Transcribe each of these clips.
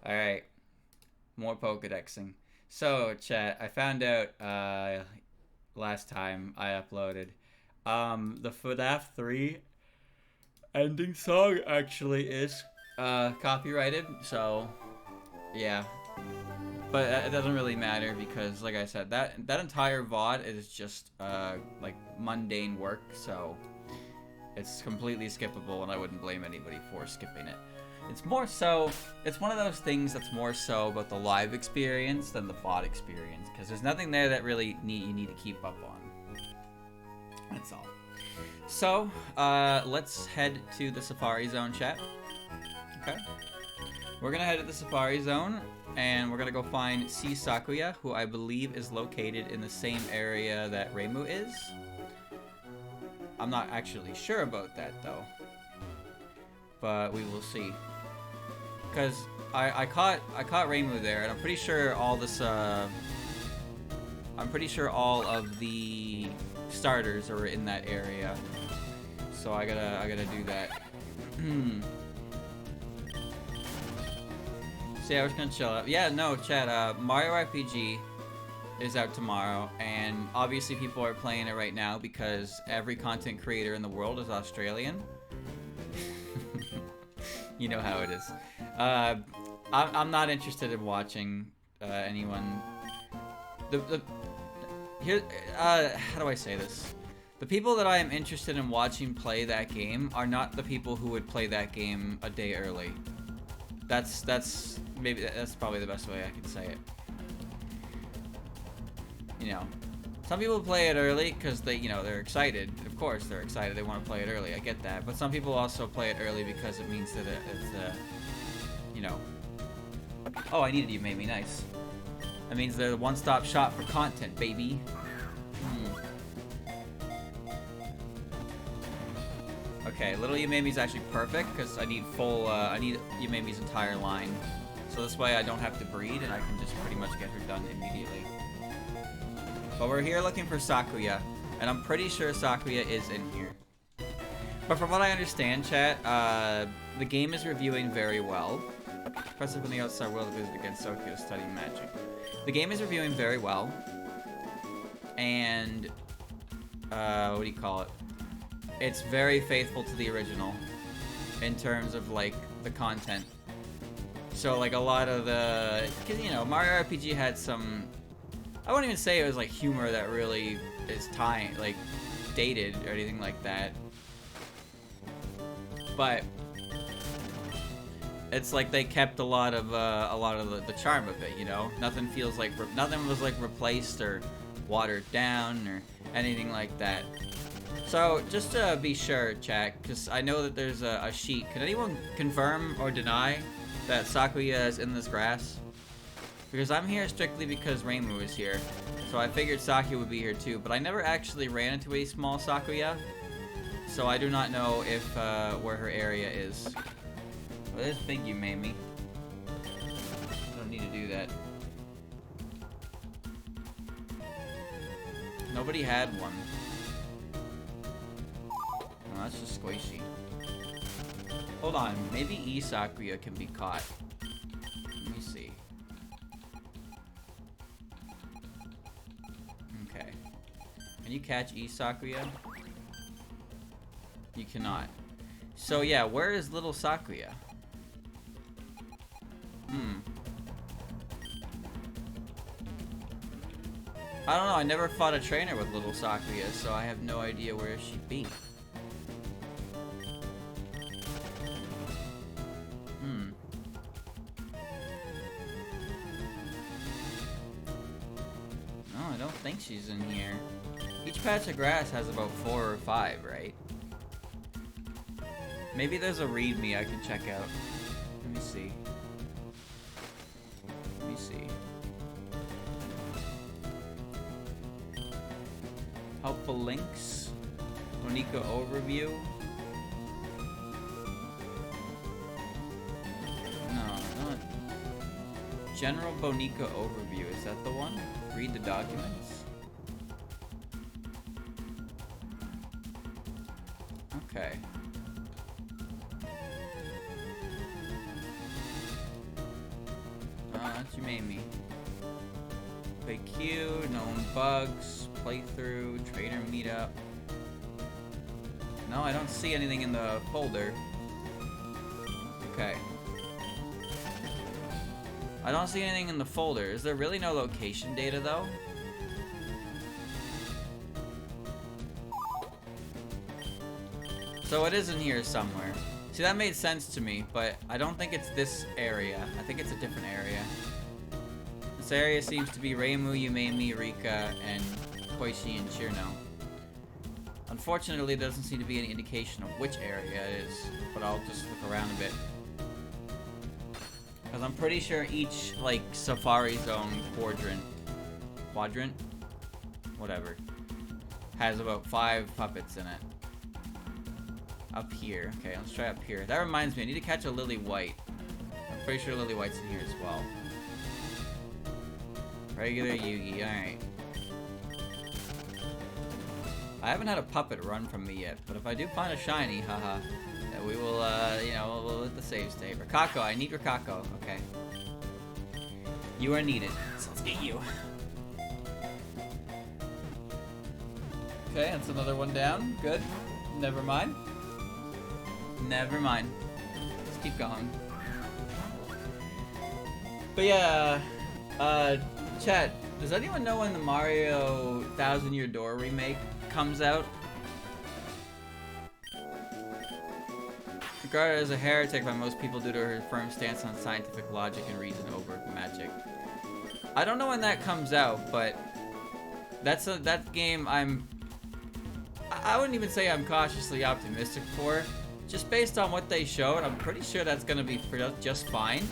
Alright, more Pokedexing. So, chat, I found out last time I uploaded. The FNAF 3 ending song actually is copyrighted, so yeah. But it doesn't really matter because, like I said, that entire VOD is just like mundane work, so it's completely skippable, and I wouldn't blame anybody for skipping it. It's more so, it's one of those things that's more so about the live experience than the VOD experience, because there's nothing there that really you need to keep up on. That's all. So, let's head to the Safari Zone, chat. Okay. We're gonna head to the Safari Zone, and we're gonna go find C. Sakuya, who I believe is located in the same area that Reimu is. I'm not actually sure about that, though. But we will see. Because I caught Reimu there, and I'm pretty sure all this I'm pretty sure all of the starters are in that area. So I gotta do that. So yeah, we're just gonna chill out. Yeah, no, chat, Mario RPG is out tomorrow, and obviously people are playing it right now because every content creator in the world is Australian. You know how it is. I'm not interested in watching anyone. Here, how do I say this? The people that I am interested in watching play that game are not the people who would play that game a day early. That's probably the best way I can say it. You know, some people play it early because they're excited. Of course, they're excited. They want to play it early. I get that. But some people also play it early because it means that it's oh, I needed you, made me nice. That means they're the one-stop shop for content, baby. Okay, Little Yumemi's actually perfect because I need I need Yumemi's entire line. So this way I don't have to breed and I can just pretty much get her done immediately. But we're here looking for Sakuya, and I'm pretty sure Sakuya is in here. But from what I understand, chat, the game is reviewing very well. Impressive when the outside world is against Tokyo studying magic. The game is reviewing very well. And, what do you call it? It's very faithful to the original in terms of, like, the content. So, like, a lot of the... Because, you know, Mario RPG had some... I wouldn't even say it was, like, humor that really is dated or anything like that. But... it's like they kept a lot of the charm of it, you know? Nothing feels like... nothing was, like, replaced or watered down or anything like that. So, just to be sure, chat, because I know that there's a sheet. Can anyone confirm or deny that Sakuya is in this grass? Because I'm here strictly because Reimu is here. So I figured Sakuya would be here too, but I never actually ran into a small Sakuya. So I do not know if where her area is. Well, this big you made me. I don't need to do that. Nobody had one. Oh, that's just squishy. Hold on, maybe E Sakuya can be caught. Let me see. Okay. Can you catch E Sakuya? You cannot. So yeah, where is little Sakuya? I don't know, I never fought a trainer with little Sakuya, so I have no idea where she'd be. No, I don't think she's in here. Each patch of grass has about 4 or 5, right? Maybe there's a readme I can check out. Let me see. Let me see. Helpful links. Boneka overview. No, not. General Boneka overview. Is that the one? Read the documents. Okay. Not you made me. FAQ, known bugs, playthrough, trader meetup. No, I don't see anything in the folder. Okay. I don't see anything in the folder. Is there really no location data though? So it is in here somewhere. See, that made sense to me, but I don't think it's this area. I think it's a different area. This area seems to be Reimu, Yumeimi, Rika, and Koishi and Shirno. Unfortunately, there doesn't seem to be any indication of which area it is, but I'll just look around a bit. Because I'm pretty sure each, like, Safari Zone quadrant? Whatever. Has about 5 puppets in it. Up here. Okay, let's try up here. That reminds me, I need to catch a Lily White. I'm pretty sure Lily White's in here as well. Regular Yugi, alright. I haven't had a puppet run from me yet, but if I do find a shiny, haha, we will, you know, we'll let the save state. Rikako, I need Rikako. Okay. You are needed, so let's get you. Okay, that's another one down. Good. Never mind. Never mind. Let's keep going. But yeah, chat, does anyone know when the Mario 1000 Year Door remake comes out? Regarded as a heretic by most people due to her firm stance on scientific logic and reason over magic. I don't know when that comes out, but that game I wouldn't even say I'm cautiously optimistic for. Just based on what they showed, I'm pretty sure that's gonna be just fine.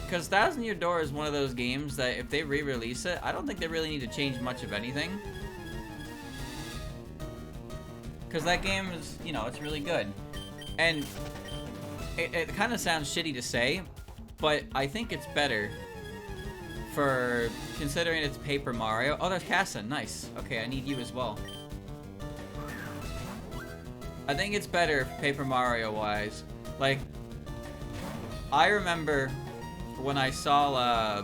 Because 1000 Year Door is one of those games that if they re-release it, I don't think they really need to change much of anything. Because that game is, you know, it's really good. And it kind of sounds shitty to say, but I think it's better for considering it's Paper Mario. Oh, there's Kassa, nice. Okay, I need you as well. I think it's better Paper Mario wise. Like, I remember when I saw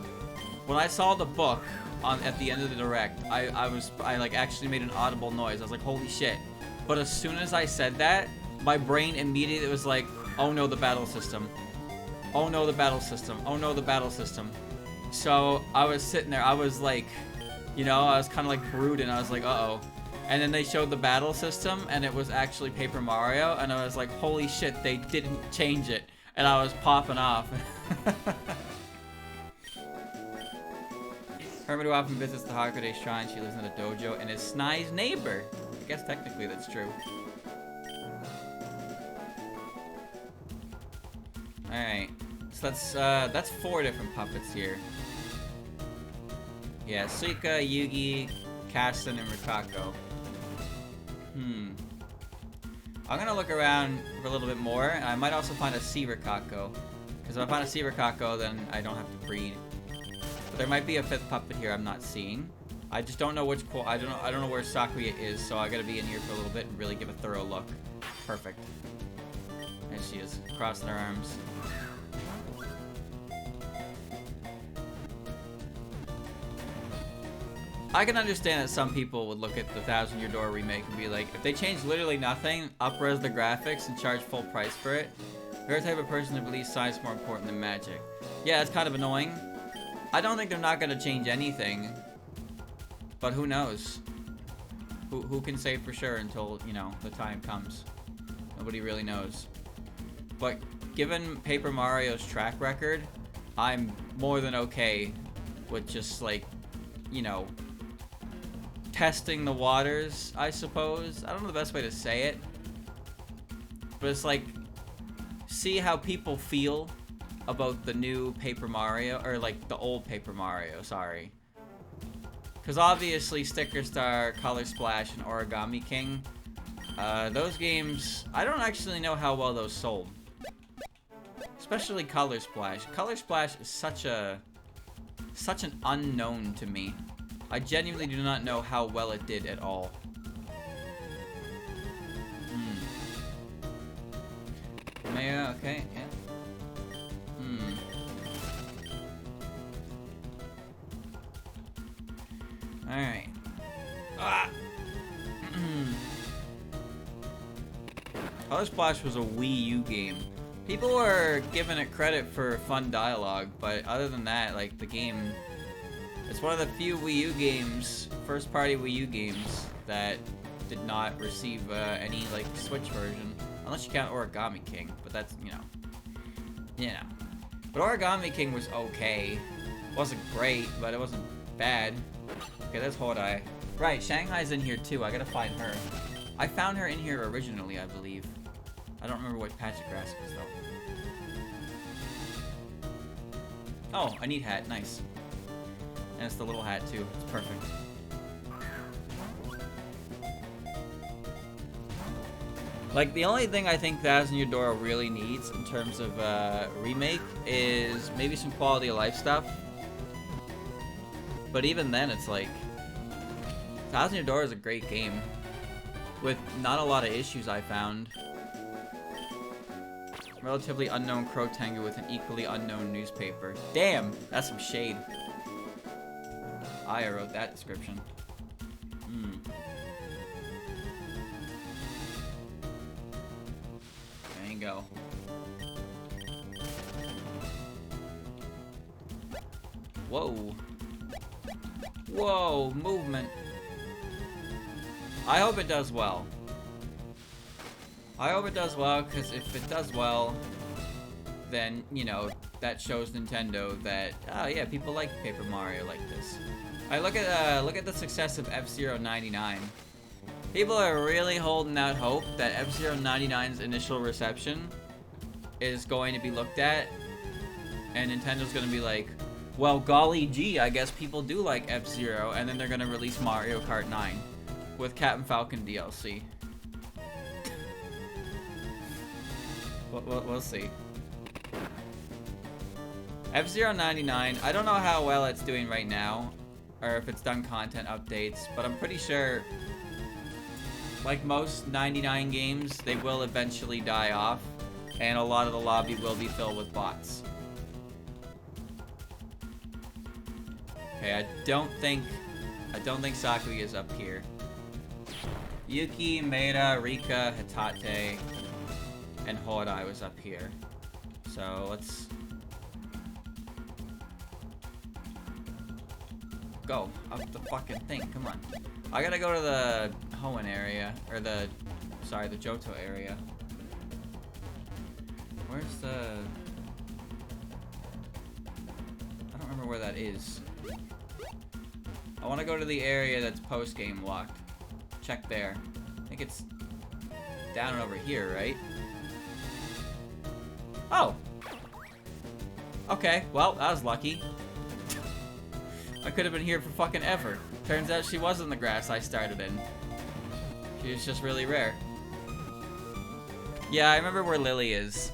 the book at the end of the direct, I like actually made an audible noise. I was like, holy shit. But as soon as I said that, my brain immediately was like, oh no, the battle system. Oh no, the battle system. Oh no, the battle system. So I was sitting there, I was like, you know, I was kind of like brooding. I was like, uh-oh. And then they showed the battle system, and it was actually Paper Mario, and I was like, holy shit, they didn't change it. And I was popping off. Hermit who often visits the Hakode Shrine, she lives in a dojo, and is Snai's neighbor. I guess technically that's true. Alright, so that's 4 different puppets here. Yeah, Suika, Yugi, Kasten, and Rikako. I'm gonna look around for a little bit more, and I might also find a C Rikako. Because if I find a C Rikako, then I don't have to breed. But there might be a 5th puppet here I'm not seeing. I just don't know which I don't know where Sakuya is, so I gotta be in here for a little bit and really give a thorough look. Perfect. There she is, crossing her arms. I can understand that some people would look at the 1000 Year Door remake and be like, if they change literally nothing, up-res the graphics, and charge full price for it, they're the type of person who believes science is more important than magic. Yeah, it's kind of annoying. I don't think they're not going to change anything, but who knows? Who can say for sure until, you know, the time comes? Nobody really knows. But given Paper Mario's track record, I'm more than okay with just, like, you know, testing the waters, I suppose. I don't know the best way to say it, but it's like, see how people feel about the new Paper Mario, or like the old Paper Mario, sorry. Because obviously Sticker Star, Color Splash, and Origami King, those games, I don't actually know how well those sold. Especially Color Splash. Color Splash is such an unknown to me. I genuinely do not know how well it did at all. Okay, yeah. Alright. Ah! Color Splash was a Wii U game. People were giving it credit for fun dialogue, but other than that, like, the game... It's one of the few Wii U games, first-party Wii U games, that did not receive any, like, Switch version. Unless you count Origami King, but that's, you know. But Origami King was okay. It wasn't great, but it wasn't bad. Okay, that's Hodai. Right, Shanghai's in here too. I gotta find her. I found her in here originally, I believe. I don't remember what patch of grass was, though. Oh, I need hat. Nice. And it's the little hat, too. It's perfect. Like, the only thing I think Thousand Year Door really needs in terms of remake is maybe some quality of life stuff. But even then, it's like... Thousand Year Door is a great game. With not a lot of issues, I found. Relatively unknown Crow Tengu with an equally unknown newspaper. Damn! That's some shade. I wrote that description. There you go. Whoa. Whoa, movement. I hope it does well. I hope it does well, because if it does well, then, you know, that shows Nintendo that, oh yeah, people like Paper Mario like this. Alright, look at the success of F-Zero 99. People are really holding out hope that F-Zero 99's initial reception is going to be looked at, and Nintendo's going to be like, well, golly gee, I guess people do like F-Zero, and then they're going to release Mario Kart 9 with Captain Falcon DLC. We'll see. F-Zero 99, I don't know how well it's doing right now, or if it's done content updates, but I'm pretty sure, like most 99 games, they will eventually die off, and a lot of the lobby will be filled with bots. Okay, I don't think Sakuya is up here. Yuki, Meira, Rika, Hitate, and Hodai was up here. So let's go up the fucking thing. Come on. I gotta go to the Hoenn area, or the Johto area. Where's the... I don't remember where that is. I want to go to the area that's post-game locked. Check there. I think it's down and over here, right? Oh! Okay, well, that was lucky. I could have been here for fucking ever. Turns out she was in the grass I started in. She was just really rare. Yeah, I remember where Lily is.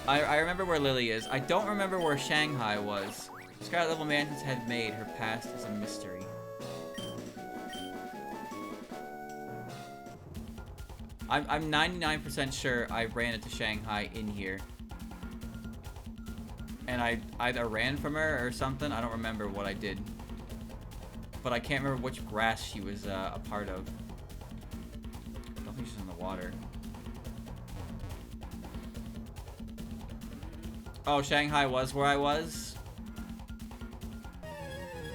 I remember where Lily is. I don't remember where Shanghai was. Scarlet Level Mansions had made. Her past is a mystery. I'm 99% sure I ran into Shanghai in here. And I either ran from her or something. I don't remember what I did. But I can't remember which grass she was a part of. I don't think she's in the water. Oh, Shanghai was where I was?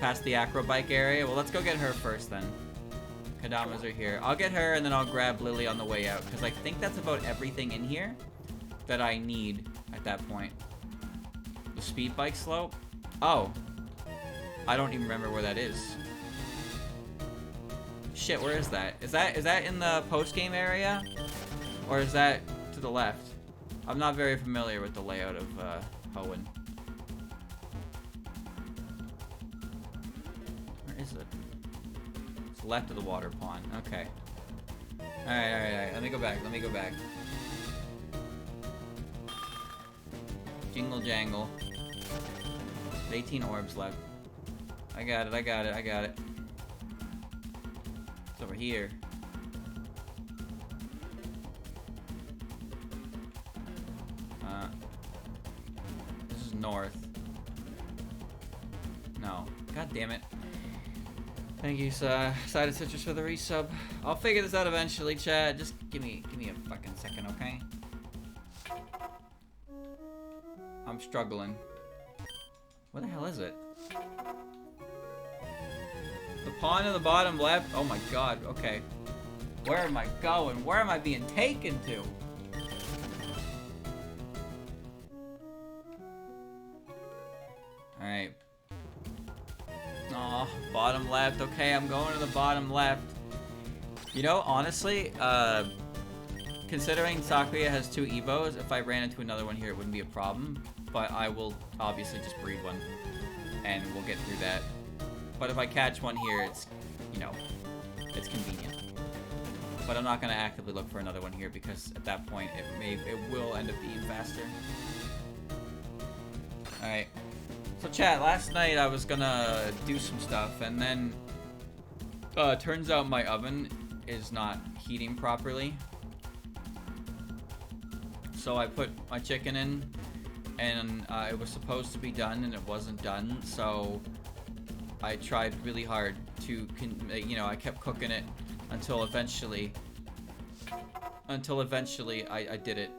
Past the acrobike area? Well, let's go get her first then. Kadamas are here. I'll get her and then I'll grab Lily on the way out. Because I think that's about everything in here that I need at that point. The speed bike slope? Oh. I don't even remember where that is. Shit, where is that? Is that in the post-game area? Or is that to the left? I'm not very familiar with the layout of Hoenn. Where is it? It's left of the water pond. Okay. Alright. Let me go back. Jingle jangle. 18 orbs left. I got it. It's over here. This is north. No. God damn it. Thank you, Cider Citrus, for the resub. I'll figure this out eventually, chat. Just give me a fucking second, okay? I'm struggling. Where the hell is it? The pawn in the bottom left? Oh my god, okay. Where am I going? Where am I being taken to? Alright. Aw, bottom left. Okay, I'm going to the bottom left. You know, honestly, considering Sakuya has 2 Evos, if I ran into another one here, it wouldn't be a problem. But I will obviously just breed one, and we'll get through that. But if I catch one here, it's, you know, it's convenient. But I'm not going to actively look for another one here because at that point it will end up being faster. Alright. So chat, last night I was gonna do some stuff and then turns out my oven is not heating properly. So I put my chicken in and it was supposed to be done and it wasn't done, so I tried really hard to, you know, I kept cooking it until eventually I did it.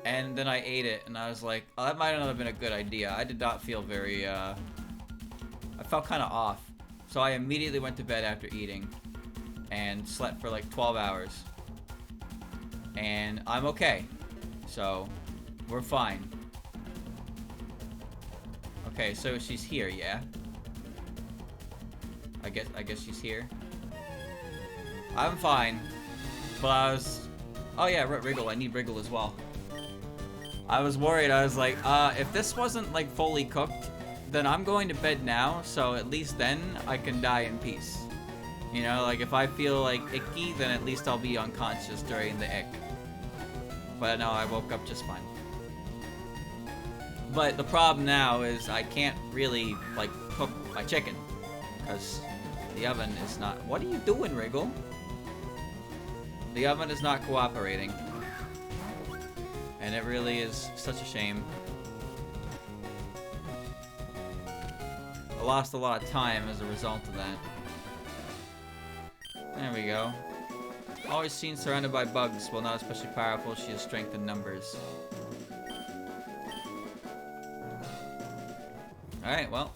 And then I ate it, and I was like, oh, that might not have been a good idea. I did not feel very, I felt kind of off. So I immediately went to bed after eating and slept for like 12 hours. And I'm okay. So, we're fine. Okay, so she's here, yeah? I guess she's here. I'm fine. But I was... Oh yeah, Wriggle. I need Wriggle as well. I was worried. I was like, if this wasn't like fully cooked, then I'm going to bed now, so at least then I can die in peace. You know, like if I feel like icky, then at least I'll be unconscious during the ick. But no, I woke up just fine. But the problem now is I can't really like cook my chicken because the oven is not... What are you doing, Wriggle? The oven is not cooperating. And it really is such a shame. I lost a lot of time as a result of that. There we go. Always seen surrounded by bugs. While not especially powerful, she has strength in numbers. Alright, well.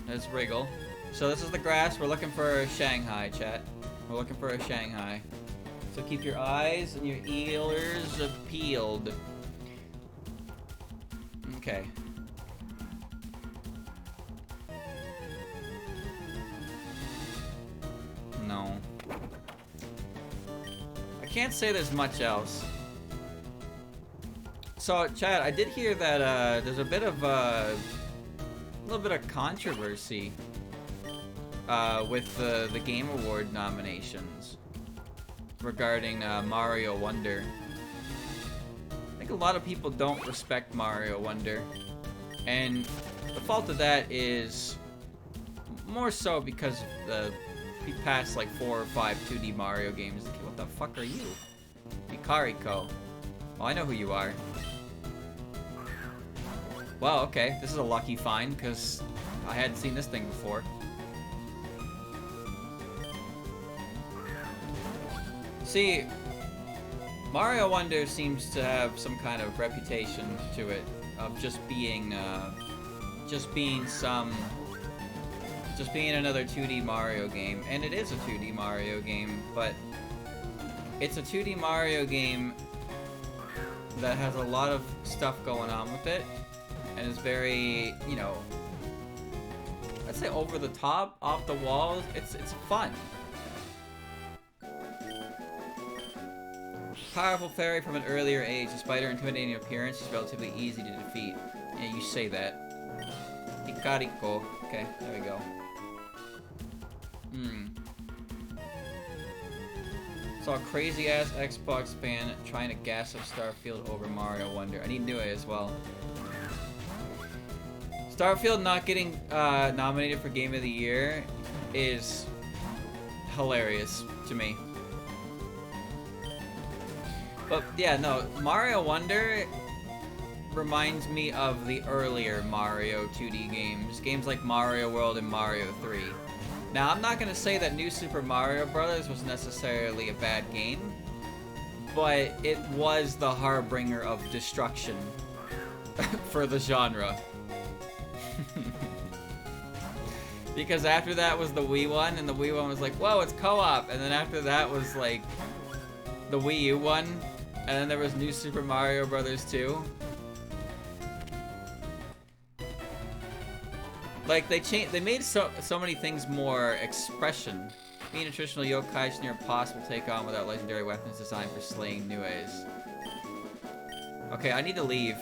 There's Wriggle. So this is the grass. We're looking for a Shanghai, chat. We're looking for a Shanghai. So keep your eyes and your ears peeled. Okay. No. I can't say there's much else. So, Chad, I did hear that there's a bit of a little bit of controversy with the Game Award nominations regarding Mario Wonder. I think a lot of people don't respect Mario Wonder, and the fault of that is more so because we passed like 4 or 5 2D Mario games. Okay, what the fuck are you? Hikariko. Well, I know who you are. Well, okay, this is a lucky find because I hadn't seen this thing before. See, Mario Wonder seems to have some kind of reputation to it of just being another 2D Mario game, and it is a 2D Mario game, but it's a 2D Mario game that has a lot of stuff going on with it, and is very, you know, I'd say over the top, off the walls. It's fun. Powerful fairy from an earlier age. Despite her intimidating appearance, she's relatively easy to defeat. Yeah, you say that. Hikariko. Okay, there we go. Saw a crazy-ass Xbox fan trying to gas up Starfield over Mario Wonder. I need to do it as well. Starfield not getting nominated for Game of the Year is hilarious to me. But yeah, no, Mario Wonder, reminds me of the earlier Mario 2D games. Games like Mario World and Mario 3. Now, I'm not going to say that New Super Mario Bros. Was necessarily a bad game, but it was the harbinger of destruction for the genre. Because after that was the Wii one, and the Wii one was like, whoa, it's co-op, and then after that was like the Wii U one, and then there was New Super Mario Bros. 2. Like, they made so many things more expression. Being a traditional yokai is near impossible to take on without legendary weapons designed for slaying Nues. Okay, I need to leave.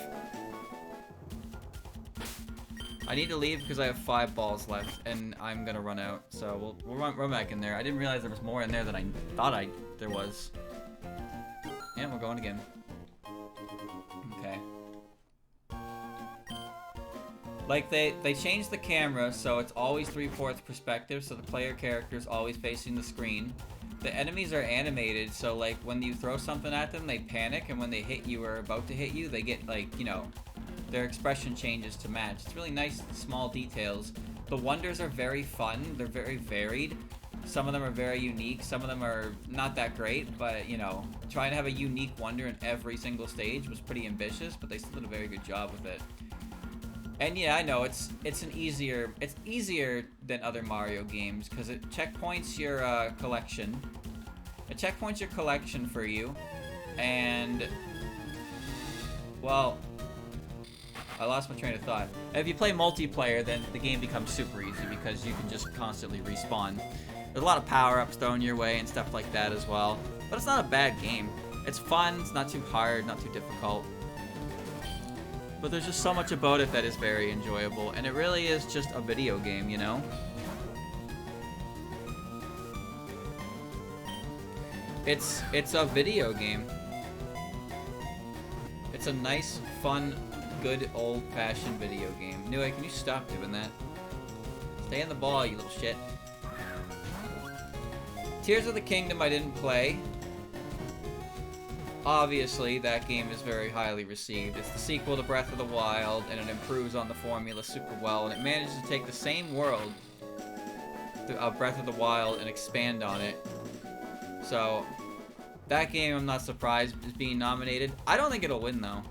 I need to leave because I have 5 balls left, and I'm gonna run out. So we'll run back in there. I didn't realize there was more in there than I thought there was. And we're going again. Okay. Like, they changed the camera, so it's always 3/4 perspective, so the player character is always facing the screen. The enemies are animated, so, like, when you throw something at them, they panic, and when they hit you or are about to hit you, they get, like, you know, their expression changes to match. It's really nice, small details. The wonders are very fun. They're very varied. Some of them are very unique. Some of them are not that great, but, you know, trying to have a unique wonder in every single stage was pretty ambitious, but they still did a very good job with it. And yeah, I know it's easier than other Mario games because it checkpoints your collection. It checkpoints your collection for you, and well, I lost my train of thought. If you play multiplayer, then the game becomes super easy because you can just constantly respawn. There's a lot of power-ups thrown your way and stuff like that as well. But it's not a bad game. It's fun. It's not too hard, not too difficult. But there's just so much about it that is very enjoyable, and it really is just a video game, you know? It's a video game. It's a nice, fun, good, old-fashioned video game. Anyway, can you stop doing that? Stay in the ball, you little shit. Tears of the Kingdom I didn't play. Obviously, that game is very highly received. It's the sequel to Breath of the Wild, and it improves on the formula super well, and it manages to take the same world of Breath of the Wild and expand on it. So, that game, I'm not surprised, is being nominated. I don't think it'll win, though.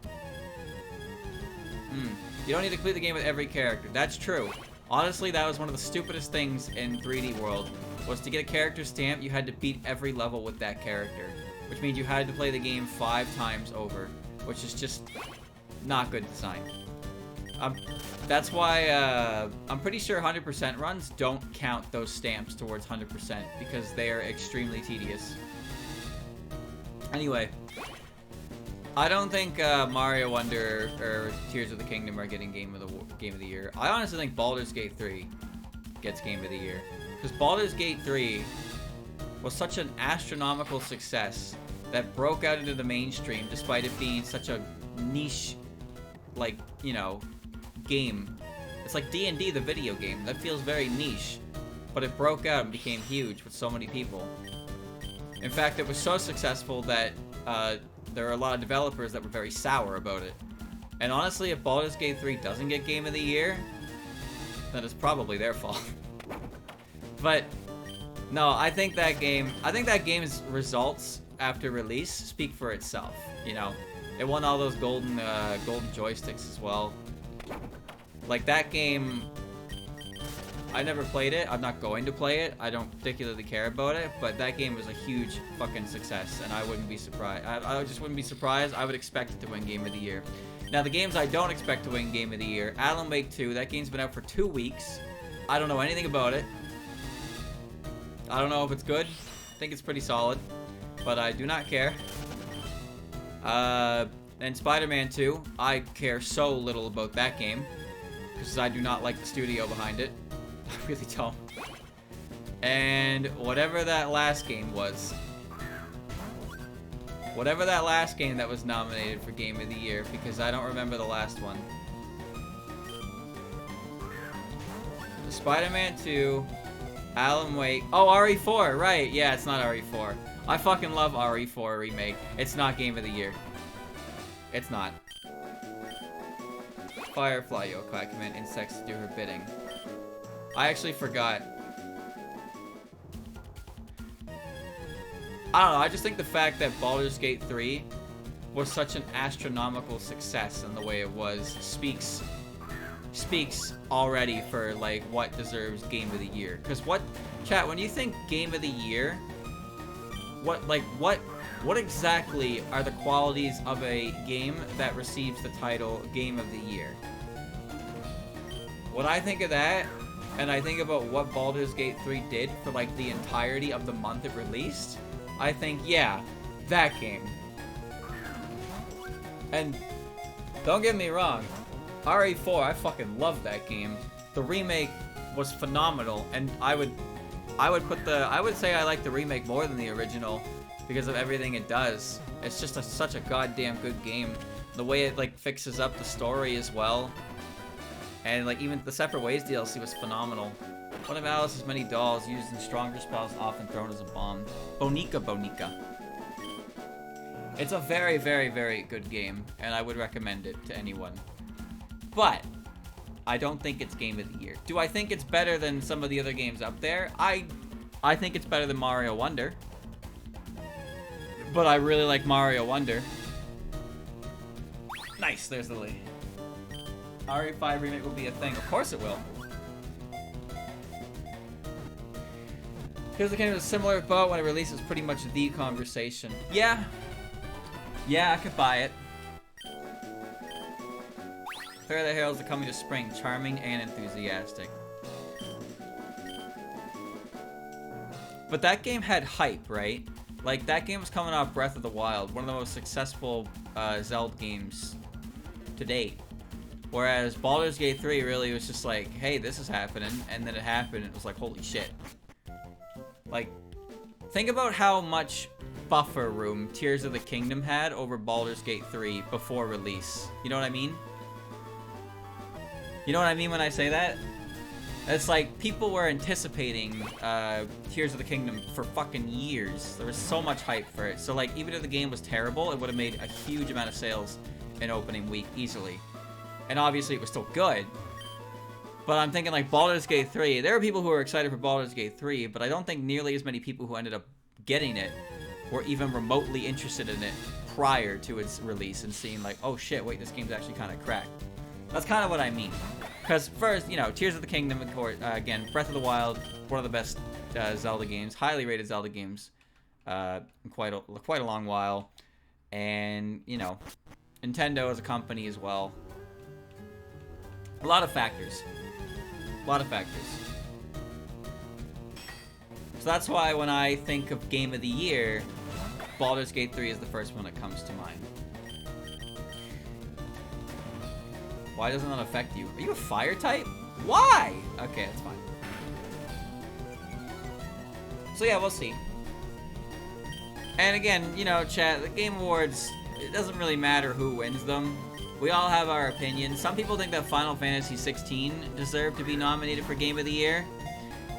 You don't need to complete the game with every character. That's true. Honestly, that was one of the stupidest things in 3D World, was to get a character stamp, you had to beat every level with that character. Which means you had to play the game 5 times over, which is just not good design. That's why I'm pretty sure 100% runs don't count those stamps towards 100% because they are extremely tedious. Anyway, I don't think Mario Wonder or Tears of the Kingdom are getting Game of the Year. I honestly think Baldur's Gate 3 gets Game of the Year, because Baldur's Gate 3 was such an astronomical success that broke out into the mainstream despite it being such a niche, like, you know, game. It's like D&D, the video game. That feels very niche, but it broke out and became huge with so many people. In fact, it was so successful that there are a lot of developers that were very sour about it. And honestly, if Baldur's Gate 3 doesn't get Game of the Year, then it's probably their fault. But no, I think that game's results after release speak for itself. You know, it won all those golden joysticks as well. Like, that game, I never played it. I'm not going to play it. I don't particularly care about it. But that game was a huge fucking success, and I wouldn't be surprised. I just wouldn't be surprised. I would expect it to win Game of the Year. Now, the games I don't expect to win Game of the Year: Alan Wake 2. That game's been out for 2 weeks. I don't know anything about it. I don't know if it's good. I think it's pretty solid, but I do not care. And Spider-Man 2, I care so little about that game, because I do not like the studio behind it. I really don't. And whatever that last game was. Whatever that last game that was nominated for Game of the Year, because I don't remember the last one. The Spider-Man 2... Alan Wake. Oh, RE4, right. Yeah, it's not RE4. I fucking love RE4 Remake. It's not Game of the Year. It's not. Firefly yokai command insects to do her bidding. I actually forgot. I don't know, I just think the fact that Baldur's Gate 3 was such an astronomical success in the way it was speaks already for like what deserves Game of the Year. Cause chat, when you think Game of the Year, what exactly are the qualities of a game that receives the title Game of the Year? When I think of that, and I think about what Baldur's Gate 3 did for like the entirety of the month it released, I think, yeah, that game. And don't get me wrong, RE4, I fucking love that game. The remake was phenomenal, and I would say I like the remake more than the original because of everything it does. It's just such a goddamn good game. The way it like fixes up the story as well. And like even the Separate Ways DLC was phenomenal. One of Alice's many dolls used in stronger spells often thrown as a bomb. Boneka. It's a very, very, very good game, and I would recommend it to anyone. But I don't think it's Game of the Year. Do I think it's better than some of the other games up there? I think it's better than Mario Wonder. But I really like Mario Wonder. Nice, there's the lead. RE5 remake will be a thing. Of course it will. Here's the game of a similar boat when it releases pretty much the conversation. Yeah. Yeah, I could buy it. Fair the Heralds are coming to spring, charming and enthusiastic. But that game had hype, right? Like, that game was coming off Breath of the Wild, one of the most successful Zelda games to date. Whereas Baldur's Gate 3 really was just like, hey, this is happening, and then it happened, and it was like, holy shit. Like, think about how much buffer room Tears of the Kingdom had over Baldur's Gate 3 before release. You know what I mean? You know what I mean when I say that? It's like, people were anticipating Tears of the Kingdom for fucking years. There was so much hype for it. So like, even if the game was terrible, it would have made a huge amount of sales in opening week easily. And obviously it was still good. But I'm thinking like Baldur's Gate 3, there are people who were excited for Baldur's Gate 3, but I don't think nearly as many people who ended up getting it were even remotely interested in it prior to its release and seeing like, oh shit, wait, this game's actually kind of cracked. That's kind of what I mean. Because first, you know, Tears of the Kingdom, of course, again, Breath of the Wild, one of the best Zelda games, highly rated Zelda games in quite a long while. And, you know, Nintendo as a company as well. A lot of factors. A lot of factors. So that's why when I think of Game of the Year, Baldur's Gate 3 is the first one that comes to mind. Why doesn't that affect you? Are you a fire type? Why? Okay, that's fine. So yeah, we'll see. And again, you know, chat, the Game Awards, it doesn't really matter who wins them. We all have our opinions. Some people think that Final Fantasy 16 deserved to be nominated for Game of the Year.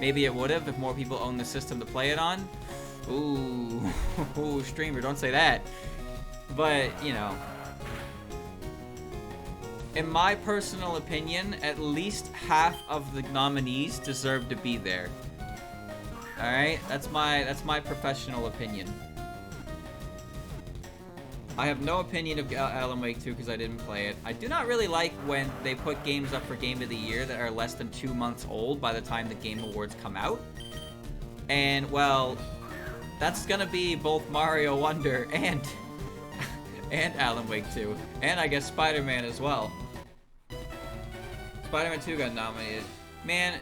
Maybe it would have if more people owned the system to play it on. Ooh, ooh, streamer, don't say that. But, you know, in my personal opinion, at least half of the nominees deserve to be there. All right, that's my professional opinion. I have no opinion of Alan Wake 2 because I didn't play it. I do not really like when they put games up for Game of the Year that are less than 2 months old by the time the Game Awards come out. And, well, that's gonna be both Mario Wonder and Alan Wake 2. And I guess Spider-Man as well. Spider-Man 2 got nominated. Man,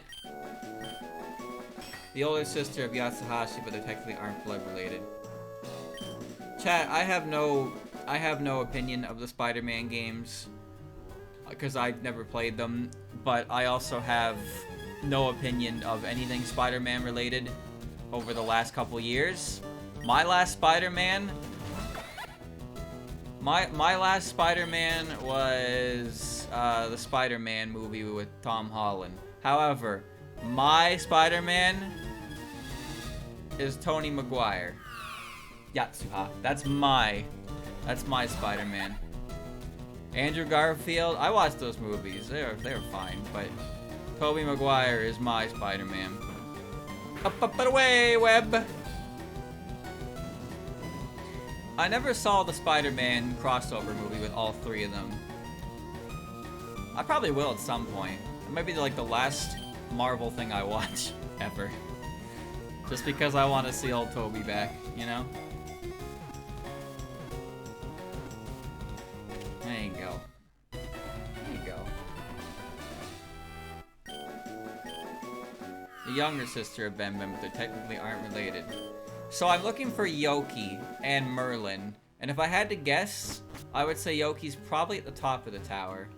the older sister of Yatsuhashi, but they technically aren't blood related. Chat, I have no opinion of the Spider-Man games because I've never played them, but I also have no opinion of anything Spider-Man related over the last couple years. My last Spider-Man was the Spider-Man movie with Tom Holland. However, my Spider-Man is Tony Maguire. Yatsuha. That's my Spider-Man. Andrew Garfield. I watched those movies. They're fine, but Tobey Maguire is my Spider-Man. Up and away, Webb. I never saw the Spider-Man crossover movie with all three of them. I probably will at some point. It might be like the last Marvel thing I watch ever. Just because I want to see old Tobey back, you know? There you go. There you go. The younger sister of Ben Ben, but they technically aren't related. So I'm looking for Yoki and Merlin. And if I had to guess, I would say Yoki's probably at the top of the tower.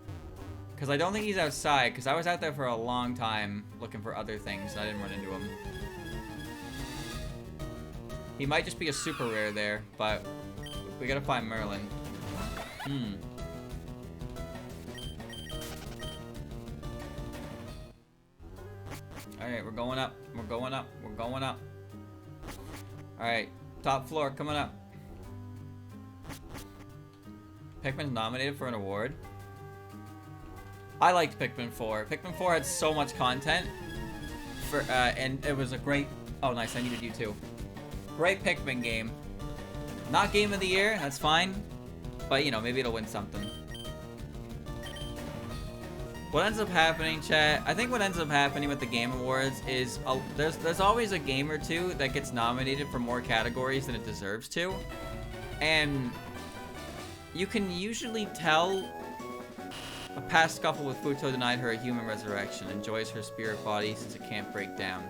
Because I don't think he's outside, because I was out there for a long time looking for other things, and I didn't run into him. He might just be a super rare there, but we gotta find Merlin. Alright, we're going up. We're going up. We're going up. Alright, top floor coming up. Pikmin's nominated for an award. I liked Pikmin 4. Pikmin 4 had so much content. And it was a great... Oh, nice. I needed you too. Great Pikmin game. Not game of the year. That's fine. But, you know, maybe it'll win something. What ends up happening, chat? I think what ends up happening with the Game Awards is... there's always a game or two that gets nominated for more categories than it deserves to. And... you can usually tell... a past couple with Futo denied her a human resurrection. Enjoys her spirit body since it can't break down.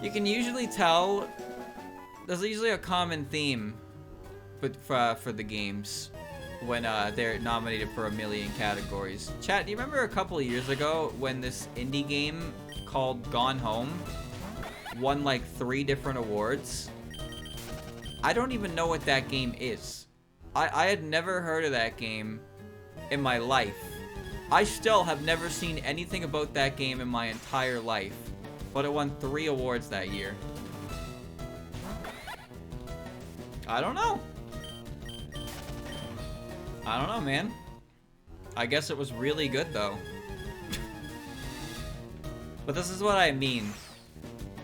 You can usually tell there's usually a common theme for the games when they're nominated for a million categories. Chat, do you remember a couple of years ago when this indie game called Gone Home won like 3 different awards? I don't even know what that game is. I had never heard of that game in my life. I still have never seen anything about that game in my entire life, but it won 3 awards that year. I don't know. I don't know, man. I guess it was really good though. But this is what I mean.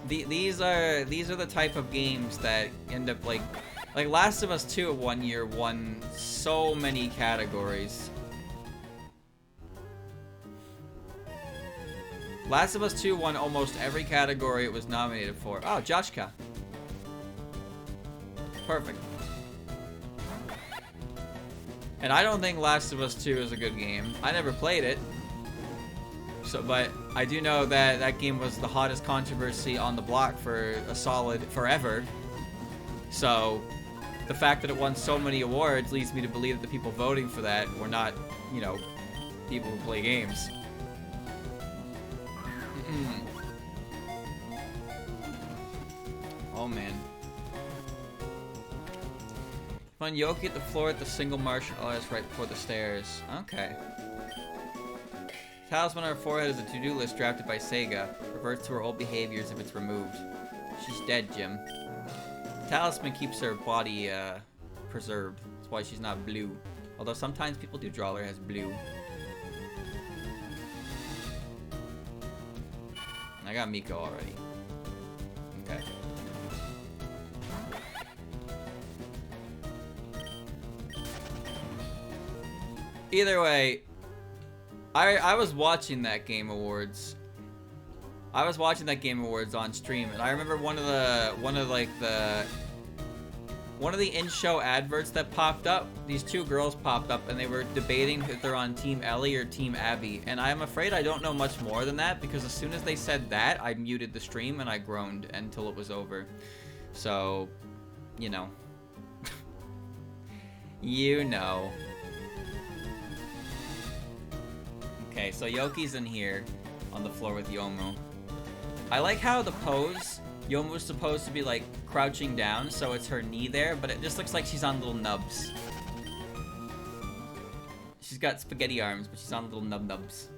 These are the type of games that end up like Last of Us 2 one year won so many categories. Last of Us 2 won almost every category it was nominated for. Oh, Joshka. Perfect. And I don't think Last of Us 2 is a good game. I never played it. So, but I do know that that game was the hottest controversy on the block for a solid forever. So, the fact that it won so many awards leads me to believe that the people voting for that were not, you know, people who play games. Oh man. Find Yoki at the floor at the single martial artist right before the stairs. Okay. Talisman on her forehead is a to-do list drafted by Sega. Reverts to her old behaviors if it's removed. She's dead, Jim. Talisman keeps her body preserved. That's why she's not blue. Although sometimes people do draw her as blue. I got Miko already. Okay. Either way, I was watching that Game Awards. I was watching that Game Awards on stream, and I remember one of the in-show adverts that popped up. These 2 girls popped up, and they were debating if they're on Team Ellie or Team Abby. And I'm afraid I don't know much more than that, because as soon as they said that, I muted the stream and I groaned until it was over. So, you know. You know. Okay, so Yoki's in here on the floor with Yomu. I like how the pose, Yomu's supposed to be like crouching down, so it's her knee there, but it just looks like she's on little nubs. She's got spaghetti arms, but she's on little nubs.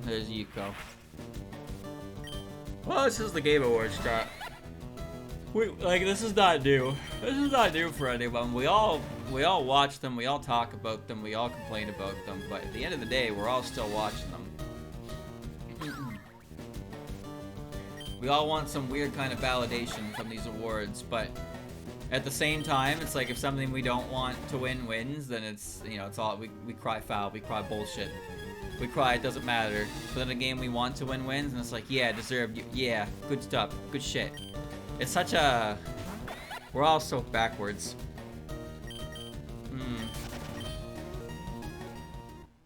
There's Yuko. Well, this is the Game Awards, chat. Like, this is not new. This is not new for anyone. We all watch them. We all talk about them. We all complain about them. But at the end of the day, we're all still watching them. We all want some weird kind of validation from these awards, but at the same time, it's like if something we don't want to win wins, then it's, you know, it's all, we cry foul, we cry bullshit. We cry, it doesn't matter. But then a game we want to win wins, and it's like, yeah, deserved, yeah, good stuff, good shit. It's such a, we're all so backwards.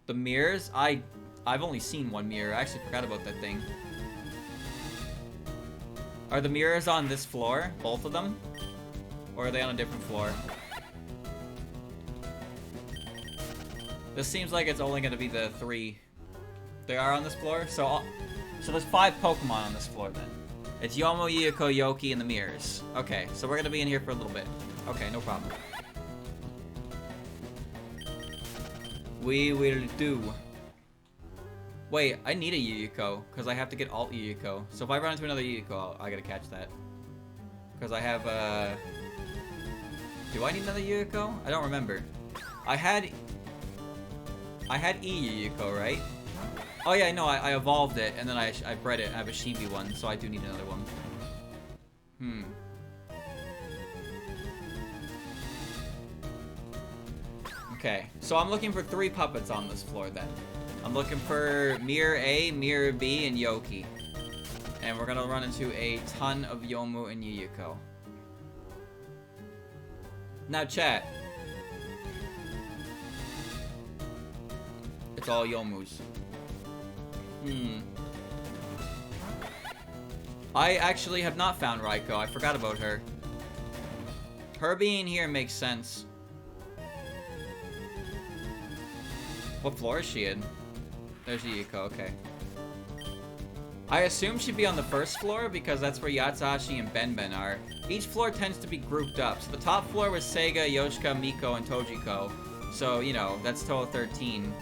The mirrors, I've only seen one mirror. I actually forgot about that thing. Are the mirrors on this floor? Both of them? Or are they on a different floor? This seems like it's only gonna be the 3. They are on this floor? So there's 5 Pokemon on this floor then. It's Yomo, Yuuko, Yoki, and the mirrors. Okay, so we're gonna be in here for a little bit. Okay, no problem. We will do. Wait, I need a Yuuko, because I have to get alt Yuuko. So if I run into another Yuuko, I gotta catch that. Because I have, do I need another Yuuko? I don't remember. I had E Yuuko, right? Oh yeah, no, I evolved it, and then I bred it. I have a Shibi one, so I do need another one. Okay, so I'm looking for 3 puppets on this floor then. I'm looking for Mirror A, Mirror B, and Yoki. And we're gonna run into a ton of Yomu and Yuuko. Now chat. It's all Yomus. I actually have not found Raiko. I forgot about her. Her being here makes sense. What floor is she in? There's Yuuko, okay. I assume she'd be on the first floor because that's where Yatsuhashi and Benben are. Each floor tends to be grouped up. So the top floor was Seiga, Yoshika, Miko, and Tojiko. So, you know, that's total 13.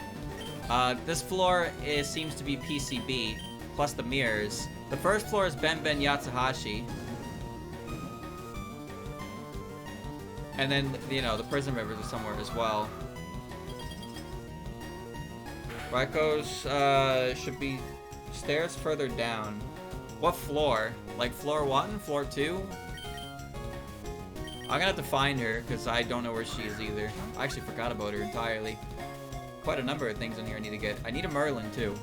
This floor seems to be PCB, plus the mirrors. The first floor is Benben Yatsuhashi. And then, you know, the prison rivers are somewhere as well. Raiko's should be stairs further down. What floor? Like floor 1? Floor 2? I'm gonna have to find her, because I don't know where she is either. I actually forgot about her entirely. Quite a number of things in here I need to get. I need a Merlin, too.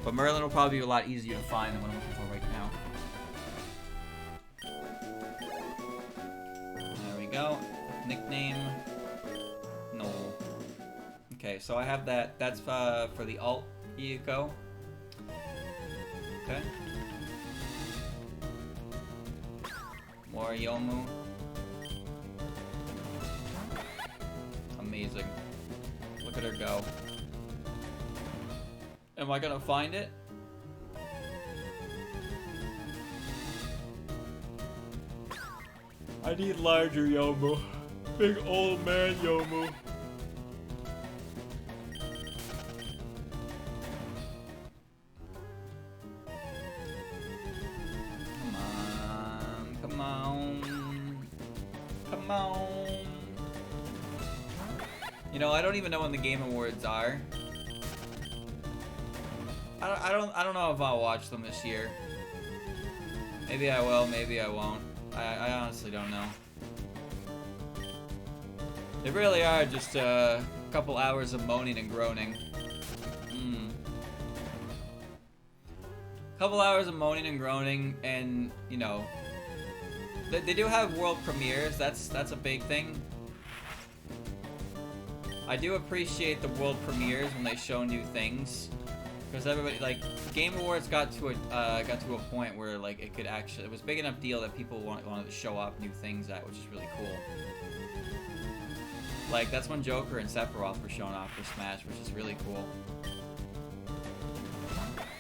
But Merlin will probably be a lot easier to find than what I'm looking for right now. There we go. Nickname. No. Okay, so I have that. That's for the alt Yuuko. Okay. More Yomu. Amazing. Look at her go. Am I gonna find it? I need larger Yomu. Big old man Yomu. Come on. Come on. You know, I don't even know when the Game Awards are. I don't know if I'll watch them this year. Maybe I will, maybe I won't. I honestly don't know. They really are just a couple hours of moaning and groaning. Couple hours of moaning and groaning, and you know, they do have world premieres. That's a big thing. I do appreciate the world premieres when they show new things, because everybody, like, Game Awards got to a point where like it was a big enough deal that people wanted to show off new things at, which is really cool. Like, that's when Joker and Sephiroth were shown off for Smash, which is really cool.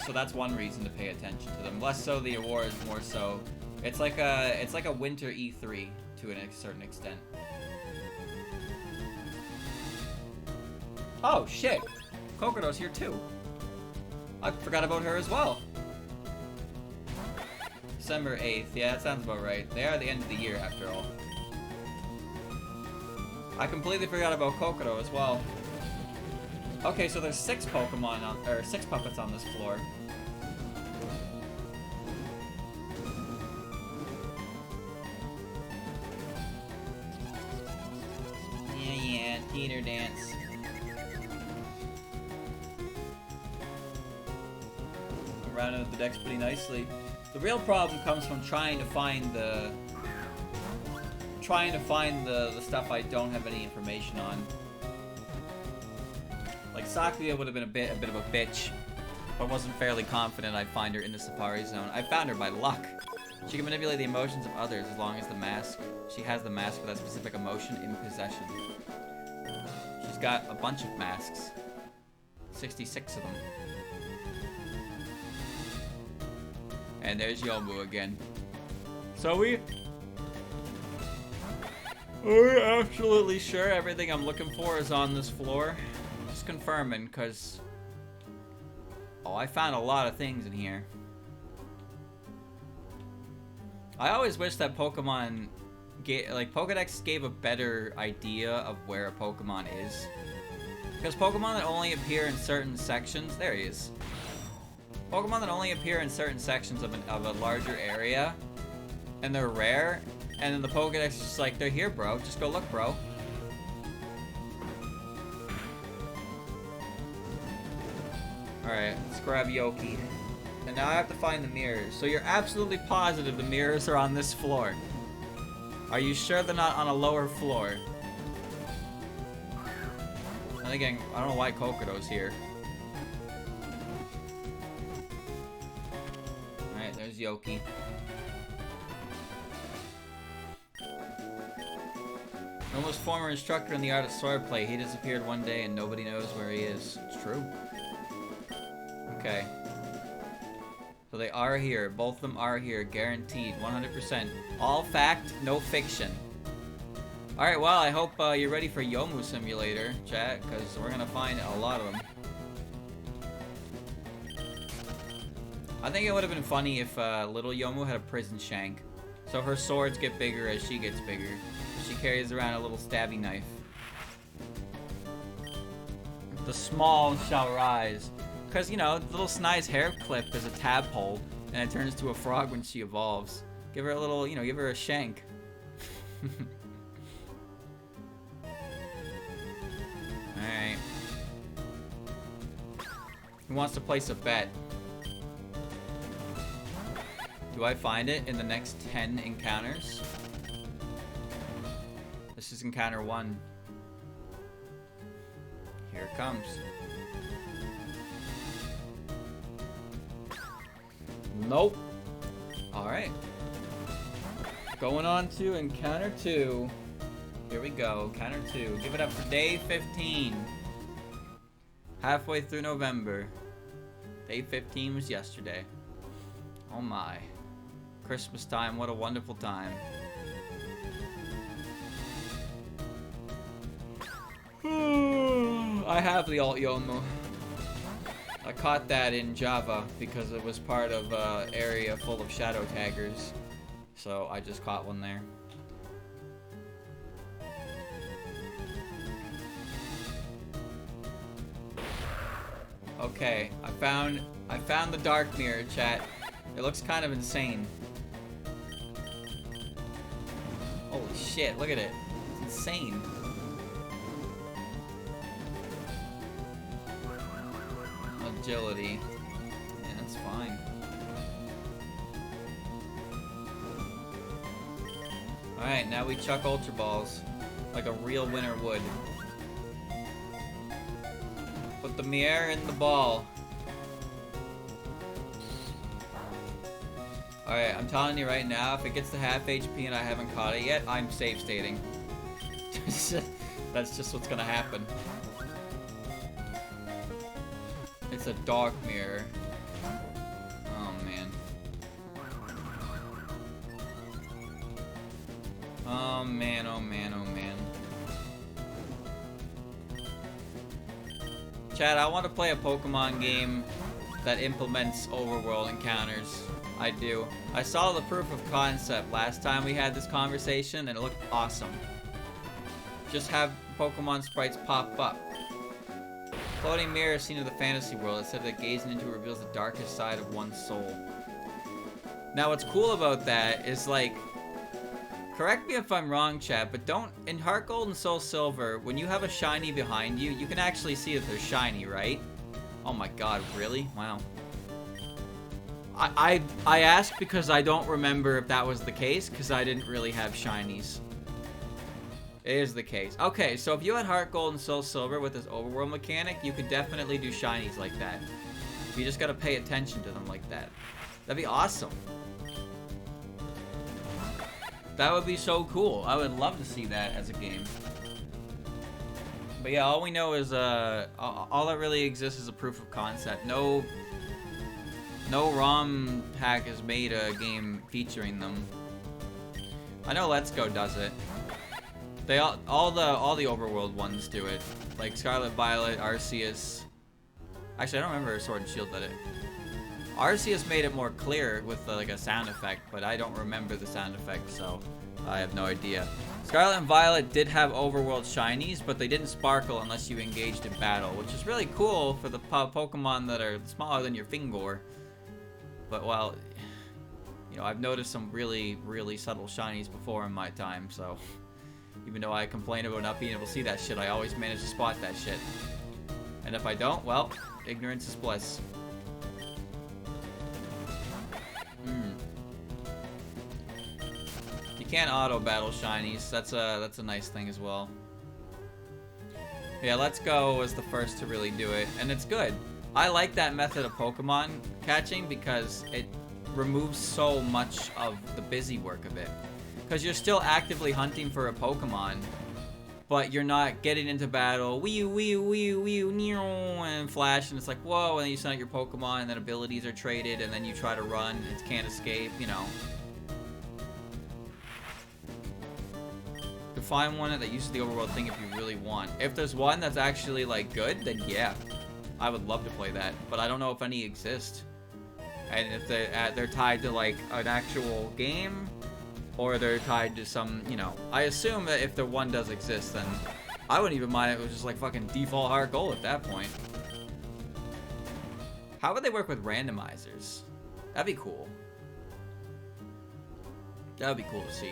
So that's one reason to pay attention to them. Less so the awards, more so. It's like a winter E3 to a certain extent. Oh shit! Kokodo's here too. I forgot about her as well. December 8th. Yeah, that sounds about right. They are the end of the year, after all. I completely forgot about Kokoro as well. Okay, so there's 6 Pokemon or 6 puppets on this floor. Yeah, theater dance. I'm rounding up the decks pretty nicely. The real problem comes from trying to find the stuff I don't have any information on. Like Sakuya would have been a bit of a bitch, but wasn't fairly confident I'd find her in the Safari Zone. I found her by luck. She can manipulate the emotions of others as long as she has the mask for that specific emotion in possession. She's got a bunch of masks. 66 of them. And there's Yomu again. So we're absolutely sure everything I'm looking for is on this floor. Just confirming, because... Oh, I found a lot of things in here. I always wish that Pokemon... Pokedex gave a better idea of where a Pokemon is. Because Pokemon that only appear in certain sections... There he is. Pokemon that only appear in certain sections of a larger area, and they're rare, and then the Pokedex is just like, they're here, bro. Just go look, bro. Alright, let's grab Yoki. And now I have to find the mirrors. So you're absolutely positive the mirrors are on this floor. Are you sure they're not on a lower floor? And again, I don't know why Kokodo's here. Alright, there's Yoki. Almost former instructor in the art of swordplay. He disappeared one day and nobody knows where he is. It's true. Okay. So they are here. Both of them are here. Guaranteed. 100%. All fact, no fiction. Alright, well, I hope you're ready for Yomu Simulator, chat, because we're going to find a lot of them. I think it would have been funny if little Yomu had a prison shank. So her swords get bigger as she gets bigger. She carries around a little stabby knife. The small shall rise. Because, you know, little Snide's hair clip is a tadpole, and it turns to a frog when she evolves. Give her a little, you know, give her a shank. Alright. Who wants to place a bet? Do I find it in the next 10 encounters? This is encounter 1. Here it comes. Nope. Alright. Going on to encounter 2. Here we go. Encounter 2. Give it up for day 15. Halfway through November. Day 15 was yesterday. Oh my. Christmas time, what a wonderful time. I have the alt Yomu. I caught that in Java because it was part of an area full of shadow taggers. So I just caught one there. Okay, I found the dark mirror, chat. It looks kind of insane. Holy shit, look at it. It's insane. Agility. Yeah, that's fine. Alright, now we chuck Ultra Balls like a real winner would. Put the mirror in the ball. Alright, I'm telling you right now, if it gets to half HP and I haven't caught it yet, I'm save stating. That's just what's gonna happen. It's a dark mirror. Oh man. Oh man, oh man, oh man. Chad, I want to play a Pokemon game that implements overworld encounters. I do. I saw the proof of concept last time we had this conversation, and it looked awesome. Just have Pokemon sprites pop up. Floating mirror seen in the fantasy world. It said that gazing into it reveals the darkest side of one's soul. Now, what's cool about that is, like, correct me if I'm wrong, chat, but don't, in Heart Gold and Soul Silver, when you have a shiny behind you, you can actually see that they're shiny, right? Oh my god, really? Wow. I asked because I don't remember if that was the case, because I didn't really have shinies. It is the case. Okay, so if you had Heart Gold and Soul Silver with this overworld mechanic, you could definitely do shinies like that. You just gotta pay attention to them like that. That'd be awesome. That would be so cool. I would love to see that as a game. But yeah, all we know is, all that really exists is a proof of concept. No ROM hack has made a game featuring them. I know Let's Go does it. They all the overworld ones do it. Like Scarlet Violet, Arceus. Actually, I don't remember if Sword and Shield did it. Arceus made it more clear with like a sound effect, but I don't remember the sound effect, so I have no idea. Scarlet and Violet did have overworld shinies, but they didn't sparkle unless you engaged in battle, which is really cool for the Pokemon that are smaller than your finger. But well, you know, I've noticed some really, really subtle shinies before in my time, so even though I complain about not being able to see that shit, I always manage to spot that shit. And if I don't, well, ignorance is bliss. You can't auto battle shinies. That's a nice thing as well. Yeah, Let's Go was the first to really do it, and it's good. I like that method of Pokemon catching because it removes so much of the busy work of it. Because you're still actively hunting for a Pokemon, but you're not getting into battle, and flash, and it's like, whoa, and then you send out your Pokemon, and then abilities are traded, and then you try to run, and it can't escape, you know. To find one that uses the overworld thing if you really want. If there's one that's actually, like, good, then yeah. I would love to play that, but I don't know if any exist. And if they're tied to, like, an actual game, or they're tied to some, you know, I assume that if the one does exist, then I wouldn't even mind if it was just like fucking default Heart Gold at that point. How would they work with randomizers? That'd be cool. That would be cool to see.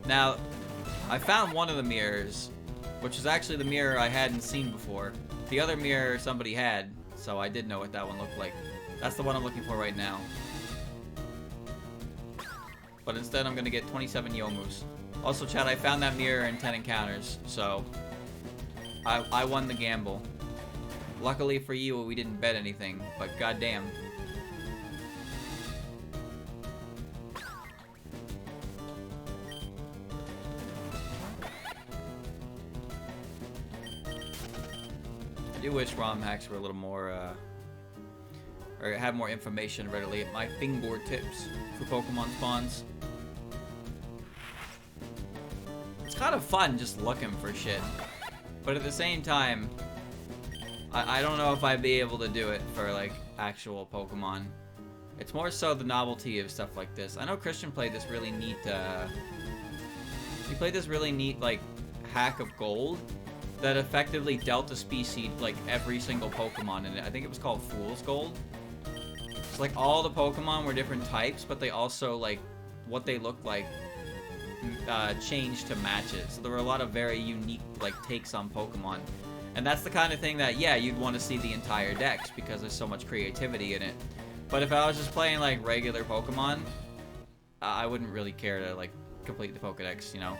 Now, I found one of the mirrors, which is actually the mirror I hadn't seen before. The other mirror somebody had, so I did know what that one looked like. That's the one I'm looking for right now. But instead I'm gonna get 27 Yomus. Also, chat, I found that mirror in 10 encounters, so I won the gamble. Luckily for you, we didn't bet anything, but goddamn. I do wish ROM hacks were a little more, or have more information readily at my fingertips for Pokemon spawns. It's kind of fun just looking for shit, but at the same time, I don't know if I'd be able to do it for, like, actual Pokemon. It's more so the novelty of stuff like this. I know Christian played this really neat, he played this really neat, like, hack of gold that effectively dealt a species, like, every single Pokemon in it. I think it was called Fool's Gold. So, like, all the Pokemon were different types, but they also, like, what they looked like changed to match it. So there were a lot of very unique, like, takes on Pokemon. And that's the kind of thing that, yeah, you'd want to see the entire dex because there's so much creativity in it. But if I was just playing, like, regular Pokemon, I wouldn't really care to, like, complete the Pokedex, you know?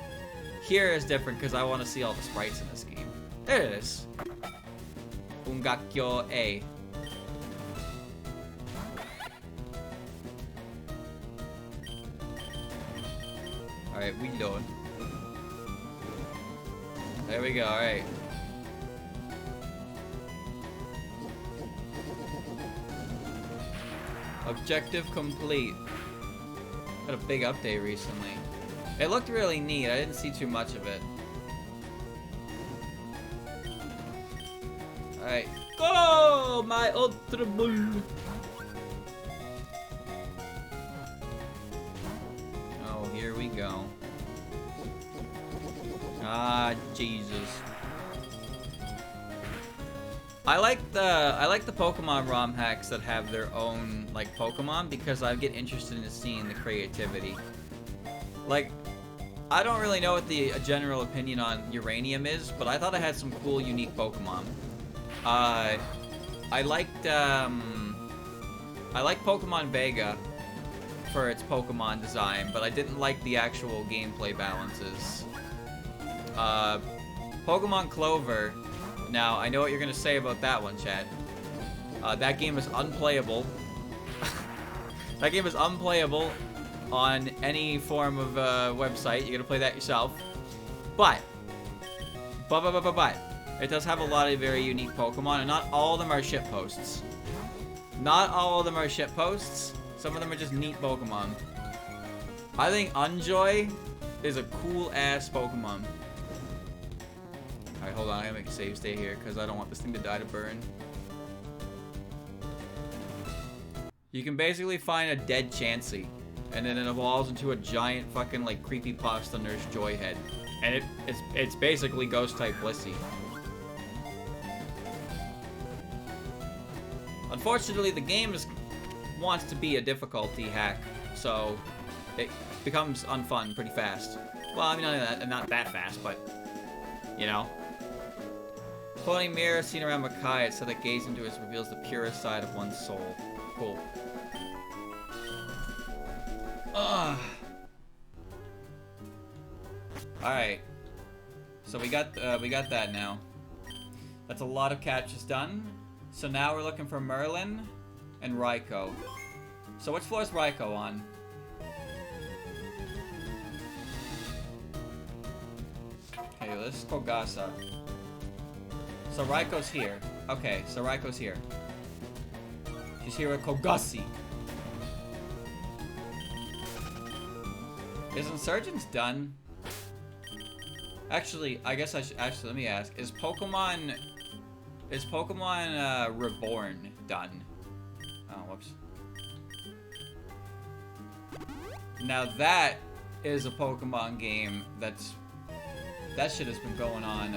Here is different because I want to see all the sprites in this game. There it is. Ungakyo A. Alright, we load. There we go, alright. Objective complete. Had a big update recently. It looked really neat. I didn't see too much of it. Alright. Go! My Ultra Bull! Oh, here we go. Ah, Jesus. I like the Pokemon ROM hacks that have their own, like, Pokemon, because I get interested in seeing the creativity. Like, I don't really know what the general opinion on Uranium is, but I thought it had some cool, unique Pokemon. I liked Pokemon Vega for its Pokemon design, but I didn't like the actual gameplay balances. Pokemon Clover. Now, I know what you're gonna say about that one, chat. That game is unplayable. That game is unplayable on any form of website. You gotta play that yourself. But it does have a lot of very unique Pokemon, and not all of them are shitposts. Not all of them are shitposts. Some of them are just neat Pokemon. I think Unjoy is a cool-ass Pokemon. Alright, hold on. I gotta make a save stay here, because I don't want this thing to die to burn. You can basically find a dead Chansey, and then it evolves into a giant fucking, like, creepypasta nurse Joy head. And it's basically Ghost-type Blissey. Unfortunately, the game wants to be a difficulty hack, so it becomes unfun pretty fast. Well, I mean, not that fast, but, you know. Floating mirror seen around Makai, it said that gaze into it reveals the purest side of one's soul. Cool. Ugh. Alright. So we got that now. That's a lot of captures done. So now we're looking for Merlin and Raikou. So which floor is Raikou on? Okay, this is Kogasa. So Raikou's here. Okay, so Raikou's here. She's here with Kogasi. Is Insurgents done? Actually, I guess I should... Actually, let me ask. Is Pokemon Reborn done? Oh, whoops. Now that is a Pokemon game that shit has been going on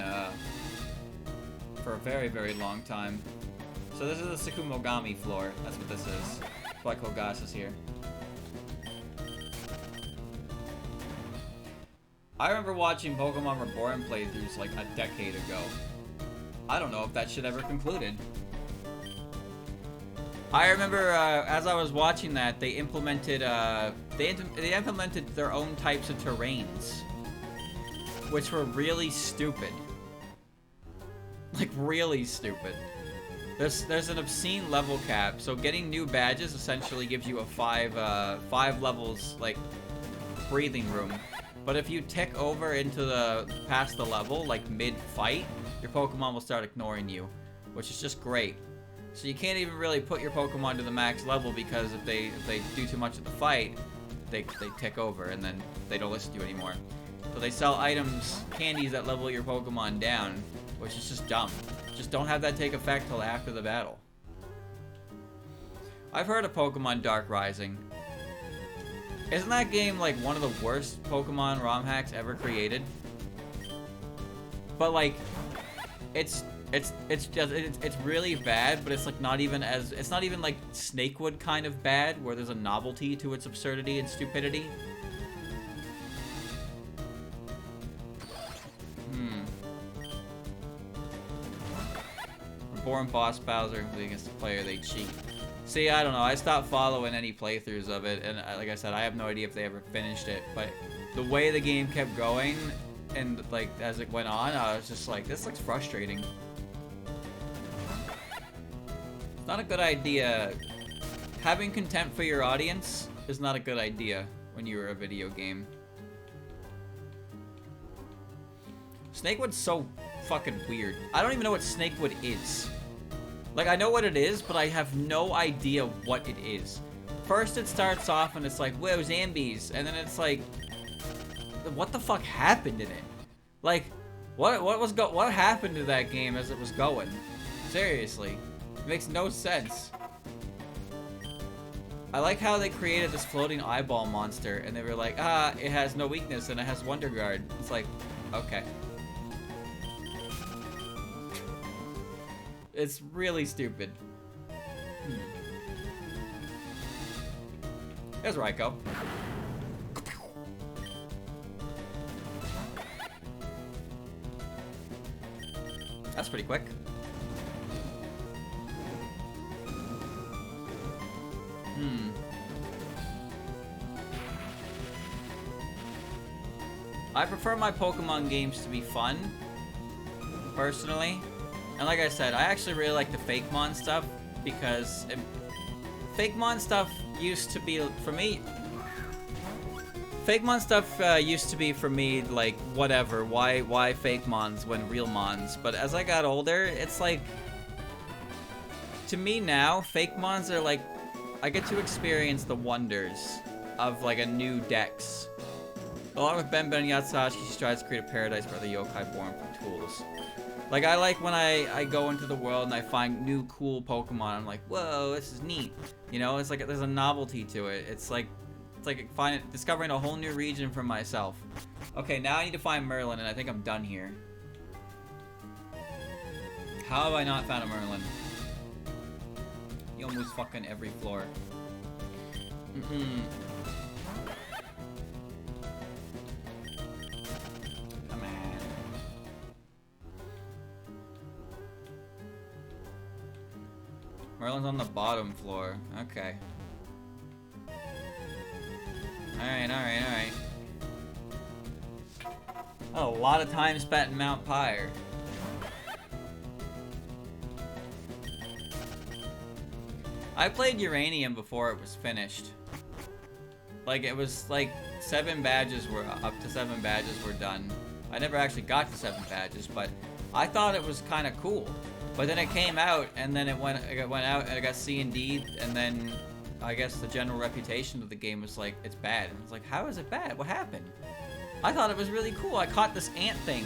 for a very, very long time. So this is the Sakumogami floor. That's what this is. That's why Kogasa's here. I remember watching Pokemon Reborn playthroughs like a decade ago. I don't know if that shit ever concluded. I remember as I was watching that, they implemented they implemented their own types of terrains, which were really stupid. Like really stupid. There's an obscene level cap, so getting new badges essentially gives you a 5 levels like breathing room. But if you tick over into past the level, like mid-fight, your Pokemon will start ignoring you, which is just great. So you can't even really put your Pokemon to the max level, because if they do too much of the fight, they tick over and then they don't listen to you anymore. So they sell items, candies that level your Pokemon down, which is just dumb. Just don't have that take effect till after the battle. I've heard of Pokemon Dark Rising. Isn't that game like one of the worst Pokemon ROM hacks ever created? But like, it's really bad, but it's like not even like Snakewood kind of bad, where there's a novelty to its absurdity and stupidity. Reborn boss battles are against the player, they cheat. See, I don't know. I stopped following any playthroughs of it, and like I said, I have no idea if they ever finished it. But the way the game kept going, and like as it went on, I was just like, this looks frustrating. It's not a good idea. Having contempt for your audience is not a good idea when you're a video game. Snakewood's so fucking weird. I don't even know what Snakewood is. Like, I know what it is, but I have no idea what it is. First, it starts off and it's like, whoa, Zambies. And then it's like, what the fuck happened in it? Like, what happened to that game as it was going? Seriously. It makes no sense. I like how they created this floating eyeball monster, and they were like, ah, it has no weakness, and it has Wonder Guard. It's like, okay. It's really stupid. There's Raikou. That's pretty quick. I prefer my Pokemon games to be fun, personally. And like I said, I actually really like the Fakemon stuff, because Fakemon stuff used to be, for me, Fakemon stuff used to be for me, like, whatever, why Fakemons when real Mons? But as I got older, it's like, to me now, Fakemons are like, I get to experience the wonders of, like, a new Dex. Along with Ben and Yatsushi, she strives to create a paradise for the yokai born from tools. Like, I like when I go into the world and I find new cool Pokemon. I'm like, whoa, this is neat. You know, it's like there's a novelty to it. It's like discovering a whole new region for myself. Okay, now I need to find Merlin, and I think I'm done here. How have I not found a Merlin? He almost fucking every floor. Merlin's on the bottom floor. Okay. Alright. Oh, a lot of time spent in Mount Pyre. I played Uranium before it was finished. Like, it was like 7 badges were up to 7 badges were done. I never actually got to 7 badges, but I thought it was kind of cool. But then it came out, and then it went out, and it got C and D, and then I guess the general reputation of the game was like, it's bad. And I was like, how is it bad? What happened? I thought it was really cool. I caught this ant thing.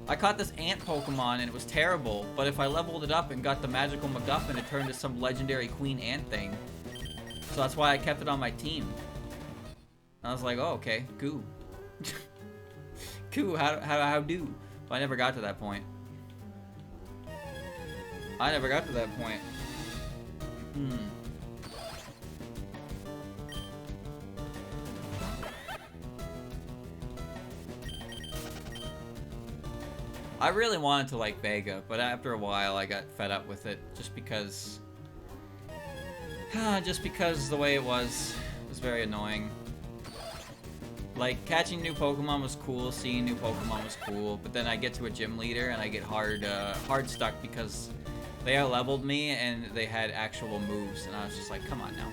I caught this ant Pokemon, and it was terrible. But if I leveled it up and got the magical MacGuffin, it turned to some legendary queen ant thing. So that's why I kept it on my team. And I was like, oh, okay, cool. Cool, how do? But I never got to that point. I never got to that point. I really wanted to like Vega, but after a while I got fed up with it just because the way it was very annoying. Like, catching new Pokemon was cool, seeing new Pokemon was cool, but then I get to a gym leader and I get hard stuck because they out-leveled me and they had actual moves, and I was just like, come on now.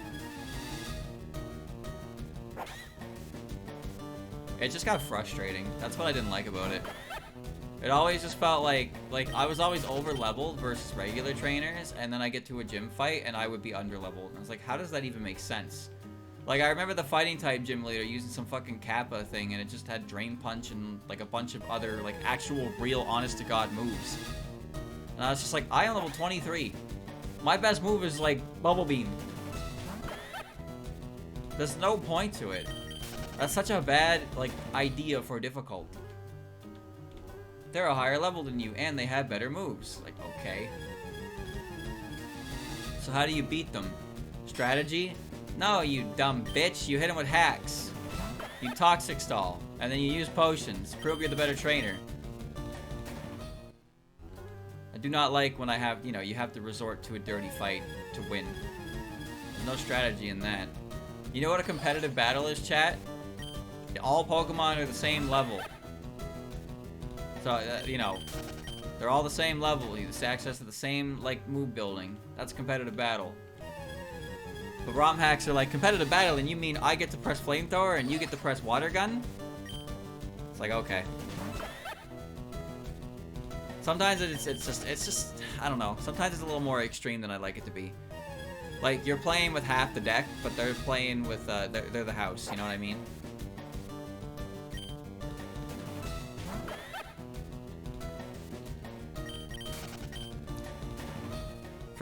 It just got frustrating. That's what I didn't like about it. It always just felt like I was always over-leveled versus regular trainers, and then I get to a gym fight and I would be under-leveled. And I was like, how does that even make sense? Like, I remember the fighting type gym leader using some fucking Kappa thing, and it just had Drain Punch and like a bunch of other like actual real honest-to-God moves. And I was just like, I am level 23. My best move is like Bubble Beam. There's no point to it. That's such a bad like idea for difficult. They're a higher level than you, and they have better moves. Like, okay. So how do you beat them? Strategy? No, you dumb bitch. You hit them with hacks. You Toxic Stall. And then you use potions. Prove you're the better trainer. I do not like when I have, you know, you have to resort to a dirty fight to win. There's no strategy in that. You know what a competitive battle is, chat? All Pokemon are the same level. So, you know, they're all the same level. You have access to the same, like, move building. That's a competitive battle. But ROM hacks are like, competitive battle, and you mean I get to press Flamethrower and you get to press Water Gun? It's like, okay. Sometimes it's just, I don't know. Sometimes it's a little more extreme than I'd like it to be. Like, you're playing with half the deck, but they're playing with, they're the house, you know what I mean?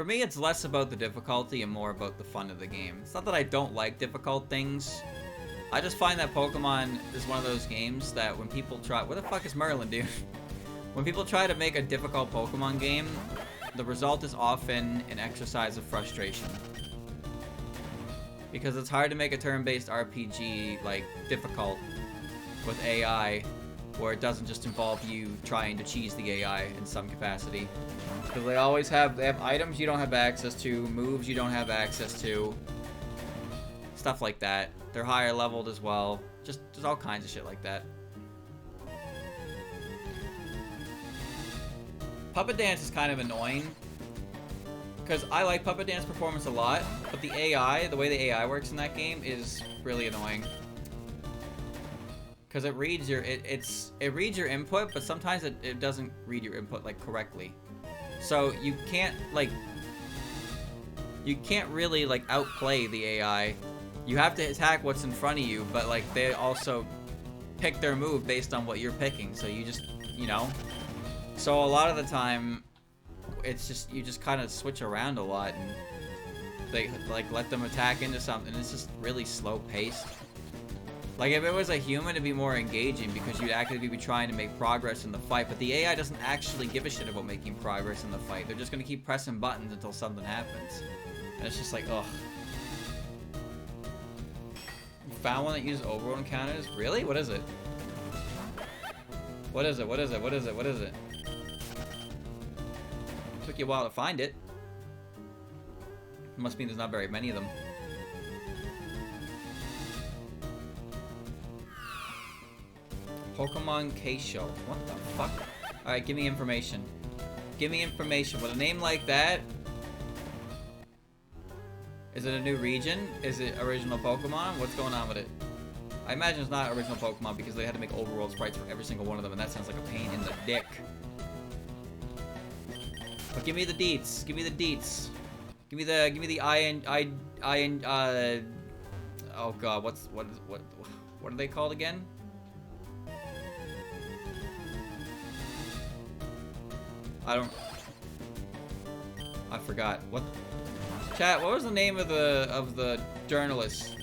me, it's less about the difficulty and more about the fun of the game. It's not that I don't like difficult things. I just find that Pokemon is one of those games that when people try... Where the fuck is Merlin, dude? When people try to make a difficult Pokemon game, the result is often an exercise of frustration. Because it's hard to make a turn-based RPG, like, difficult with AI, where it doesn't just involve you trying to cheese the AI in some capacity. Because they always have items you don't have access to, moves you don't have access to, stuff like that. They're higher leveled as well. Just all kinds of shit like that. Puppet Dance is kind of annoying. Because I like Puppet Dance performance a lot, but the AI, the way the AI works in that game is really annoying. Because it reads your it reads your input, but sometimes it doesn't read your input like correctly. So you can't really like outplay the AI. You have to attack what's in front of you, but like they also pick their move based on what you're picking. So you just, you know. So a lot of the time it's just, you just kind of switch around a lot and they like let them attack into something. It's just really slow paced. Like if it was a human, it'd be more engaging because you'd actively be trying to make progress in the fight, but the AI doesn't actually give a shit about making progress in the fight. They're just gonna keep pressing buttons until something happens. And it's just like, ugh. You found one that uses overworld encounters? Really? What is it? What is it? What is it? What is it? What is it? Took you a while to find it. Must mean there's not very many of them. Pokemon K-Show. What the fuck? Alright, give me information. Give me information. With a name like that... Is it a new region? Is it original Pokemon? What's going on with it? I imagine it's not original Pokemon because they had to make overworld sprites for every single one of them, and that sounds like a pain in the dick. But give me the deets. Give me the deets. Give me the oh god, what are they called again? I forgot. What? Chat, what was the name of the journalist?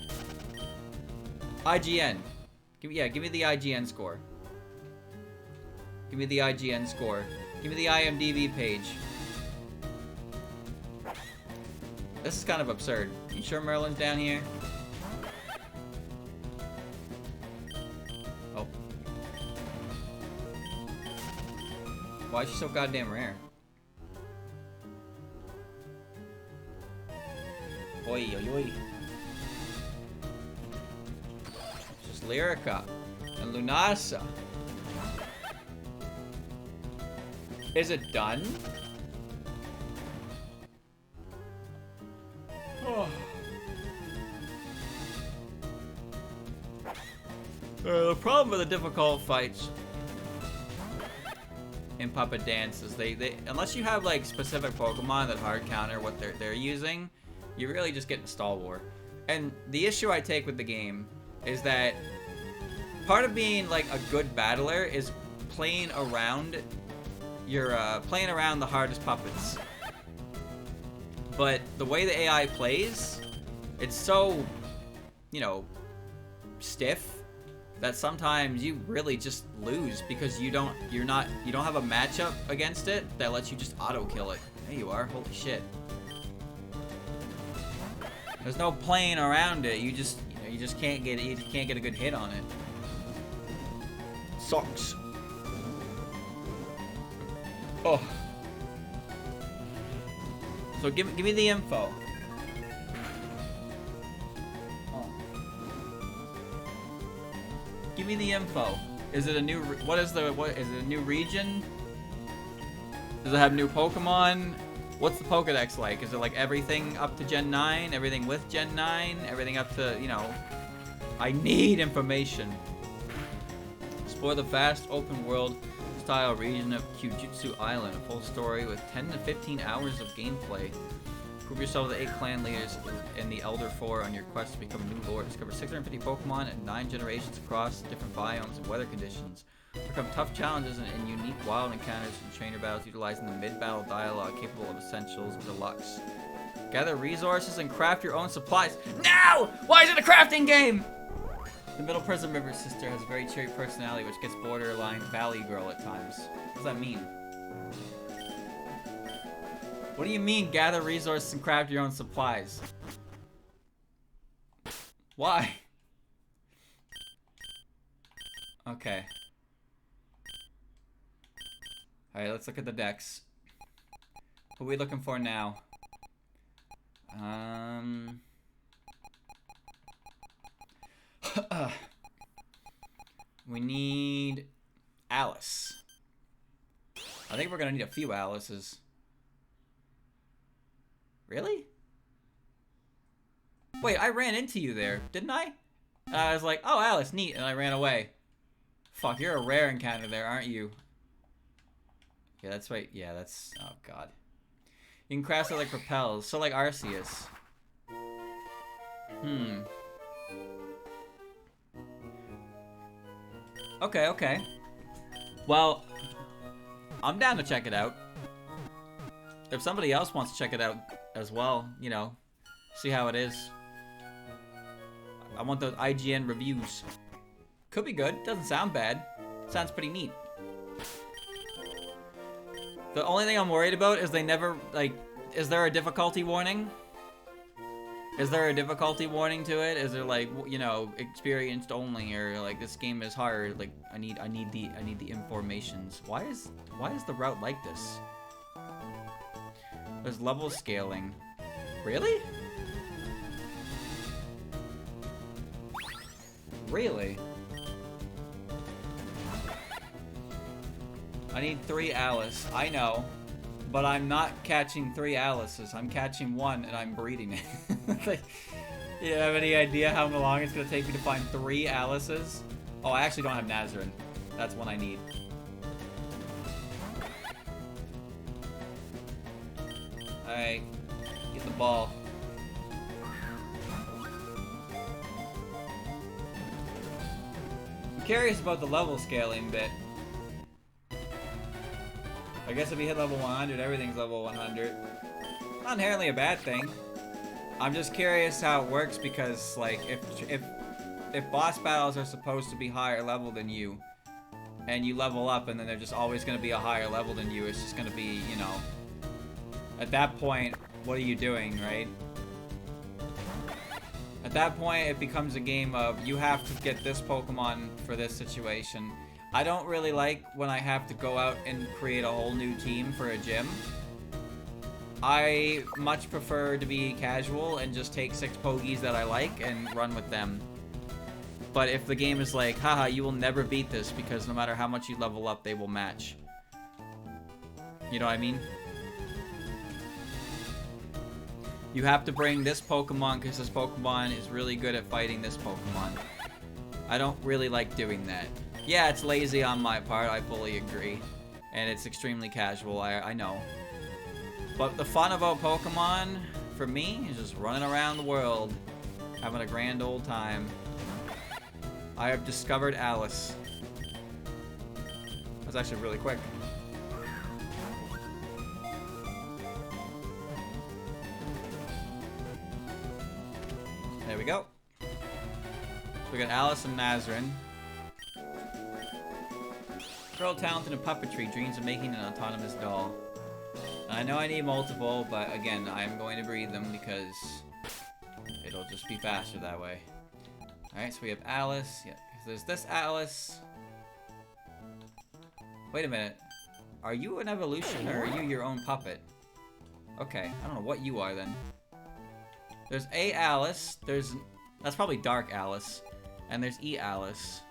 IGN. Give me the IGN score. Give me the IGN score. Give me the IMDb page. This is kind of absurd. You sure Merlin's down here? Oh. Why is she so goddamn rare? Oi, oi, oi. It's just Lyrica and Lunasa. Is it done? Oh. The problem with the difficult fights in Puppet Dance is they unless you have like specific Pokemon that hard counter what they're using, you're really just getting Stall War. And the issue I take with the game is that part of being like a good battler is playing around the hardest puppets. But the way the AI plays, it's so, you know, stiff that sometimes you really just lose because you don't have a matchup against it that lets you just auto kill it. There you are. Holy shit. There's no playing around it. You just can't get it. You just can't get a good hit on it. Sucks. Oh. So give me the info. Oh. Give me the info. Is it a new? What is it? A new region? Does it have new Pokemon? What's the Pokedex like? Is it like everything up to Gen 9? Everything with Gen 9? Everything up to, you know... I need information. Explore the vast open world style region of Jujutsu Island. A full story with 10 to 15 hours of gameplay. Group yourself with the 8 clan leaders in the Elder Four on your quest to become a new lord. Discover 650 Pokemon and 9 generations across different biomes and weather conditions. Overcome tough challenges and unique wild encounters in trainer battles utilizing the mid-battle dialogue capable of Essentials Deluxe. Gather resources and craft your own supplies. Now! Why is it a crafting game? The Middle Prism River sister has a very cheery personality which gets borderline Valley Girl at times. What does that mean? What do you mean, gather resources and craft your own supplies? Why? Okay. Alright, let's look at the decks. What are we looking for now? We need Alice. I think we're gonna need a few Alices. Really? Wait, I ran into you there, didn't I? And I was like, oh, Alice, neat, and I ran away. Fuck, you're a rare encounter there, aren't you? Yeah, that's right. Yeah, that's... Oh, God. You can craft it like Propels, so like Arceus. Okay, okay. Well, I'm down to check it out. If somebody else wants to check it out as well, you know, see how it is. I want those IGN reviews. Could be good. Doesn't sound bad. Sounds pretty neat. The only thing I'm worried about is they never, like, is there a difficulty warning? Is there a difficulty warning to it? Is there, like, you know, experienced only, or like this game is hard? Like, I need the informations. Why is the route like this? There's level scaling. Really? Really? I need 3 Alice. I know. But I'm not catching 3 Alices. I'm catching 1 and I'm breeding it. Like, you have any idea how long it's going to take me to find 3 Alices? Oh, I actually don't have Nazarene. That's one I need. Alright. Get the ball. I'm curious about the level scaling bit. I guess if we hit level 100, everything's level 100. Not inherently a bad thing. I'm just curious how it works because, like, if boss battles are supposed to be higher level than you, and you level up and then they're just always going to be a higher level than you, it's just going to be, you know, at that point, what are you doing, right? At that point, it becomes a game of, you have to get this Pokemon for this situation. I don't really like when I have to go out and create a whole new team for a gym. I much prefer to be casual and just take 6 Pogies that I like and run with them. But if the game is like, haha, you will never beat this because no matter how much you level up, they will match. You know what I mean? You have to bring this Pokemon because this Pokemon is really good at fighting this Pokemon. I don't really like doing that. Yeah, it's lazy on my part, I fully agree. And it's extremely casual, I know. But the fun about Pokemon, for me, is just running around the world, having a grand old time. I have discovered Alice. That was actually really quick. There we go. So we got Alice and Nazarene. Girl talented in puppetry dreams of making an autonomous doll. I know I need multiple, but again, I'm going to breed them because it'll just be faster that way. Alright, so we have Alice. Yeah, there's this Alice. Wait a minute. Are you an evolution or are you your own puppet? Okay, I don't know what you are then. There's A Alice. That's probably Dark Alice. And there's E Alice.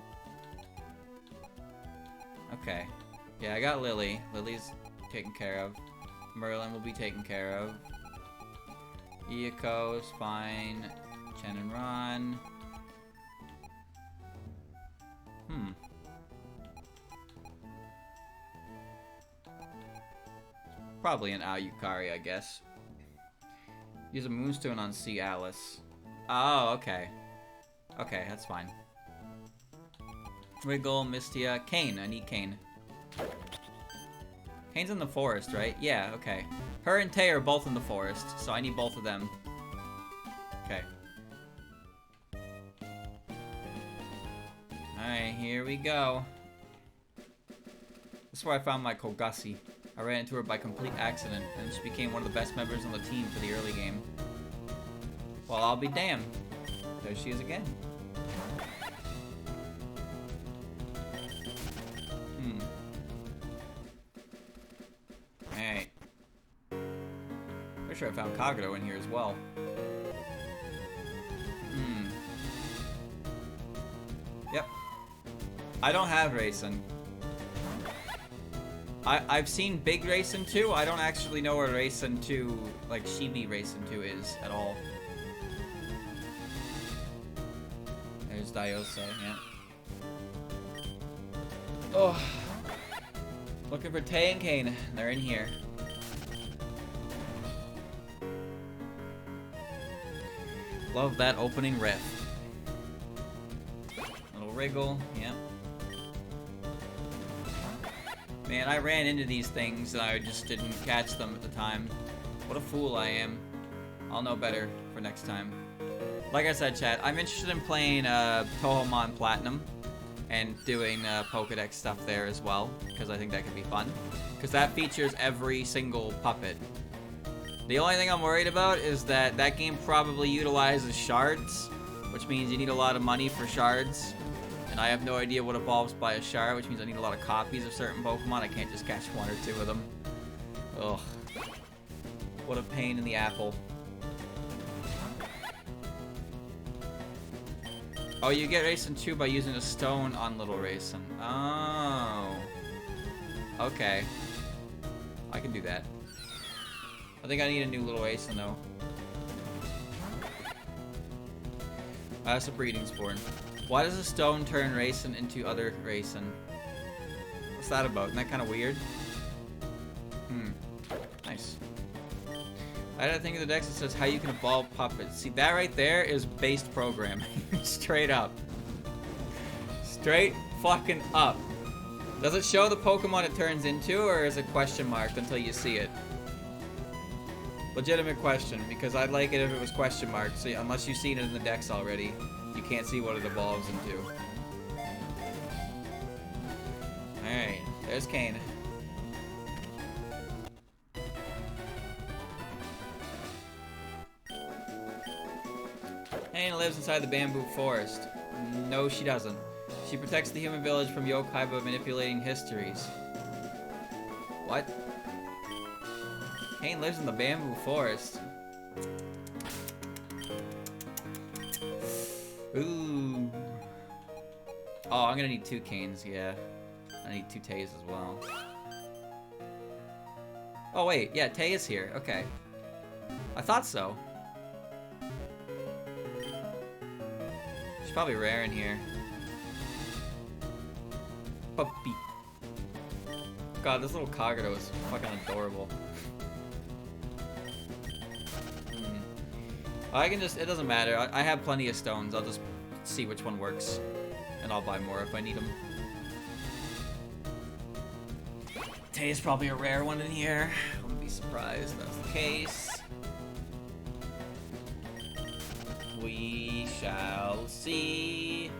Okay. Yeah, I got Lily. Lily's taken care of. Merlin will be taken care of. Iako is fine. Chen and Ron. Probably an Ayukari, I guess. Use a moonstone on C. Alice. Oh, okay. Okay, that's fine. Wiggle, Mistia, Kane. I need Kane. Kane's in the forest, right? Yeah, okay. Her and Tay are both in the forest, so I need both of them. Okay. Alright, here we go. This is where I found my Kogasi. I ran into her by complete accident, and she became one of the best members on the team for the early game. Well, I'll be damned. There she is again. Alright. Pretty sure I found Kagero in here as well. Yep. I don't have Racing. I've seen Big Racing 2. I don't actually know where Racing 2, like Chibi Racing 2 is at all. There's Diose, yeah. Oh. Looking for Tay and Kane. They're in here. Love that opening riff. Little wriggle, yep. Man, I ran into these things and I just didn't catch them at the time. What a fool I am. I'll know better for next time. Like I said, chat, I'm interested in playing Touhoumon Platinum and doing Pokedex stuff there as well, because I think that could be fun. Because that features every single puppet. The only thing I'm worried about is that that game probably utilizes shards, which means you need a lot of money for shards. And I have no idea what evolves by a shard, which means I need a lot of copies of certain Pokemon. I can't just catch one or two of them. Ugh. What a pain in the apple. Oh, you get Racing 2 by using a stone on Little Racing. Oh. Okay. I can do that. I think I need a new Little Racing, though. That's a breeding sport. Why does a stone turn Racing into other Racing? What's that about? Isn't that kind of weird? Nice. I had a thing in the deck that says how you can evolve puppets. See, that right there is based programming. Straight up. Straight fucking up. Does it show the Pokemon it turns into, or is it question marked until you see it? Legitimate question, because I'd like it if it was question marked. So unless you've seen it in the decks already, you can't see what it evolves into. Alright, there's Kane. Kane lives inside the bamboo forest. No, she doesn't. She protects the human village from yokai by manipulating histories. What? Kane lives in the bamboo forest. Ooh. Oh, I'm gonna need 2 Canes, yeah. I need 2 Tays as well. Oh wait, yeah, Tay is here. Okay. I thought so. She's probably rare in here. Puppy. God, this little Kagero is fucking adorable. I can just, it doesn't matter. I have plenty of stones. I'll just see which one works. And I'll buy more if I need them. Tay is probably a rare one in here. I wouldn't be surprised if that's the case. We shall see.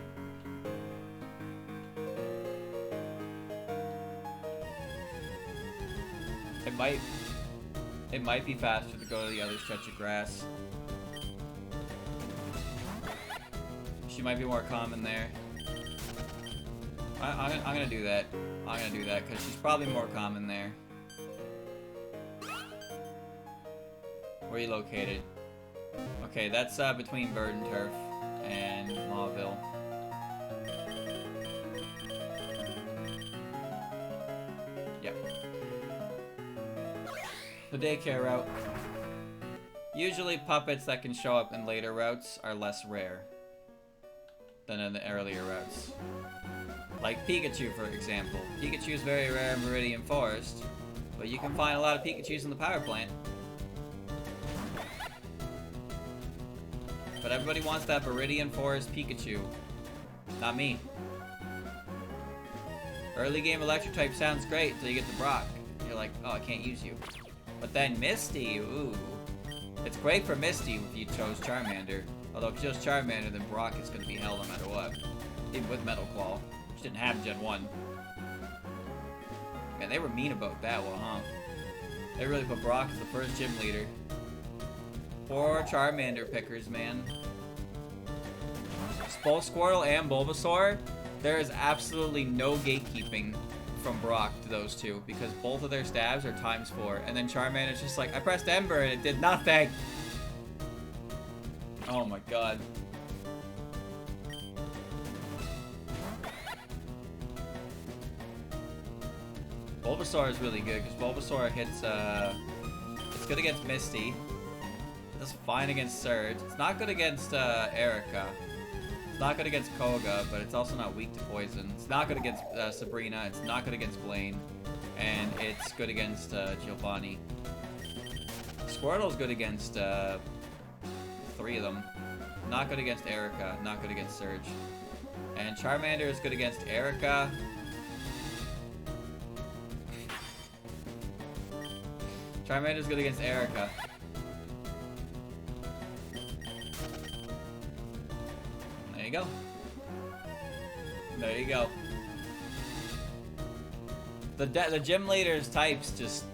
It might be faster to go to the other stretch of grass. She might be more common there. I'm gonna do that. I'm gonna do that because she's probably more common there. Where are you located? Okay, that's between Bird and Turf and Mauville. Yep. The daycare route. Usually puppets that can show up in later routes are less rare than in the earlier routes. Like Pikachu, for example. Pikachu is very rare in Meridian Forest, but you can find a lot of Pikachus in the power plant. But everybody wants that Viridian Forest Pikachu. Not me. Early game electric type sounds great until you get to Brock. You're like, oh, I can't use you. But then Misty, ooh. It's great for Misty if you chose Charmander. Although if you chose Charmander, then Brock is going to be hell no matter what. Even with Metal Claw, which didn't have Gen 1. Man, they were mean about that one, huh? They really put Brock as the first gym leader. Poor Charmander pickers, man. Both Squirtle and Bulbasaur, there is absolutely no gatekeeping from Brock to those two because both of their stabs are ×4. And then Charmander's just like, I pressed Ember and it did nothing. Oh my god. Bulbasaur is really good because Bulbasaur hits, it's good against Misty. It's fine against Surge. It's not good against Erica. It's not good against Koga, but it's also not weak to poison. It's not good against Sabrina. It's not good against Blaine. And it's good against Giovanni. Squirtle's good against 3 of them. Not good against Erica. Not good against Surge. And Charmander is good against Erica. Charmander's good against Erica. There you go. There you go. The gym leaders types just,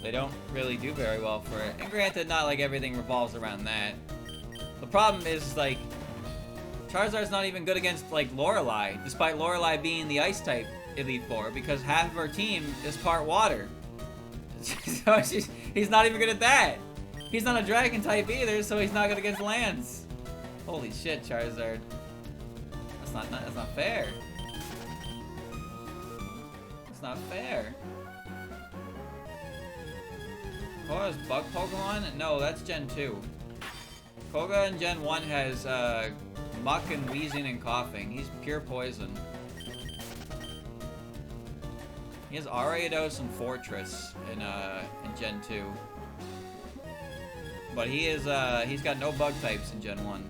they don't really do very well for it. And granted, not like everything revolves around that. The problem is, like, Charizard's not even good against, like, Lorelei, despite Lorelei being the Ice type Elite Four, because half of her team is part water. So he's not even good at that. He's not a Dragon type either, so he's not good against Lance. Holy shit, Charizard. That's not fair. It's not fair. Koga's bug Pokemon? No, that's Gen 2. Koga in Gen 1 has Muck and Wheezing and Coughing. He's pure poison. He has Ariados and Fortress in Gen 2. But he's got no bug types in Gen 1.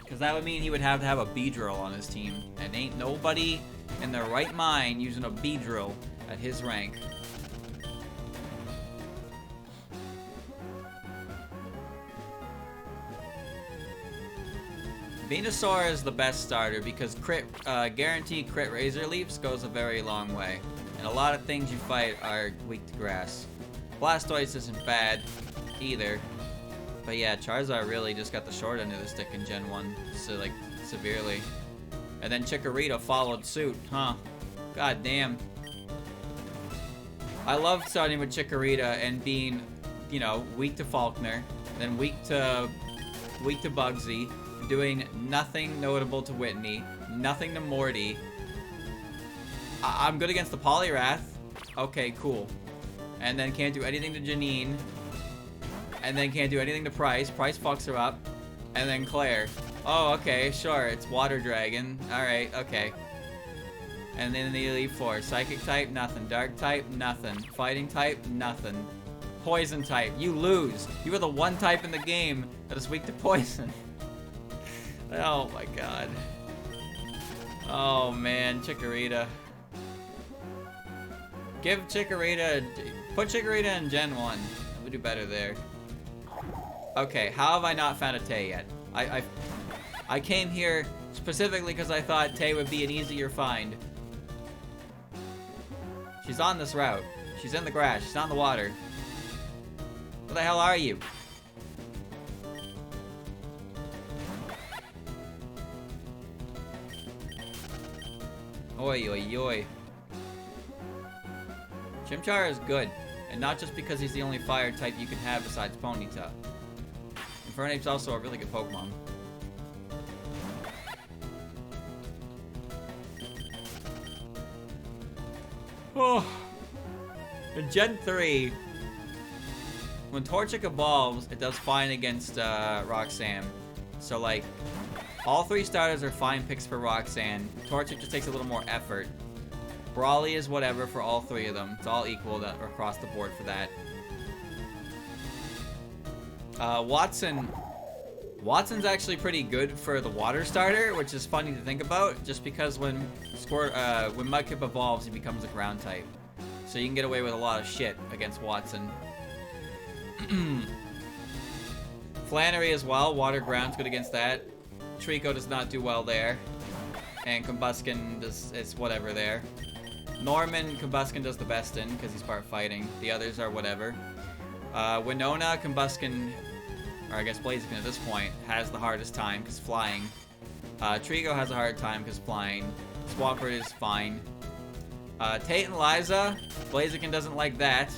Because that would mean he would have to have a Beedrill on his team. And ain't nobody in their right mind using a Beedrill at his rank. Venusaur is the best starter because guaranteed crit Razor Leaps goes a very long way. And a lot of things you fight are weak to grass. Blastoise isn't bad either. But yeah, Charizard really just got the short end of the stick in Gen 1, so like severely. And then Chikorita followed suit, huh? God damn. I love starting with Chikorita and being, you know, weak to Faulkner, then weak to Bugsy, doing nothing notable to Whitney, nothing to Morty. I'm good against the Poliwrath. Okay, cool. And then can't do anything to Janine. And then can't do anything to Price. Price fucks her up. And then Claire. Oh, okay, sure. It's Water Dragon. Alright, okay. And then the Elite Four. Psychic type, nothing. Dark type, nothing. Fighting type, nothing. Poison type. You lose. You are the one type in the game that is weak to poison. Oh my god. Oh man, Chikorita. Give Chikorita... Put Chikorita in Gen 1. We'll do better there. Okay, how have I not found a Tay yet? I came here specifically because I thought Tay would be an easier find. She's on this route. She's in the grass. She's not in the water. Where the hell are you? Oi, oi, oi. Chimchar is good, and not just because he's the only fire type you can have besides Ponyta. Infernape's also a really good Pokemon. Oh. In Gen 3, when Torchic evolves, it does fine against Roxanne. So like, all 3 starters are fine picks for Roxanne. Torchic just takes a little more effort. Brawly is whatever for all 3 of them. It's all equal across the board for that. Watson Watson's actually pretty good for the water starter, which is funny to think about, just because when Mudkip evolves, he becomes a ground type. So you can get away with a lot of shit against Watson. Flannery as well, water ground's good against that. Trico does not do well there. And Combuskin it's whatever there. Norman, Combuskin does the best in, because he's part fighting. The others are whatever. Winona, Combuskin, or I guess Blaziken at this point, has the hardest time, because flying. Trico has a hard time, because flying. Swampert is fine. Tate and Liza, Blaziken doesn't like that.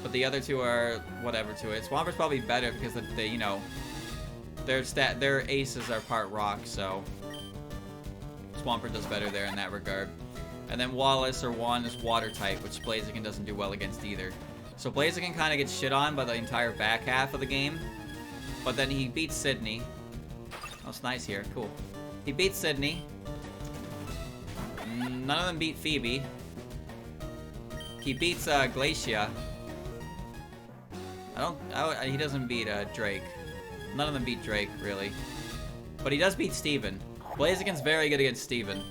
But the other two are whatever to it. Swampert's probably better, because they you know, their aces are part rock, so Swampert does better there in that regard. And then Wallace or Juan is water type, which Blaziken doesn't do well against either. So Blaziken kind of gets shit on by the entire back half of the game. But then he beats Sydney. Oh, it's nice here. Cool. He beats Sydney. None of them beat Phoebe. He beats Glacia. He doesn't beat Drake. None of them beat Drake, really. But he does beat Steven. Blaziken's very good against Steven.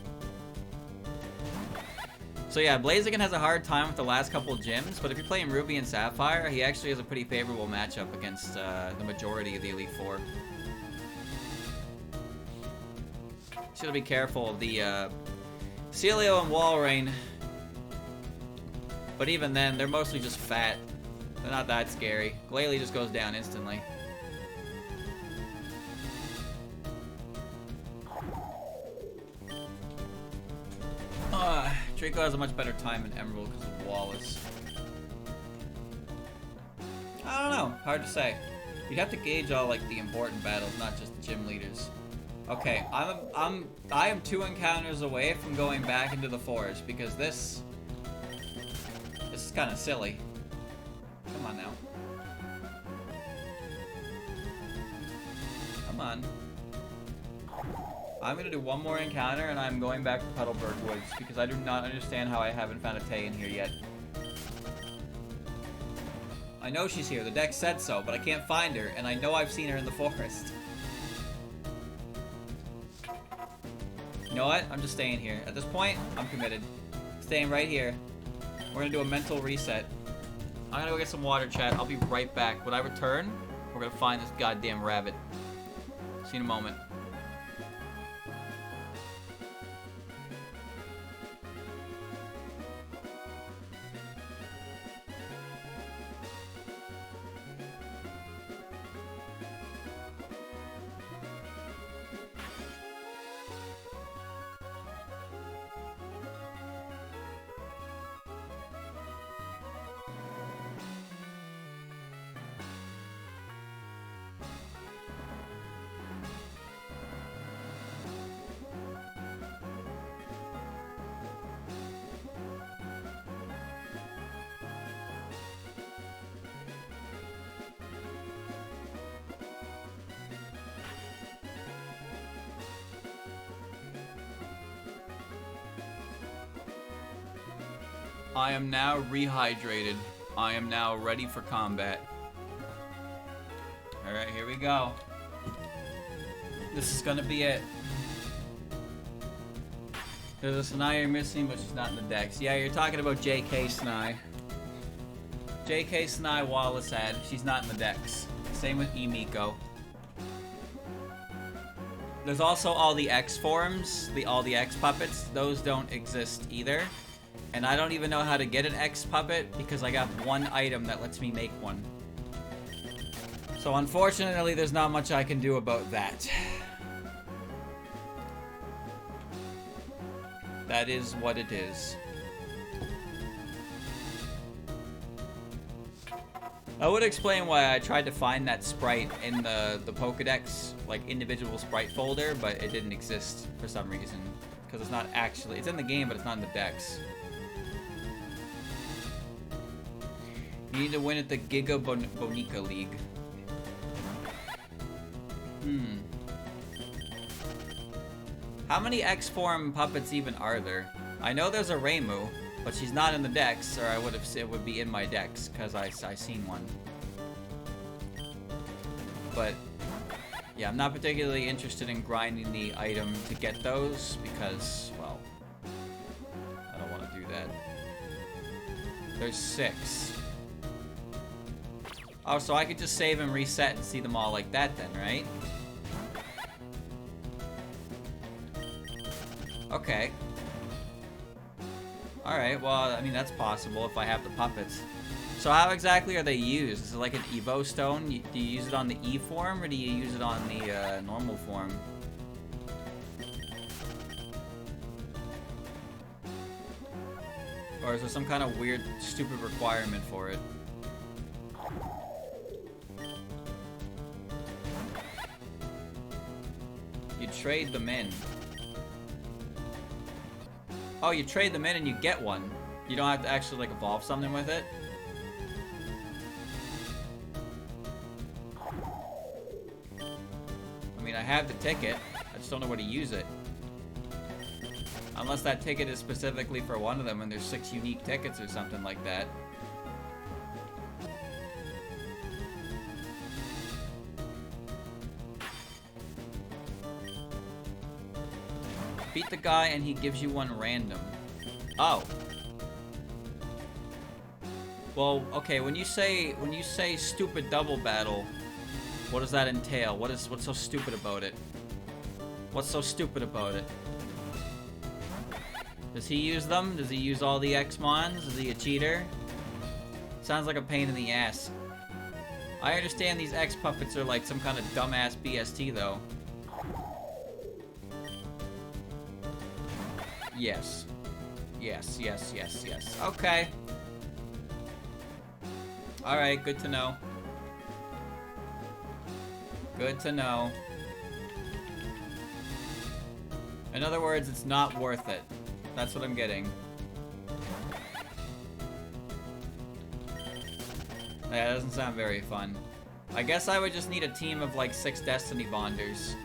So yeah, Blaziken has a hard time with the last couple of gyms, but if you're playing Ruby and Sapphire, he actually has a pretty favorable matchup against the majority of the Elite Four. Should be careful of the Celio and Walrein. But even then, they're mostly just fat. They're not that scary. Glalie just goes down instantly. Trico has a much better time in Emerald because of Wallace. I don't know. Hard to say. You'd have to gauge all like the important battles, not just the gym leaders. Okay, I am 2 encounters away from going back into the forest because this is kind of silly. Come on now. Come on. I'm gonna do one more encounter and I'm going back to Puddleberg Woods because I do not understand how I haven't found a Tay in here yet. I know she's here, the deck said so, but I can't find her, and I know I've seen her in the forest. You know what? I'm just staying here. At this point, I'm committed. Staying right here. We're gonna do a mental reset. I'm gonna go get some water, chat. I'll be right back. When I return, we're gonna find this goddamn rabbit. See you in a moment. I am now rehydrated. I am now ready for combat. Alright, here we go. This is gonna be it. There's a Snai you're missing, but she's not in the decks. Yeah, you're talking about JK Snai. JK Snai Wallace had. She's not in the decks. Same with Emiko. There's also all the X forms, all the X puppets. Those don't exist either. And I don't even know how to get an X puppet because I got one item that lets me make one. So unfortunately, there's not much I can do about that. That is what it is. I would explain why I tried to find that sprite in the Pokedex, like individual sprite folder, but it didn't exist for some reason. Because it's not actually, it's in the game, but it's not in the Dex. You need to win at the Giga Boneka League. How many X-form puppets even are there? I know there's a Reimu, but she's not in the Dex, or I would have said it would be in my Dex, because I seen one. But Yeah, I'm not particularly interested in grinding the item to get those because, well, I don't want to do that. There's 6. Oh, so I could just save and reset and see them all like that then, right? Okay. Alright, well, I mean, that's possible if I have the puppets. So how exactly are they used? Is it like an Evo stone? Do you use it on the E form, or do you use it on the normal form? Or is there some kind of weird, stupid requirement for it? You trade them in. Oh, you trade them in and you get one. You don't have to actually, like, evolve something with it? I mean, I have the ticket. I just don't know where to use it. Unless that ticket is specifically for one of them and there's 6 unique tickets or something like that. Beat the guy and he gives you one random. Oh. Well, okay, when you say stupid double battle, what does that entail? What's so stupid about it? What's so stupid about it? Does he use them? Does he use all the X-Mons? Is he a cheater? Sounds like a pain in the ass. I understand these X-Puppets are like some kind of dumbass BST though. Yes. Yes, yes, yes, yes. Okay. Alright, good to know. Good to know. In other words, it's not worth it. That's what I'm getting. Yeah, that doesn't sound very fun. I guess I would just need a team of like 6 Destiny Bonders.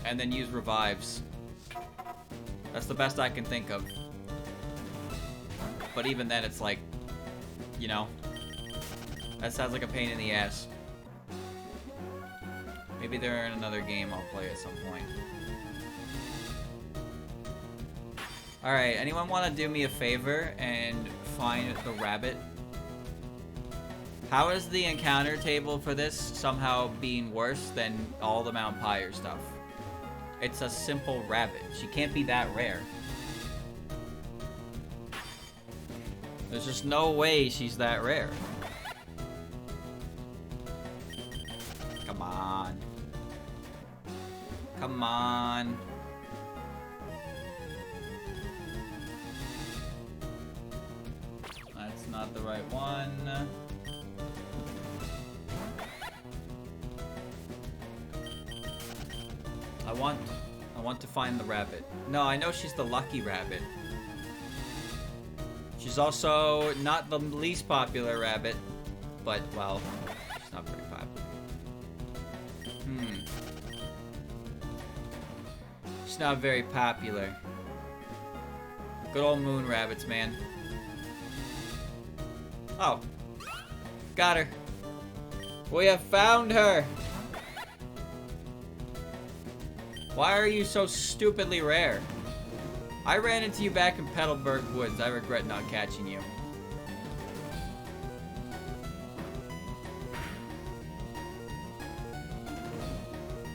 And then use revives. That's the best I can think of. But even then, it's like, you know, that sounds like a pain in the ass. Maybe they're in another game I'll play at some point. Alright, anyone want to do me a favor and find the rabbit? How is the encounter table for this somehow being worse than all the Mount Pyre stuff? It's a simple rabbit. She can't be that rare. There's just no way she's that rare. Come on. Come on. That's not the right one. I want to find the rabbit. No, I know she's the lucky rabbit. She's also not the least popular rabbit, but, well, she's not very popular. She's not very popular. Good old moon rabbits, man. Oh. Got her. We have found her! Why are you so stupidly rare? I ran into you back in Petalburg Woods. I regret not catching you.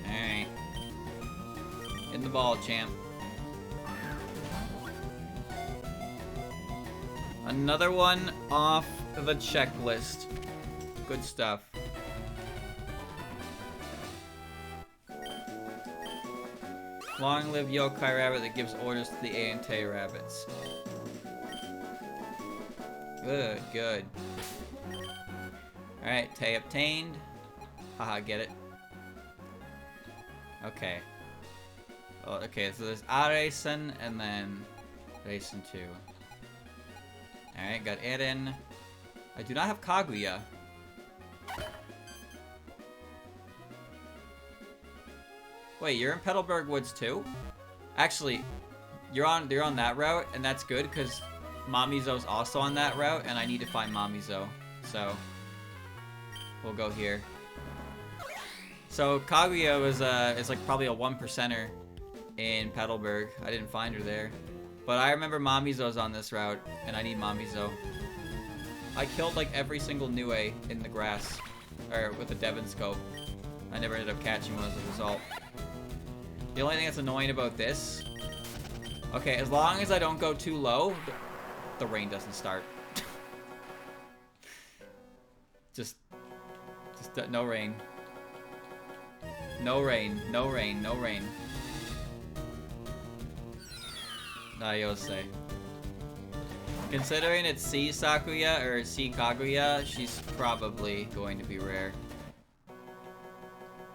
Alright. In the ball, champ. Another one off the checklist. Good stuff. Long live Yokai Rabbit that gives orders to the Ante rabbits. Good, good. Alright, Tay obtained. Haha, get it. Okay. Oh, okay, so there's Aresen and then Racen 2. Alright, got Eren. I do not have Kaguya. Wait, you're in Petalburg Woods too? Actually, you're on that route, and that's good because Mamizo's also on that route, and I need to find Mamizo. So we'll go here. So Kaguya was is like probably a 1%er in Petalburg. I didn't find her there. But I remember Mamizo's on this route, and I need Mamizo. I killed like every single Nue in the grass, or with a Devon scope. I never ended up catching one as a result. The only thing that's annoying about this, okay, as long as I don't go too low, the rain doesn't start. just no rain. No rain, no rain, no rain. Nayose. Considering it's C Sakuya or C Kaguya, she's probably going to be rare.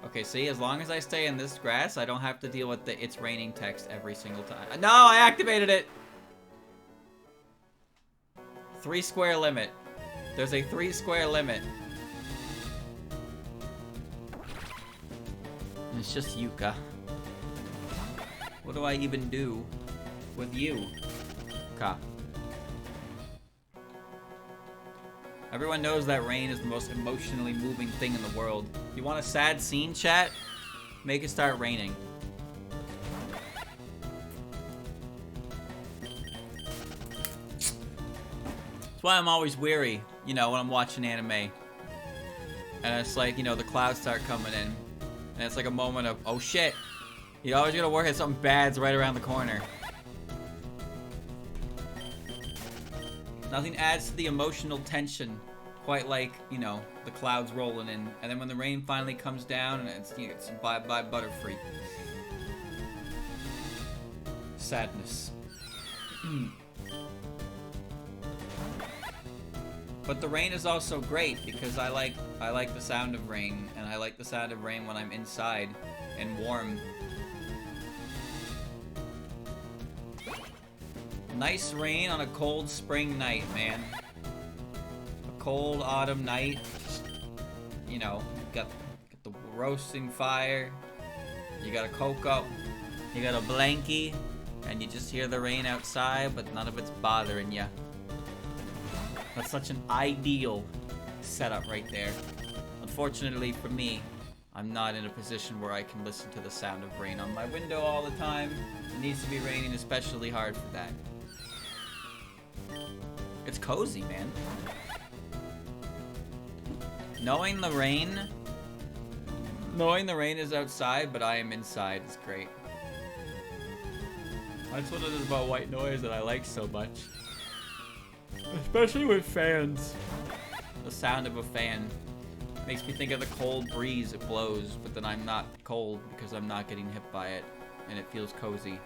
Okay, see, as long as I stay in this grass, I don't have to deal with the "it's raining" text every single time. No, I activated it! 3 square limit. There's a 3 square limit. And it's just Yuka. What do I even do with you? Ka. Everyone knows that rain is the most emotionally moving thing in the world. You want a sad scene, chat? Make it start raining. That's why I'm always weary, you know, when I'm watching anime. And it's like, you know, the clouds start coming in. And it's like a moment of, oh shit. You always gotta work at something bad's right around the corner. Nothing adds to the emotional tension quite like, you know, the clouds rolling in. And then when the rain finally comes down and it's, you know, it's bye-bye Butterfree. Sadness. But the rain is also great because I like the sound of rain, and I like the sound of rain when I'm inside and warm. Nice rain on a cold spring night, man. A cold autumn night. You know, you got the roasting fire. You got a cocoa. You got a blankie. And you just hear the rain outside, but none of it's bothering you. That's such an ideal setup right there. Unfortunately for me, I'm not in a position where I can listen to the sound of rain on my window all the time. It needs to be raining especially hard for that. It's cozy, man. Knowing the rain is outside, but I am inside is great. That's what it is about white noise that I like so much. Especially with fans. The sound of a fan makes me think of the cold breeze it blows, but then I'm not cold because I'm not getting hit by it, and it feels cozy.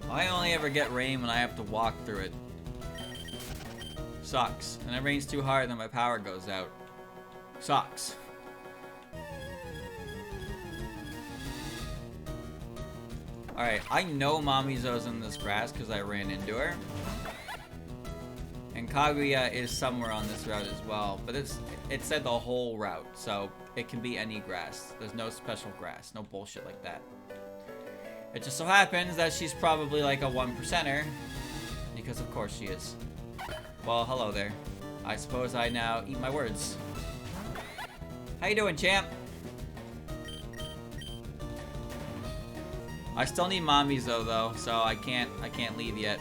I only ever get rain when I have to walk through it. Sucks. And it rains too hard, then my power goes out. Sucks. Alright, I know Mamizo's in this grass because I ran into her. And Kaguya is somewhere on this route as well, but it said the whole route, so it can be any grass. There's no special grass, no bullshit like that. It just so happens that she's probably like a 1%er, because of course she is. Well, hello there. I suppose I now eat my words. How you doing, champ? I still need Mamizo though, so I can't leave yet.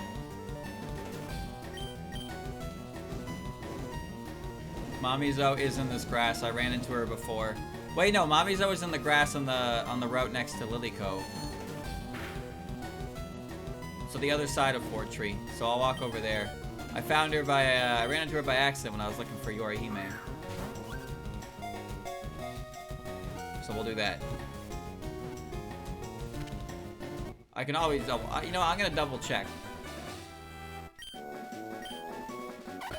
Mamizo is in this grass. I ran into her before. Wait, no, Mamizo is in the grass on the route next to Lily Cove. So the other side of Fort Tree. So I'll walk over there. I found her by I ran into her by accident when I was looking for Yorihime. So we'll do that. I can always double. You know, I'm gonna double check.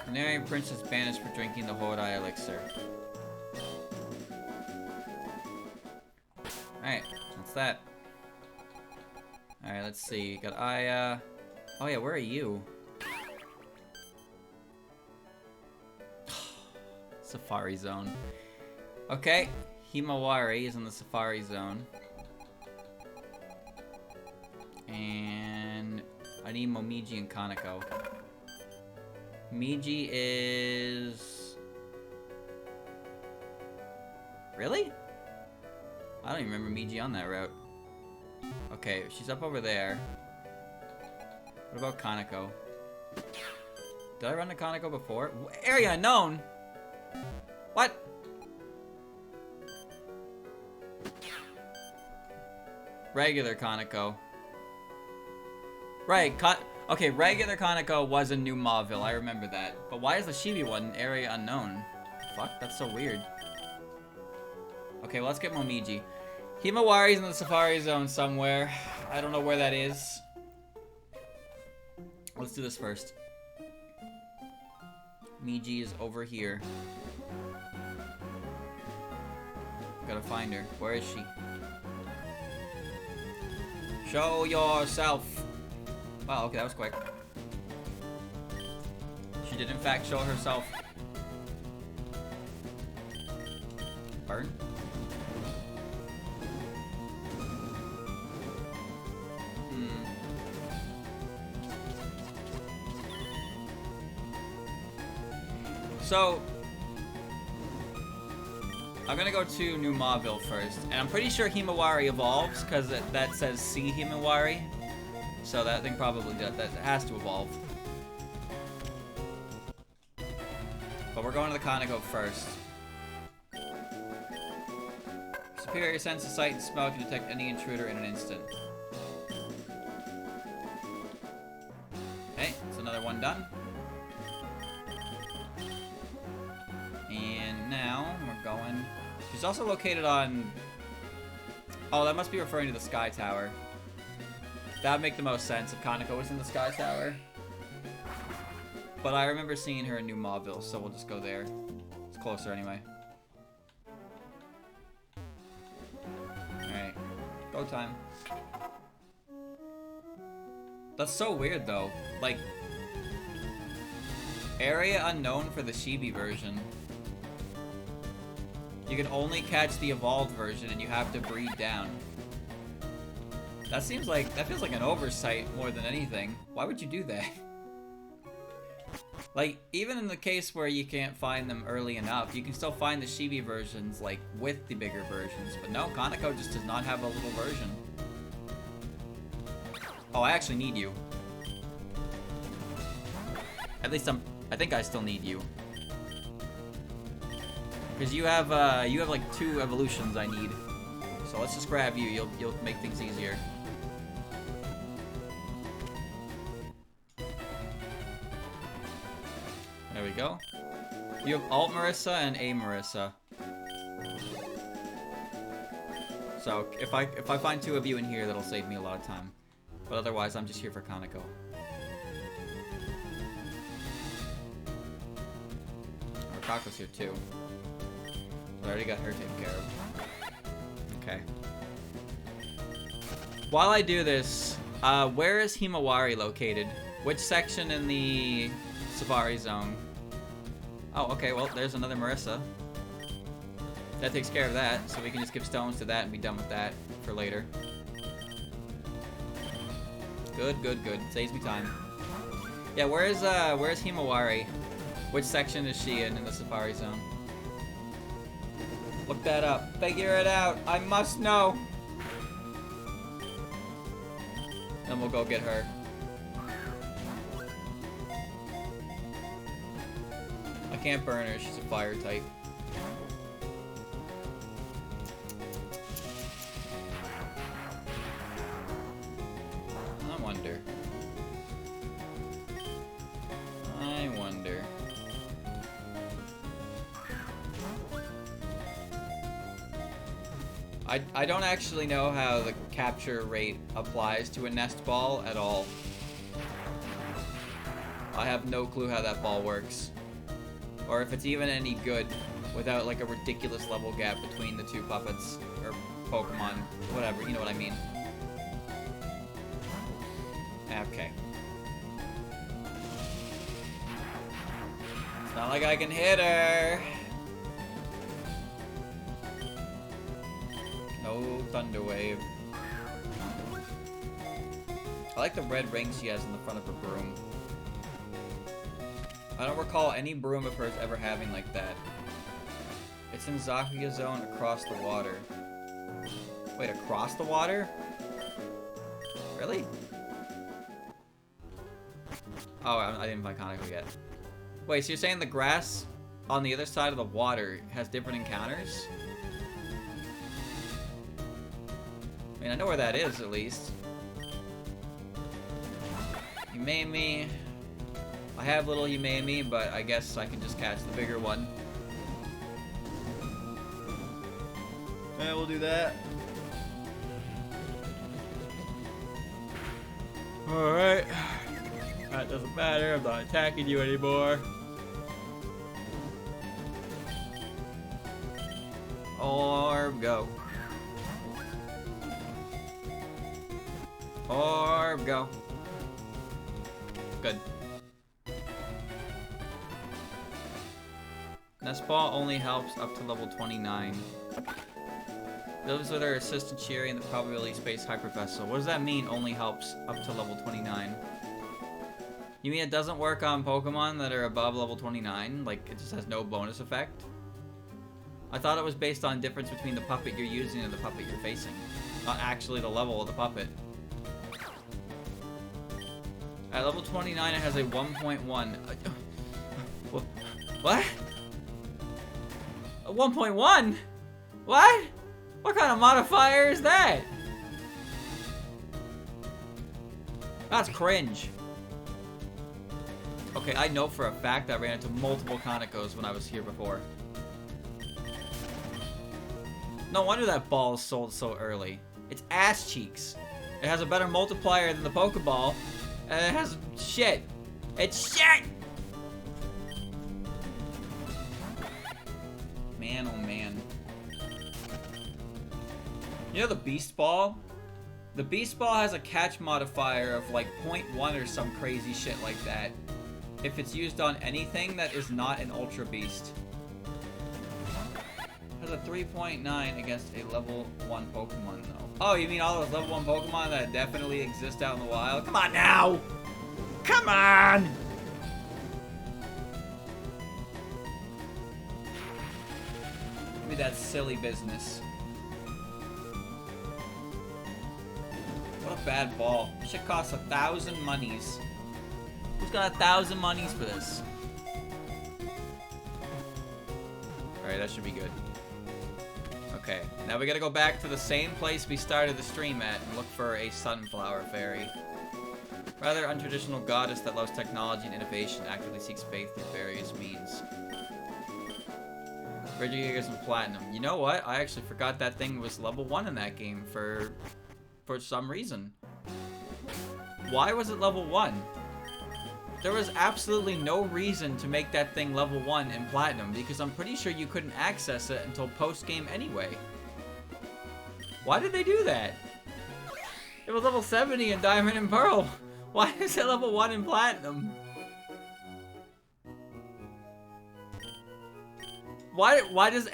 Canarian Princess banished for drinking the Hodai elixir. Alright, that's that. Alright, let's see. Got Aya. Oh yeah, where are you? Safari Zone. Okay, Himawari is in the Safari Zone. And I need Momiji and Kaneko. Miji is... Really? I don't even remember Miji on that route. Okay, she's up over there. What about Kaneko? Did I run to Kaneko before? Area unknown? What? Regular Kaneko. Right, okay, regular Kaneko was in New Mauville, I remember that. But why is the Chibi one area unknown? Fuck, that's so weird. Okay, well, let's get Momiji. Himawari's in the Safari Zone somewhere. I don't know where that is. Let's do this first. Miji is over here. Gotta find her. Where is she? Show yourself. Wow, okay, that was quick. She did in fact show herself. Burn. So, I'm gonna go to New Mauville first, and I'm pretty sure Himawari evolves, because that says C Himawari. So that thing probably that has to evolve. But we're going to the Kaneko first. Superior sense of sight and smell can detect any intruder in an instant. Okay, that's another one done. And now we're going... She's also located on... Oh, that must be referring to the Sky Tower. That would make the most sense if Kaneko was in the Sky Tower. But I remember seeing her in New Mauville, so we'll just go there. It's closer anyway. Alright. Go time. That's so weird though. Like... Area unknown for the Chibi version. You can only catch the evolved version and you have to breed down. That seems like, that feels like an oversight more than anything. Why would you do that? Like, even in the case where you can't find them early enough, you can still find the Chibi versions, like, with the bigger versions. But no, Kaneko just does not have a little version. Oh, I actually need you. At least I think I still need you. Because you have like 2 evolutions I need. So let's just grab you, you'll make things easier. There we go. You have Alt Marissa and A Marissa. So if I find 2 of you in here, that'll save me a lot of time. But otherwise, I'm just here for Kaneko. Kako's here too. I already got her taken care of. Okay. While I do this, where is Himawari located? Which section in the Safari Zone? Oh, okay, well, there's another Marissa. That takes care of that, so we can just give stones to that and be done with that for later. Good, good, good. Saves me time. Yeah, where's Himawari? Which section is she in the Safari Zone? Look that up. Figure it out. I must know. Then we'll go get her. I can't burn her. She's a fire type. I wonder. I don't actually know how the capture rate applies to a nest ball at all. I have no clue how that ball works. Or if it's even any good without like a ridiculous level gap between the 2 puppets or Pokemon, whatever, you know what I mean. Okay. It's not like I can hit her. No Thunder Wave. I like the red rings she has in the front of her broom. I don't recall any broom of hers ever having like that. It's in Zakuya Zone across the water. Wait, across the water? Really? Oh, I didn't find Kaneko yet. Wait, so you're saying the grass on the other side of the water has different encounters? I mean, I know where that is, at least. Yumeimi. I have little Yumeimi, but I guess I can just catch the bigger one. Yeah, we'll do that. Alright. That doesn't matter. I'm not attacking you anymore. Orb, go. Orb, go. Good. Nest Ball only helps up to level 29. Those that are assistant cheering in the probability space hypervessel. What does that mean, only helps up to level 29? You mean it doesn't work on Pokemon that are above level 29? Like, it just has no bonus effect? I thought it was based on difference between the puppet you're using and the puppet you're facing. Not actually the level of the puppet. At level 29, it has a 1.1. What? A 1.1? What? What kind of modifier is that? That's cringe. Okay, I know for a fact I ran into multiple Kanekos when I was here before. No wonder that ball is sold so early. It's ass cheeks. It has a better multiplier than the Pokeball. And it has shit. It's shit! Man, oh man. You know the Beast Ball? The Beast Ball has a catch modifier of like 0.1 or some crazy shit like that. If it's used on anything that is not an Ultra Beast. Has a 3.9 against a level 1 Pokemon though. Oh, you mean all those level 1 Pokemon that definitely exist out in the wild? Come on now! Come on! Give me that silly business. What a bad ball. Shit costs 1,000 monies. Who's got 1,000 monies for this? Alright, that should be good. Okay, now we gotta go back to the same place we started the stream at and look for a sunflower fairy. Rather untraditional goddess that loves technology and innovation, actively seeks faith through various means. Regigigas and Platinum. You know what? I actually forgot that thing was level 1 in that game for some reason. Why was it level 1? There was absolutely no reason to make that thing level 1 in Platinum, because I'm pretty sure you couldn't access it until post-game anyway. Why did they do that? It was level 70 in Diamond and Pearl. Why is it level 1 in Platinum? Why does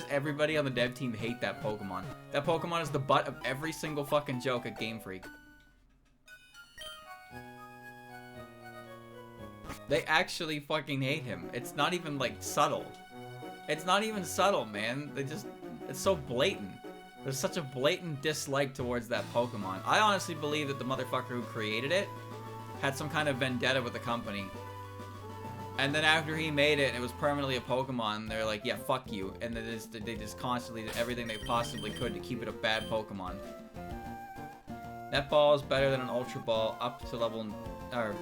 everybody on the dev team hate that Pokemon? That Pokemon is the butt of every single fucking joke at Game Freak. They actually fucking hate him. It's not even, like, subtle. It's not even subtle, man. It's so blatant. There's such a blatant dislike towards that Pokemon. I honestly believe that the motherfucker who created it had some kind of vendetta with the company. And then after he made it, and it was permanently a Pokemon, they're like, yeah, fuck you. And they just constantly did everything they possibly could to keep it a bad Pokemon. Net Ball is better than an Ultra Ball up to level... Or,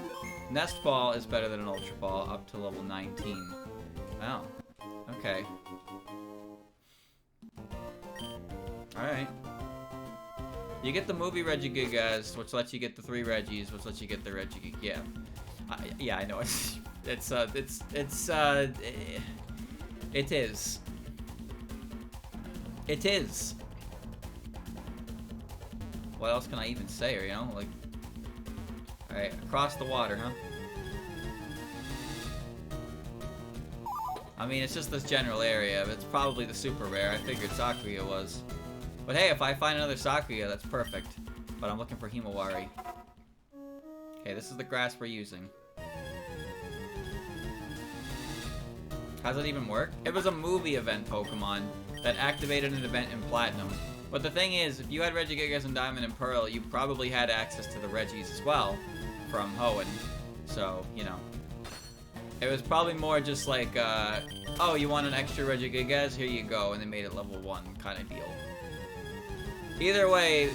Nest Ball is better than an Ultra Ball up to level 19. Oh. Okay. Alright. You get the movie Regigigas, which lets you get the 3 Reggies, which lets you get the Regigigas. Yeah. Yeah, I know. It is. It is. What else can I even say, or, you know, like... Alright, across the water, huh? I mean, it's just this general area, but it's probably the super rare. I figured Sakuya was. But hey, if I find another Sakuya, that's perfect. But I'm looking for Himawari. Okay, this is the grass we're using. How does it even work? It was a movie event Pokemon that activated an event in Platinum. But the thing is, if you had Regigigas in Diamond and Pearl, you probably had access to the Regis as well from Hoenn. So, you know. It was probably more just like, oh, you want an extra Regigigas? Here you go. And they made it level 1 kind of deal. Either way,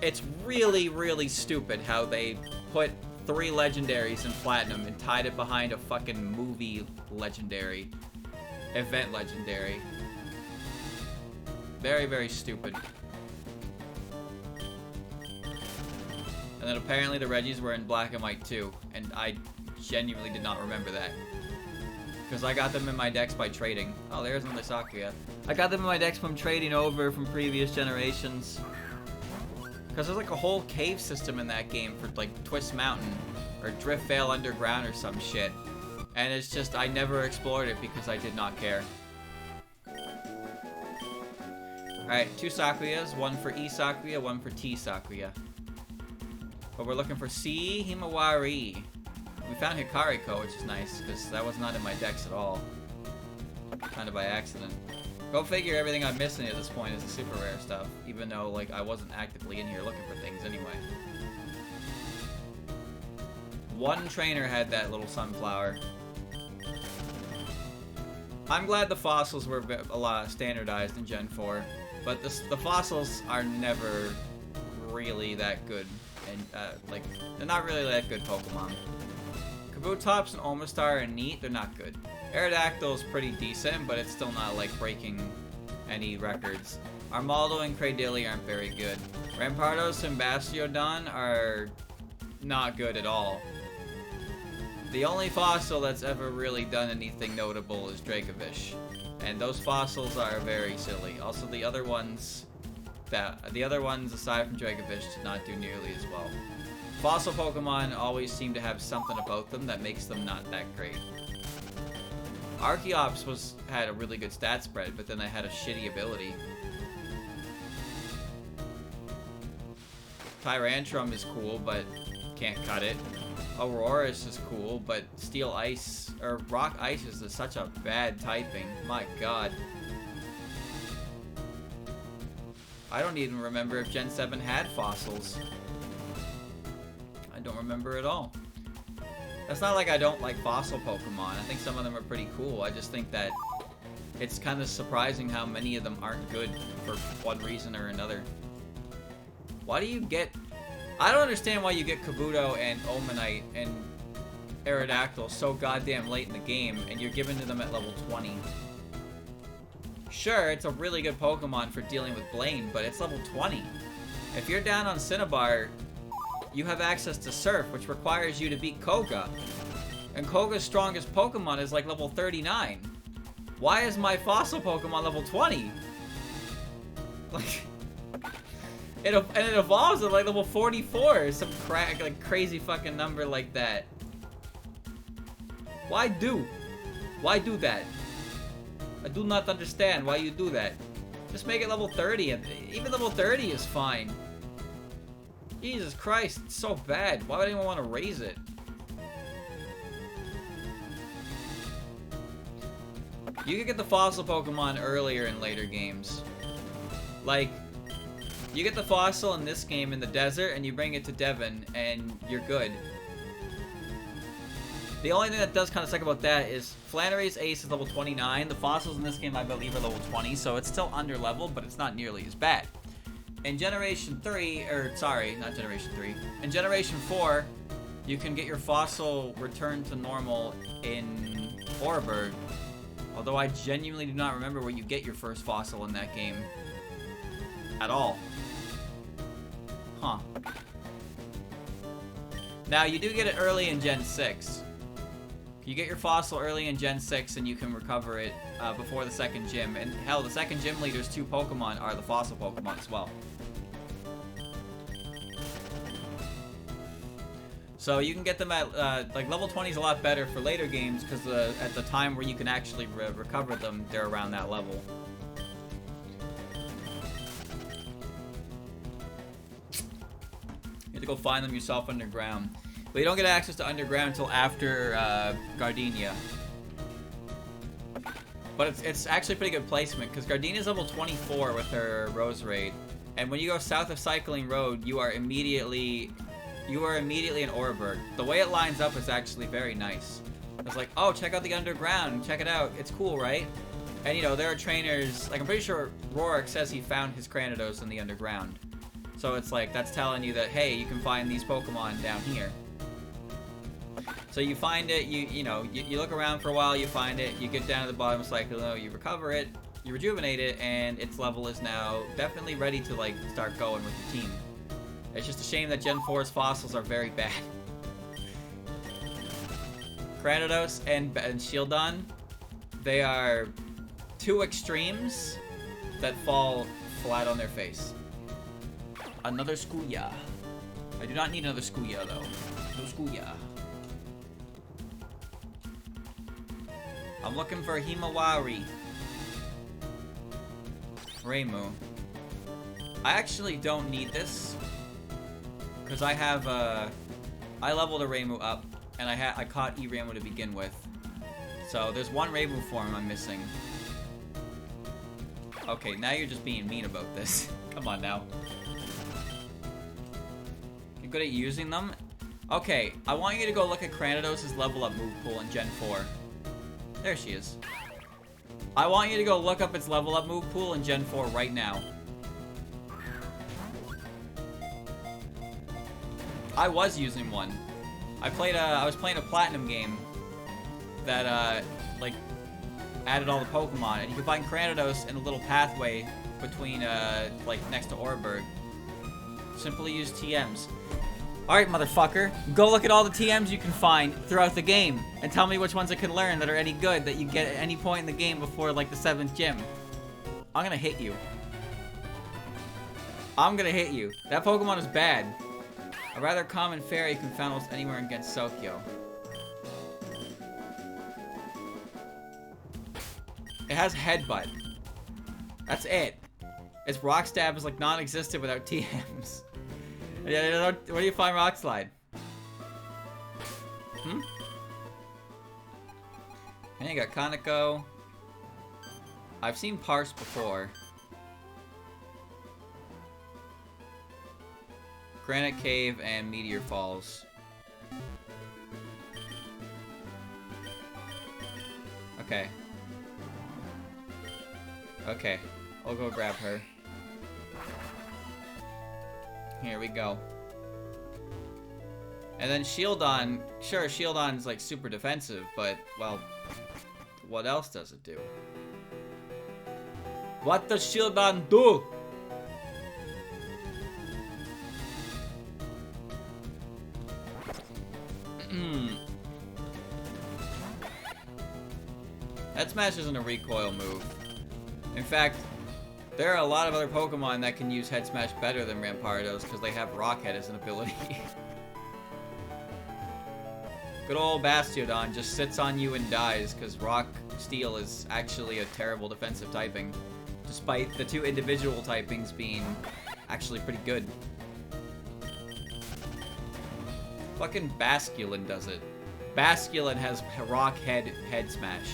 it's really, really stupid how they put 3 legendaries in Platinum and tied it behind a fucking movie legendary. Event legendary. Very, very stupid. And then apparently the Regis were in black and white too. And I genuinely did not remember that. Because I got them in my decks by trading. Oh, there's another Sakuya. I got them in my decks from trading over from previous generations. Because there's like a whole cave system in that game for like Twist Mountain. Or Drift Vale Underground or some shit. And it's just, I never explored it because I did not care. Alright, 2 Sakuyas. One for E Sakuya, one for T Sakuya. But we're looking for C Himawari. We found Hikariko, which is nice, because that was not in my decks at all. Kind of by accident. Go figure, everything I'm missing at this point is the super rare stuff. Even though, like, I wasn't actively in here looking for things anyway. One trainer had that little sunflower. I'm glad the fossils were a lot standardized in Gen 4. But the fossils are never really that good. And, like, they're not really that good Pokemon. Kabutops and Omastar are neat, they're not good. Aerodactyl's pretty decent, but it's still not, like, breaking any records. Armaldo and Cradily aren't very good. Rampardos and Bastiodon are not good at all. The only fossil that's ever really done anything notable is Dracovish. And those fossils are very silly. Also, the other ones aside from Dracovish did not do nearly as well. Fossil Pokemon always seem to have something about them that makes them not that great. Archeops had a really good stat spread, but then they had a shitty ability. Tyrantrum is cool, but can't cut it. Aurorus is cool, but Steel Ice, or Rock Ice is such a bad typing. My god. I don't even remember if Gen 7 had fossils. I don't remember at all. It's not like I don't like fossil Pokemon. I think some of them are pretty cool. I just think that it's kind of surprising how many of them aren't good for one reason or another. Why do you get... I don't understand why you get Kabuto and Omanite and Aerodactyl so goddamn late in the game and you're giving to them at level 20. Sure, it's a really good Pokemon for dealing with Blaine, but it's level 20. If you're down on Cinnabar, you have access to Surf, which requires you to beat Koga. And Koga's strongest Pokemon is like level 39. Why is my fossil Pokemon level 20? Like... And it evolves at like level 44 or some like crazy fucking number like that. Why do that? I do not understand why you do that. Just make it level 30, and even level 30 is fine. Jesus Christ, it's so bad. Why would anyone want to raise it? You can get the fossil Pokemon earlier in later games. Like, you get the fossil in this game in the desert, and you bring it to Devon, and you're good. The only thing that does kind of suck about that is Flannery's Ace is level 29. The fossils in this game, I believe, are level 20, so it's still under leveled, but it's not nearly as bad. In Generation 3, or sorry, not Generation 3. In Generation 4, you can get your fossil returned to normal in Oreburgh. Although I genuinely do not remember where you get your first fossil in that game. At all. Huh. Now, you do get it early in Gen 6. You get your fossil early in Gen 6 and you can recover it before the second gym. And hell, the second gym leader's 2 Pokemon are the fossil Pokemon as well. So you can get them at, like, level 20 is a lot better for later games because at the time where you can actually recover them, they're around that level. You have to go find them yourself underground. But you don't get access to underground until after Gardenia. But it's actually pretty good placement, because Gardenia's level 24 with her Rose Raid. And when you go south of Cycling Road, you are immediately an Oreburgh. The way it lines up is actually very nice. It's like, oh, check out the underground. Check it out. It's cool, right? And, you know, there are trainers... Like, I'm pretty sure Rorik says he found his Granados in the underground. So it's like, that's telling you that, hey, you can find these Pokemon down here. So you find it, you look around for a while, you find it, you get down to the bottom of Cycling Road, you recover it, you rejuvenate it, and its level is now definitely ready to, like, start going with the team. It's just a shame that Gen 4's fossils are very bad. Granados and Shieldon, they are two extremes that fall flat on their face. Another Skuya. I do not need another Skuya, though. No Skuya. I'm looking for Himawari. Reimu. I actually don't need this. Because I have, I leveled a Reimu up. And I caught E-Reimu to begin with. So there's one Reimu form I'm missing. Okay, now you're just being mean about this. Come on now. You're good at using them? Okay, I want you to go look at Granados' level up move pool in Gen 4. There she is. I want you to go look up its level up move pool in Gen 4 right now. I was using one. I was playing a Platinum game that, like, added all the Pokemon, and you can find Granados in a little pathway between, like, next to Oreburgh. Simply use TMs. Alright, motherfucker. Go look at all the TMs you can find throughout the game, and tell me which ones I can learn that are any good that you get at any point in the game before, like, the 7th gym. I'm gonna hit you. I'm gonna hit you. That Pokemon is bad. A rather common fairy you can find almost anywhere against Sokyo. It has Headbutt. That's it. Its Rock Stab is like non-existent without TMs. Yeah, where do you find Rock Slide? And you got Kaneko. I've seen Parse before. Granite Cave and Meteor Falls. Okay. Okay. I'll go grab her. Here we go. And then Shieldon. Sure, Shieldon's like super defensive, but, well, what else does it do? What does Shieldon do? Head Smash isn't a recoil move. In fact, there are a lot of other Pokemon that can use Head Smash better than Rampardos because they have Rock Head as an ability. Good old Bastiodon just sits on you and dies because Rock Steel is actually a terrible defensive typing, despite the two individual typings being actually pretty good. Fucking Basculin does it. Basculin has Rock Head Smash.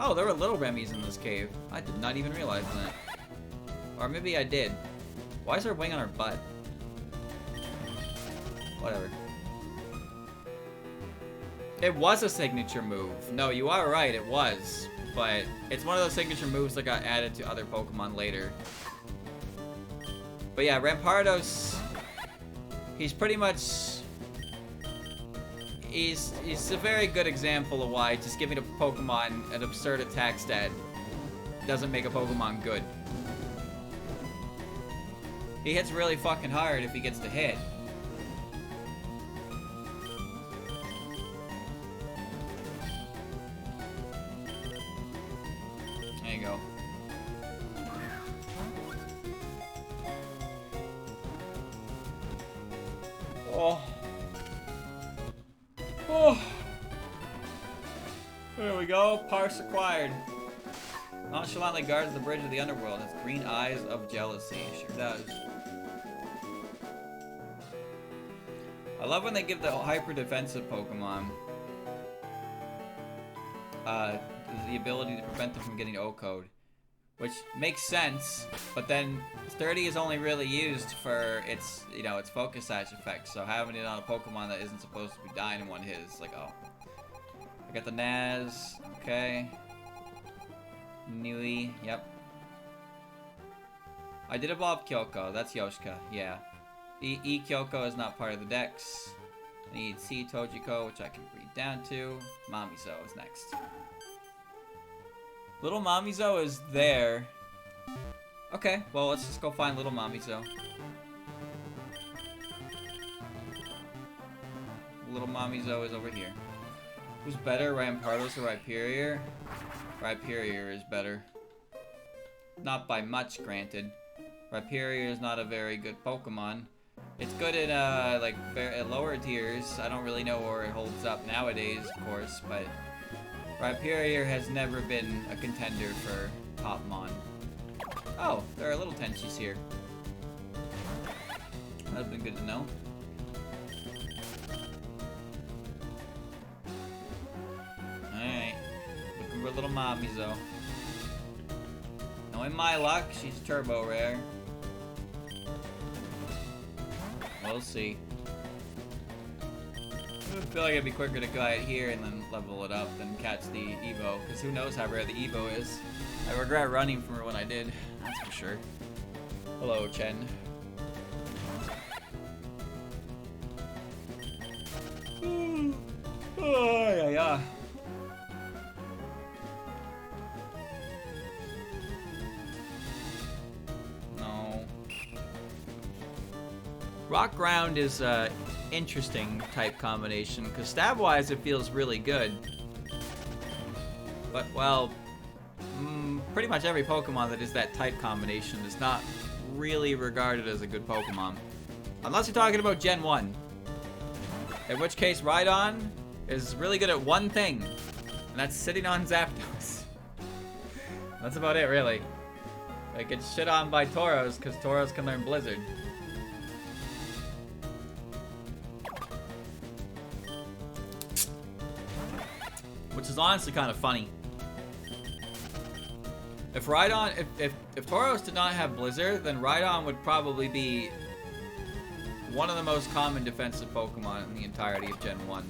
Oh, there were little Remys in this cave. I did not even realize that. Or maybe I did. Why is there a wing on her butt? Whatever. It was a signature move. No, you are right, it was. But it's one of those signature moves that got added to other Pokemon later. But yeah, Rampardos, he's pretty much... He's a very good example of why just giving a Pokemon an absurd attack stat doesn't make a Pokemon good. He hits really fucking hard if he gets to hit. There you go. Oh. Oh. There we go. Parse acquired. Nonchalantly guards the bridge of the underworld. Has green eyes of jealousy. Sure does. I love when they give the hyper defensive Pokemon the ability to prevent them from getting O-code. Which makes sense, but then 30 is only really used for its, you know, its focus sash effect. So having it on a Pokemon that isn't supposed to be dying in one hit is like, oh. I got the Naz, okay. Nui, yep. I did evolve Kyoko, that's Yoshika, yeah. E Kyoko is not part of the Dex. I need C Tojiko, which I can read down to. Mamizo is next. Little Mamizo is there. Okay, well, let's just go find Little Mamizo. Little Mamizo is over here. Who's better, Rampardos or Rhyperior? Rhyperior is better. Not by much, granted. Rhyperior is not a very good Pokemon. It's good in, like, at lower tiers. I don't really know where it holds up nowadays, of course, but Rhyperior has never been a contender for Touhoumon. Oh, there are little Tenchis here. That's been good to know. Alright. Looking for little Mamizo. Knowing my luck, she's turbo rare. We'll see. I feel like it'd be quicker to go out here and then level it up than catch the Evo, because who knows how rare the Evo is. I regret running from her when I did, that's for sure. Hello, Chen. Oh, yeah. No. Rock Ground is interesting type combination, because stab-wise it feels really good. But, well, pretty much every Pokemon that is that type combination is not really regarded as a good Pokemon. Unless you're talking about Gen 1. In which case, Rhydon is really good at one thing, and that's sitting on Zapdos. That's about it, really. It gets shit on by Tauros, because Tauros can learn Blizzard. Which is honestly kind of funny. If Rhydon, if Tauros did not have Blizzard, then Rhydon would probably be one of the most common defensive Pokemon in the entirety of Gen 1.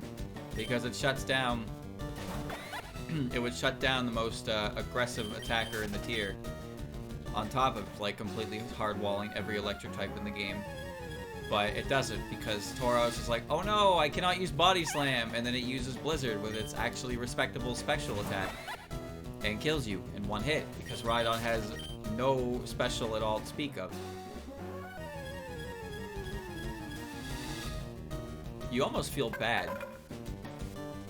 Because it shuts down, it would shut down the most aggressive attacker in the tier. On top of, like, completely hard-walling every electric type in the game. But it doesn't, because Tauros is like, oh no, I cannot use Body Slam, and then it uses Blizzard with its actually respectable special attack. And kills you in one hit, because Rhydon has no special at all to speak of. You almost feel bad.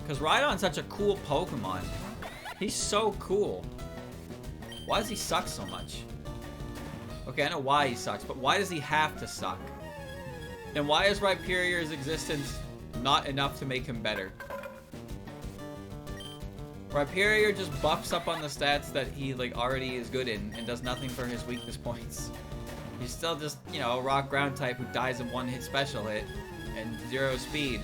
Because Rhydon's such a cool Pokemon. He's so cool. Why does he suck so much? Okay, I know why he sucks, but why does he have to suck? And why is Rhyperior's existence not enough to make him better? Rhyperior just buffs up on the stats that he, like, already is good in and does nothing for his weakness points. He's still just, you know, a rock ground type who dies in one hit special hit and 0 speed.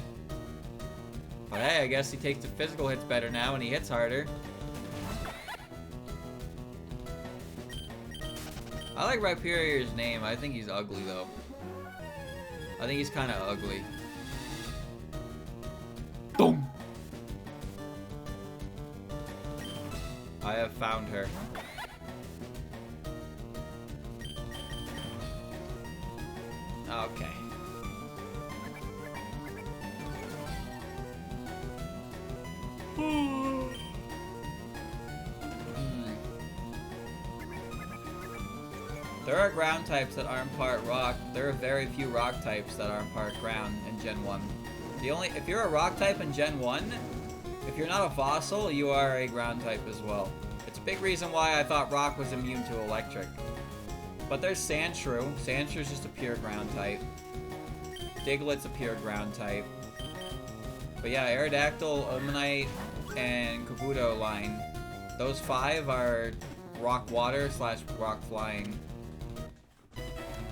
But hey, I guess he takes the physical hits better now and he hits harder. I like Rhyperior's name. I think he's ugly, though. I think he's kind of ugly. Boom! I have found her. Okay. There are ground types that aren't part rock. There are very few rock types that aren't part ground in Gen 1. If you're a rock type in Gen 1, if you're not a fossil, you are a ground type as well. It's a big reason why I thought rock was immune to electric. But there's Sandshrew. Sandshrew's just a pure ground type. Diglett's a pure ground type. But yeah, Aerodactyl, Omanyte, and Kabuto line. Those 5 are rock water / rock flying.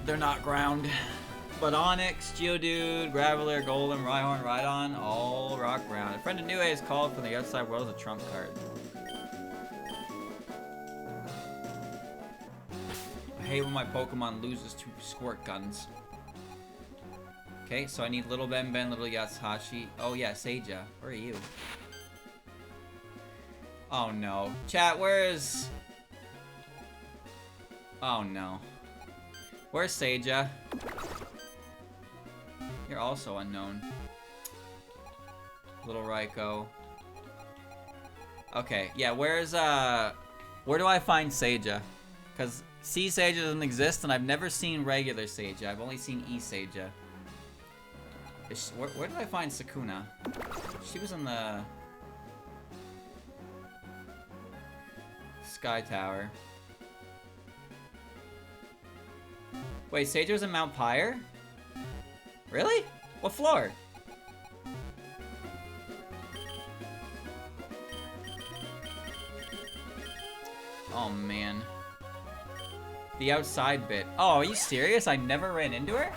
They're not ground. But Onyx, Geodude, Graveler, Golem, Rhyhorn, Rhydon, all rock ground. A friend of New Age called from the outside world as a trump card. I hate when my Pokemon loses to squirt guns. Okay, so I need Little Ben, Little Yatsuhashi. Oh yeah, Seiya. Where are you? Oh no. Chat, where is... Oh no. Where's Seiya? You're also unknown. Little Raikou. Okay, yeah, where's, where do I find Seiya? Because C Seiya doesn't exist, and I've never seen regular Seiya. I've only seen E Seiya. Where did I find Sukuna? She was in the... Sky Tower. Wait, Seiya's in Mount Pyre? Really? What floor? Oh man. The outside bit. Oh, are you serious? I never ran into her?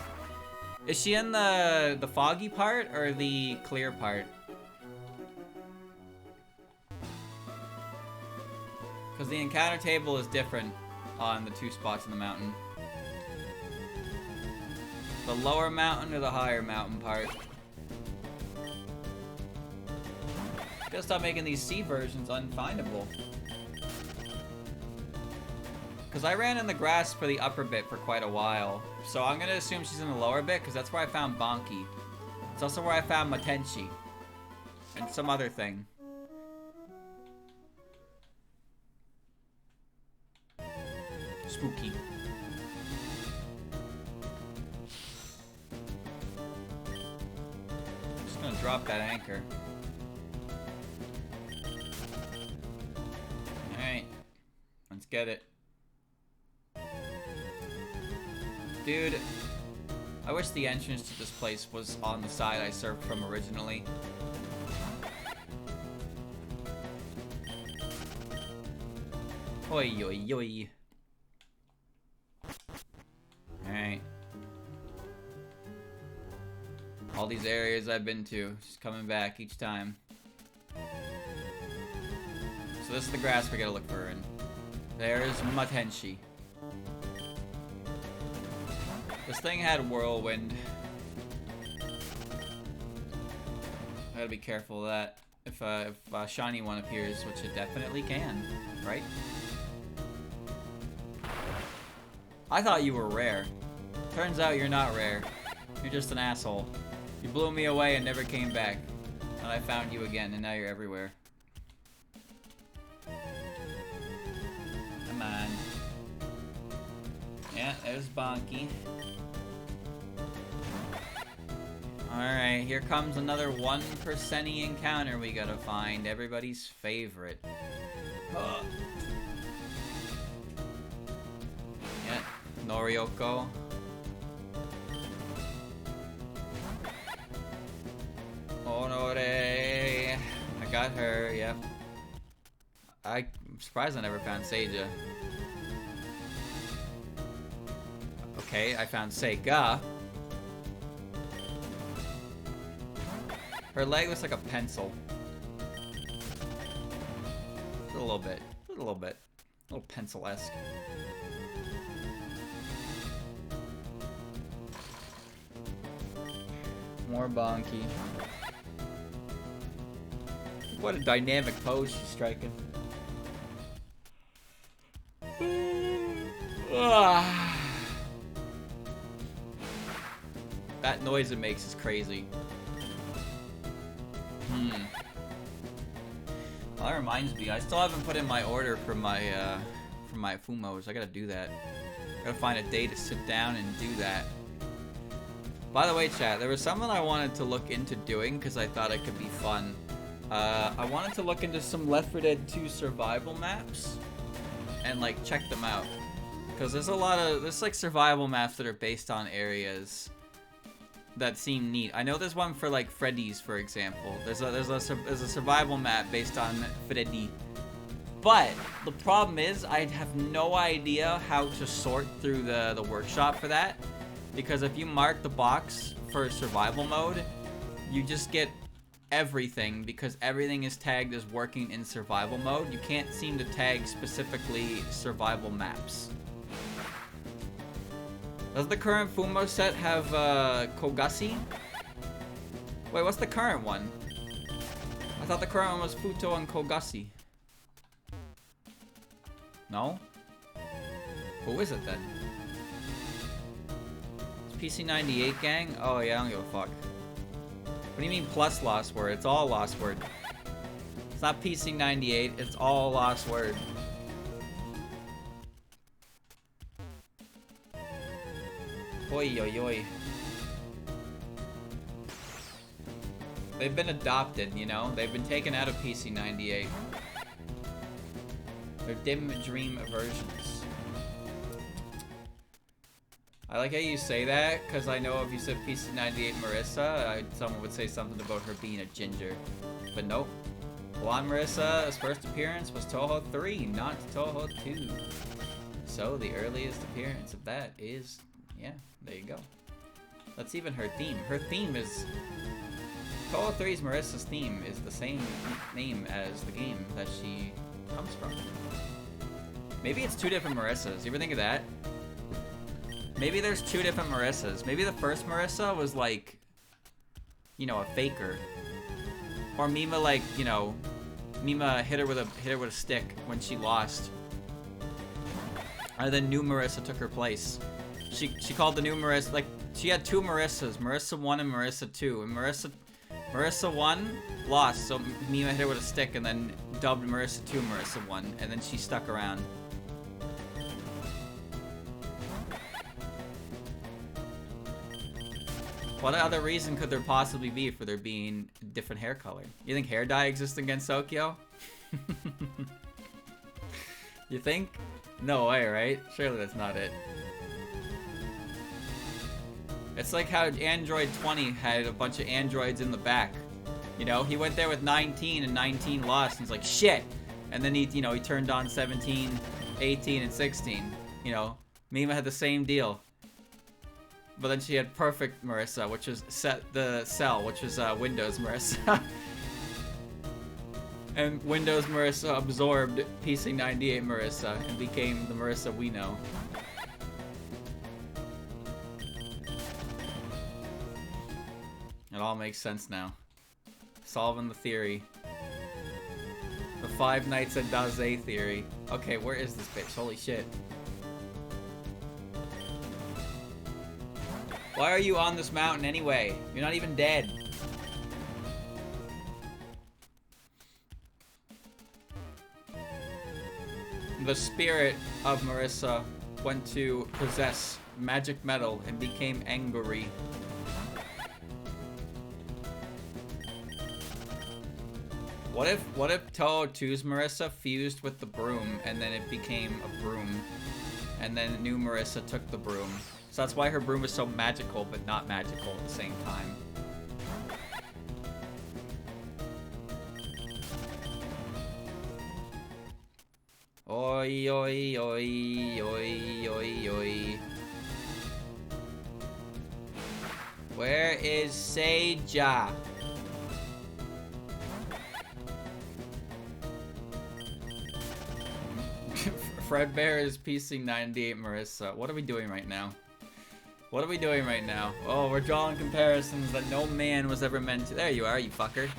Is she in the foggy part or the clear part? Because the encounter table is different on the two spots in the mountain. The lower mountain or the higher mountain part. Gotta stop making these C versions unfindable. Because I ran in the grass for the upper bit for quite a while. So I'm gonna assume she's in the lower bit because that's where I found Bonky. It's also where I found Matenchi. And some other thing. Spooky. Just gonna drop that anchor. Alright. Let's get it. Dude, I wish the entrance to this place was on the side I surfed from originally. Oi, oi, oi. Alright. All these areas I've been to, just coming back each time. So this is the grass we gotta look for, and there's Matenchi. This thing had Whirlwind. I gotta be careful of that. If a shiny one appears, which it definitely can, right? I thought you were rare. Turns out you're not rare. You're just an asshole. You blew me away and never came back. And I found you again, and now you're everywhere. Come on. Yeah, there's Bonky. Alright, here comes another 1% encounter we gotta find. Everybody's favorite. Ugh. Yeah, Norioko. Honore. I got her, yep. I'm surprised I never found Seiya. Okay, I found Seiga. Her leg looks like a pencil. A little bit. A little bit. A little pencil-esque. More Bonky. What a dynamic pose she's striking. That noise it makes is crazy. Well, that reminds me, I still haven't put in my order for my Fumos. I gotta do that. Gotta find a day to sit down and do that. By the way, chat, there was something I wanted to look into doing because I thought it could be fun. I wanted to look into some Left 4 Dead 2 survival maps and like check them out. Because there's like survival maps that are based on areas that seem neat. I know there's one for like Freddy's, for example. There's a survival map based on Freddy. But the problem is I have no idea how to sort through the workshop for that. because if you mark the box for survival mode, you just get everything because everything is tagged as working in survival mode. You can't seem to tag specifically survival maps. Does the current Fumo set have Kogasi? Wait, what's the current one? I thought the current one was Futo and Kogasi. No? Who is it then? It's PC98 gang? Oh yeah, I don't give a fuck. What do you mean plus lost word? It's all lost word. It's not PC98, it's all lost word. Oi oi oi. They've been adopted, you know? They've been taken out of PC98. They're dim dream versions. I like how you say that, because I know if you said PC98 Marissa, someone would say something about her being a ginger. But nope. Blonde Marissa's first appearance was Touhou 3, not Touhou 2. So the earliest appearance of that is, yeah, there you go. That's even her theme. Her theme is... Touhou 3's Marissa's theme is the same name as the game that she comes from. Maybe it's two different Marissas. You ever think of that? Maybe there's two different Marissas. Maybe the first Marissa was like, you know, a faker. Or Mima, like, you know, Mima hit her with a stick when she lost. And then new Marissa took her place. She called the new Marissa, like, she had two Marissas, Marissa 1 and Marissa 2. And Marissa 1 lost, so Mima hit her with a stick and then dubbed Marissa 2 Marissa 1. And then she stuck around. What other reason could there possibly be for there being different hair color? You think hair dye exists against Sokyo? You think? No way, right? Surely that's not it. It's like how Android 20 had a bunch of androids in the back. You know, he went there with 19 and 19 lost. And he's like, shit! And then he, you know, he turned on 17, 18, and 16. You know, Mima had the same deal. But then she had perfect Marissa, which was which was Windows Marissa. And Windows Marissa absorbed PC98 Marissa and became the Marissa we know. It all makes sense now. Solving the theory. The Five Nights at Daze theory. Okay, where is this bitch? Holy shit. Why are you on this mountain anyway? You're not even dead. The spirit of Marissa went to possess magic metal and became angry. What if Touhou 2's Marissa fused with the broom and then it became a broom and then new Marissa took the broom? So that's why her broom is so magical, but not magical at the same time. Oi, oi, oi, oi, oi, oi. Where is Seija? Fredbear is PC98 Marissa. What are we doing right now? What are we doing right now? Oh, we're drawing comparisons that no man was ever meant to. There you are, you fucker.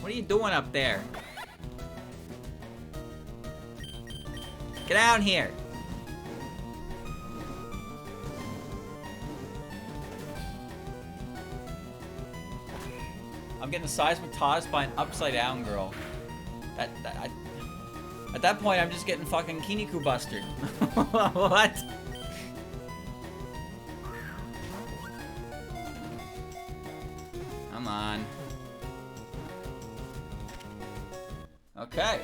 What are you doing up there? Get down here! I'm getting seismatized by an upside down girl. At that point, I'm just getting fucking Kiniku bustered. What? Come on. Okay.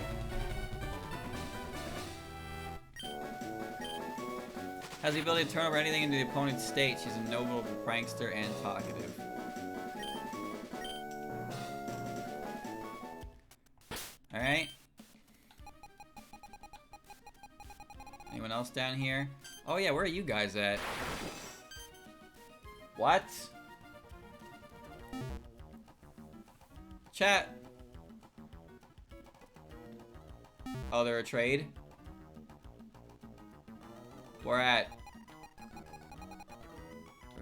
Has the ability to turn over anything into the opponent's state. She's a noble prankster and talkative. Alright. Anyone else down here? Oh yeah, where are you guys at? What? Chat. Oh, they're a trade? Where at?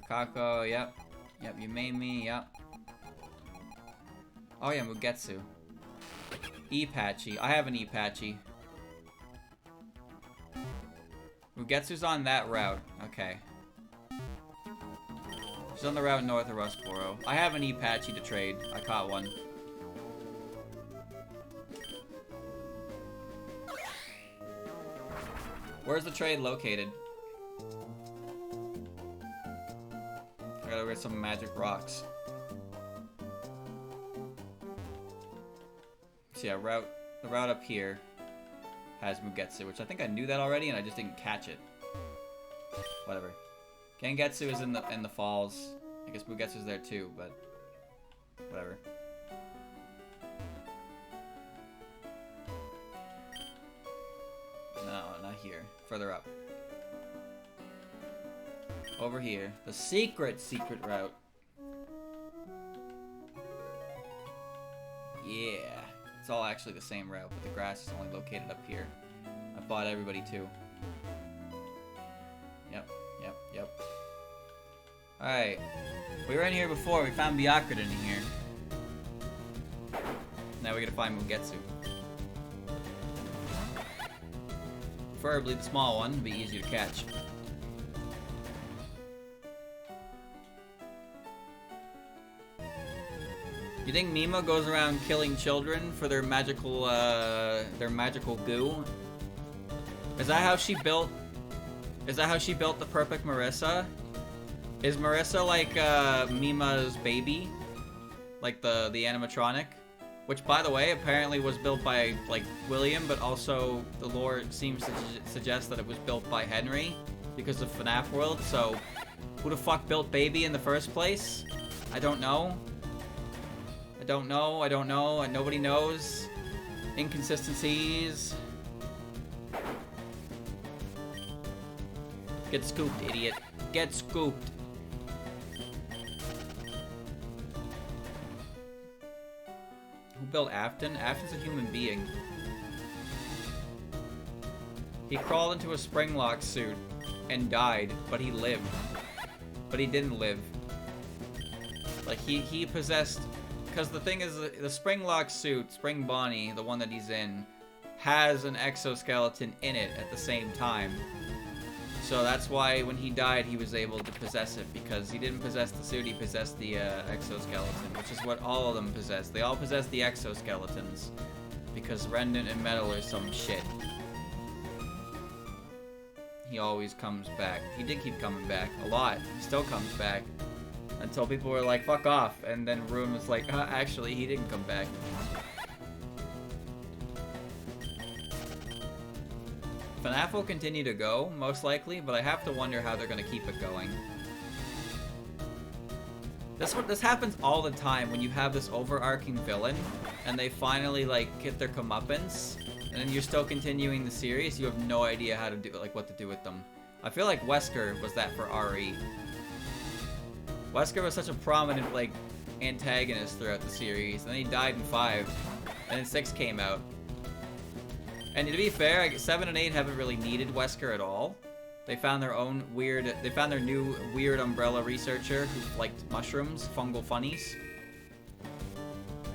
Kakako, yep. Yep, you made me, yep. Oh yeah, Mugetsu. Ipatchy. I have an Ipatchy. Mugetsu's on that route. Okay. She's on the route north of Rustboro. I have an Ipatchy to trade. I caught one. Where's the trade located? I gotta get some magic rocks. So yeah, the route up here has Mugetsu, which I think I knew that already and I just didn't catch it. Whatever. Gengetsu is in the falls. I guess Mugetsu's there too, but whatever. No, not here. Further up. Over here. The secret route. Yeah. It's all actually the same route, but the grass is only located up here. I fought everybody too. Yep. Alright. We were in here before. We found Byakuren in here. Now we gotta find Mugetsu. Preferably the small one, would be easier to catch. You think Mima goes around killing children for their magical goo? Is that how she built the perfect Marissa? Is Marissa like Mima's baby? Like the animatronic? Which, by the way, apparently was built by, like, William, but also the lore seems to suggest that it was built by Henry because of FNAF World, so who the fuck built Baby in the first place? I don't know. And nobody knows. Inconsistencies. Get scooped, idiot. Get scooped. Who built Afton? Afton's a human being. He crawled into a Springlock suit and died, but he lived. But he didn't live. Like, he possessed... Because the thing is, the Springlock suit, Spring Bonnie, the one that he's in, has an exoskeleton in it at the same time. So that's why when he died, he was able to possess it, because he didn't possess the suit, he possessed the exoskeleton, which is what all of them possess. They all possess the exoskeletons, because Rendon and Metal are some shit. He always comes back. He did keep coming back, a lot. He still comes back. Until people were like, fuck off, and then Ruin was like, actually, he didn't come back. FNAF will continue to go, most likely, but I have to wonder how they're gonna keep it going. This happens all the time when you have this overarching villain, and they finally, like, get their comeuppance, and then you're still continuing the series, you have no idea how to do, like, what to do with them. I feel like Wesker was that for RE. Wesker was such a prominent, like, antagonist throughout the series, and then he died in 5, and then 6 came out. And to be fair, 7 and 8 haven't really needed Wesker at all. They found their own weird, they found their new weird umbrella researcher who liked mushrooms, fungal funnies.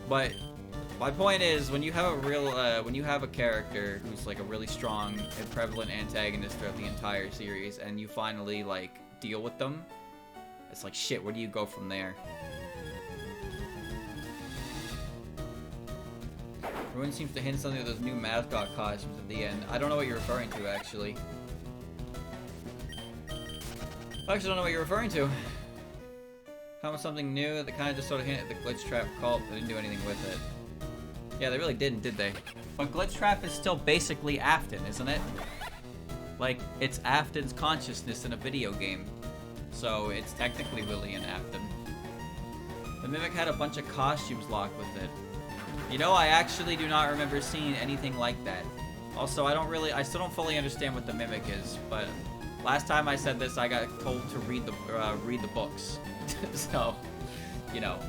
But my point is, when you have a real, when you have a character who's like a really strong and prevalent antagonist throughout the entire series, and you finally, like, deal with them, it's like, shit, where do you go from there? Ruin seems to hint something with those new mascot costumes at the end. I don't know what you're referring to, actually. I actually don't know what you're referring to. How about something new that kind of just sort of hinted at the Glitch Trap cult, but didn't do anything with it? Yeah, they really didn't, did they? But Glitch Trap is still basically Afton, isn't it? Like, it's Afton's consciousness in a video game. So it's technically Lillian Afton. The Mimic had a bunch of costumes locked with it. You know, I actually do not remember seeing anything like that. Also, I still don't fully understand what the Mimic is, but Last time I said this, I got told to read the books. So, you know.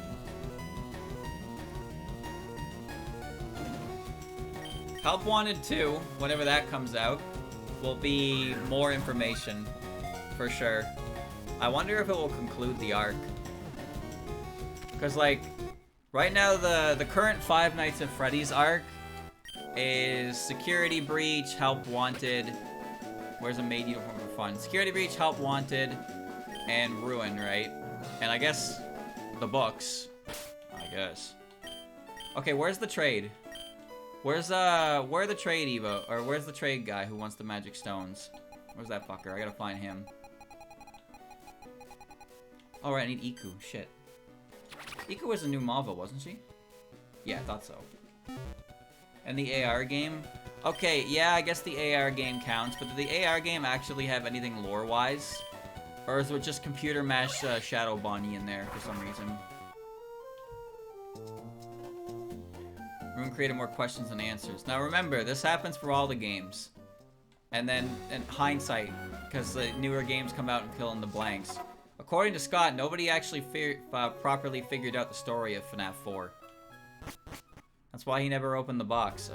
Help Wanted 2, whenever that comes out, will be more information, for sure. I wonder if it will conclude the arc. Because, like, right now the current Five Nights at Freddy's arc is Security Breach, Help Wanted, where's a maid uniform for fun? Security Breach, Help Wanted, and Ruin, right? And I guess the books, I guess. Okay, where's the trade? Where the trade Evo, or where's the trade guy who wants the magic stones? Where's that fucker? I gotta find him. Oh right, I need Iku, shit. Iku was a new Marvel, wasn't she? Yeah, I thought so. And the AR game? Okay, yeah, I guess the AR game counts, but did the AR game actually have anything lore-wise? Or is it just computer mash Shadow Bonnie in there for some reason? Room created more questions than answers. Now remember, this happens for all the games. And then, in hindsight, because the newer games come out and fill in the blanks. According to Scott, nobody actually properly figured out the story of FNAF 4. That's why he never opened the box,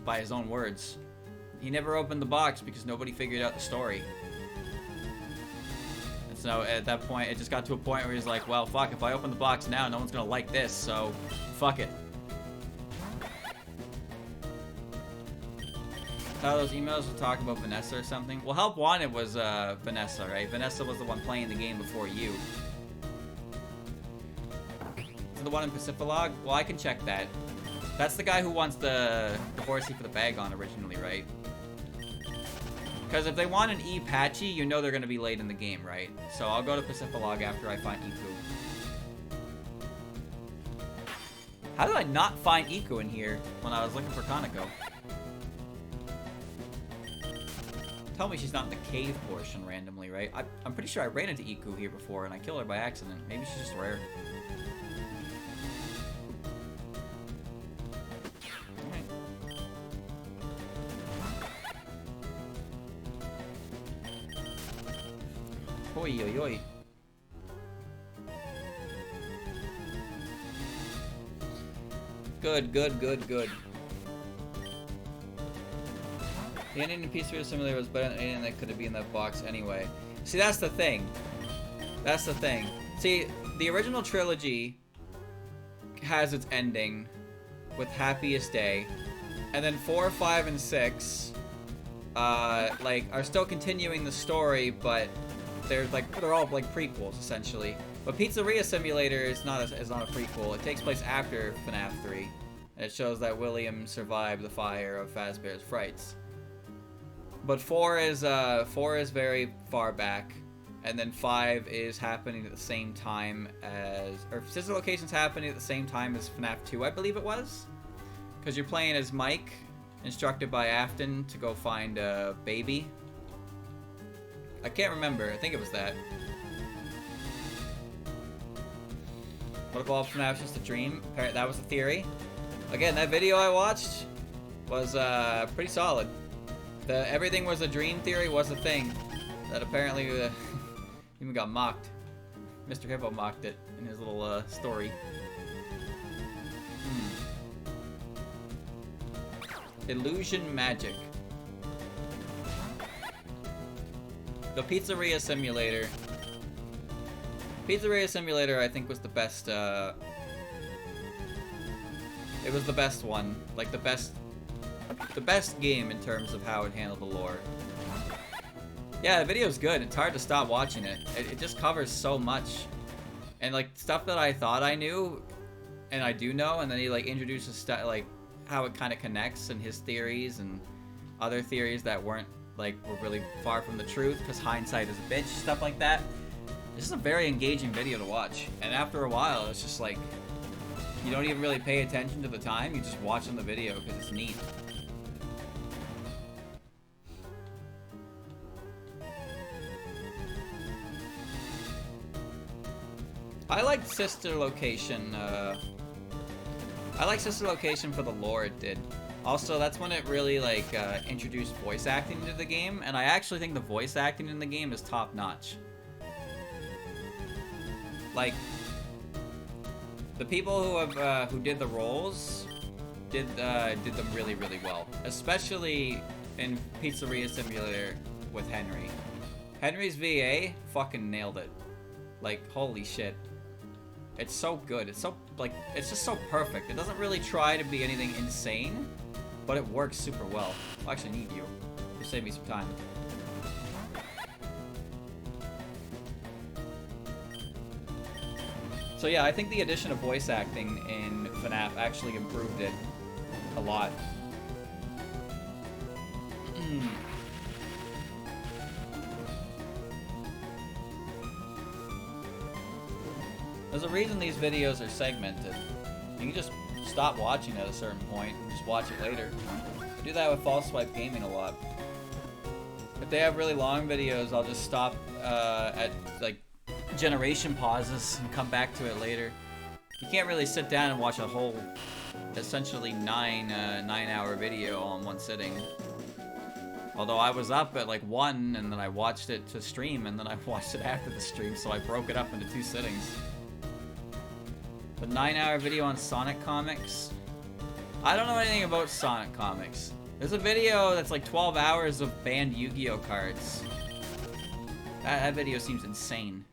by his own words. He never opened the box because nobody figured out the story. And so at that point, it just got to a point where he's like, well, fuck, if I open the box now, no one's gonna like this, so fuck it. Those emails were talking about Vanessa or something. Well, Help Wanted was Vanessa, right? Vanessa was the one playing the game before you. So the one in Pacific? Well, I can check that. That's the guy who wants the horsey for the bag on originally, right? Because if they want an E Patchy, you know they're going to be late in the game, right? So I'll go to Pacific after I find Iku. How did I not find Iku in here when I was looking for Kaneko? Tell me she's not in the cave portion randomly, right? I'm pretty sure I ran into Iku here before and I killed her by accident. Maybe she's just rare. Oi, oi, oi. Good, good, good, good. The ending in Pizzeria Simulator was better than anything that could have been in that box anyway. See, that's the thing. That's the thing. See, the original trilogy has its ending with Happiest Day. And then 4, 5, and 6 like, are still continuing the story, but they're all like prequels, essentially. But Pizzeria Simulator is not a prequel. It takes place after FNAF 3. And it shows that William survived the fire of Fazbear's Frights. But 4 is very far back, and then 5 is happening at the same time as, or Sister Location's happening at the same time as FNAF 2, I believe it was, because you're playing as Mike, instructed by Afton to go find a baby. I can't remember. I think it was that. What if all FNAF's just a dream? That was the theory. Again, that video I watched was pretty solid. The everything was a dream theory was a thing that apparently even got mocked. Mr. Hippo mocked it in his little story. Illusion Magic. The Pizzeria Simulator. Pizzeria Simulator, I think, was the best. It was the best one, like the best game in terms of how it handled the lore. Yeah, the video's good. It's hard to stop watching it. It just covers so much. And like stuff that I thought I knew and I do know, and then he like introduces stuff like how it kind of connects and his theories and other theories that weren't were really far from the truth because hindsight is a bitch, stuff like that. This is a very engaging video to watch. And after a while, it's just like you don't even really pay attention to the time. You just watch on the video because it's neat. I liked Sister Location. I like Sister Location for the lore it did. Also, that's when it really, like, introduced voice acting into the game, and I actually think the voice acting in the game is top-notch. Like, the people who did the roles did them really, really well. Especially in Pizzeria Simulator with Henry. Henry's VA fucking nailed it. Like, holy shit. It's so good. It's so, like, it's just so perfect. It doesn't really try to be anything insane, but it works super well. I'll actually need you to save me some time. So yeah, I think the addition of voice acting in FNAF actually improved it a lot. There's a reason these videos are segmented. You can just stop watching at a certain point and just watch it later. I do that with False Swipe Gaming a lot. If they have really long videos, I'll just stop at like generation pauses and come back to it later. You can't really sit down and watch a whole, essentially nine-hour video all in one sitting. Although I was up at like 1 and then I watched it to stream and then I watched it after the stream, so I broke it up into 2 sittings. The 9-hour video on Sonic Comics? I don't know anything about Sonic Comics. There's a video that's like 12 hours of banned Yu-Gi-Oh cards. That video seems insane.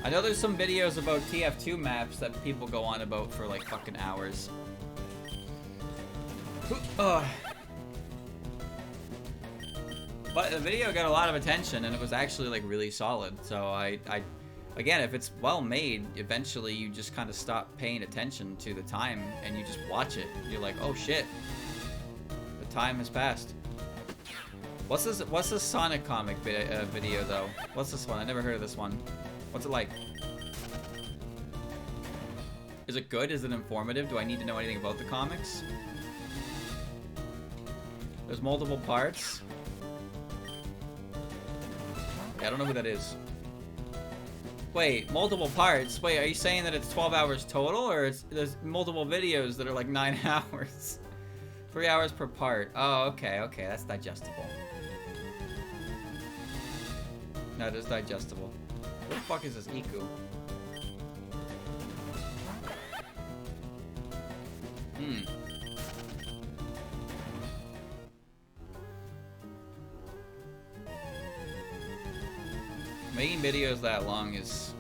I know there's some videos about TF2 maps that people go on about for like fucking hours. But the video got a lot of attention and it was actually like really solid. So again, if it's well made, eventually you just kind of stop paying attention to the time and you just watch it. You're like, oh shit, the time has passed. What's this Sonic comic video though? What's this one? I never heard of this one. What's it like? Is it good? Is it informative? Do I need to know anything about the comics? There's multiple parts. Yeah, I don't know who that is. Wait, multiple parts? Wait, are you saying that it's 12 hours total, or there's multiple videos that are like 9 hours? 3 hours per part. Oh, okay, that's digestible. No, it is digestible. What the fuck is this Iku? Making videos that long is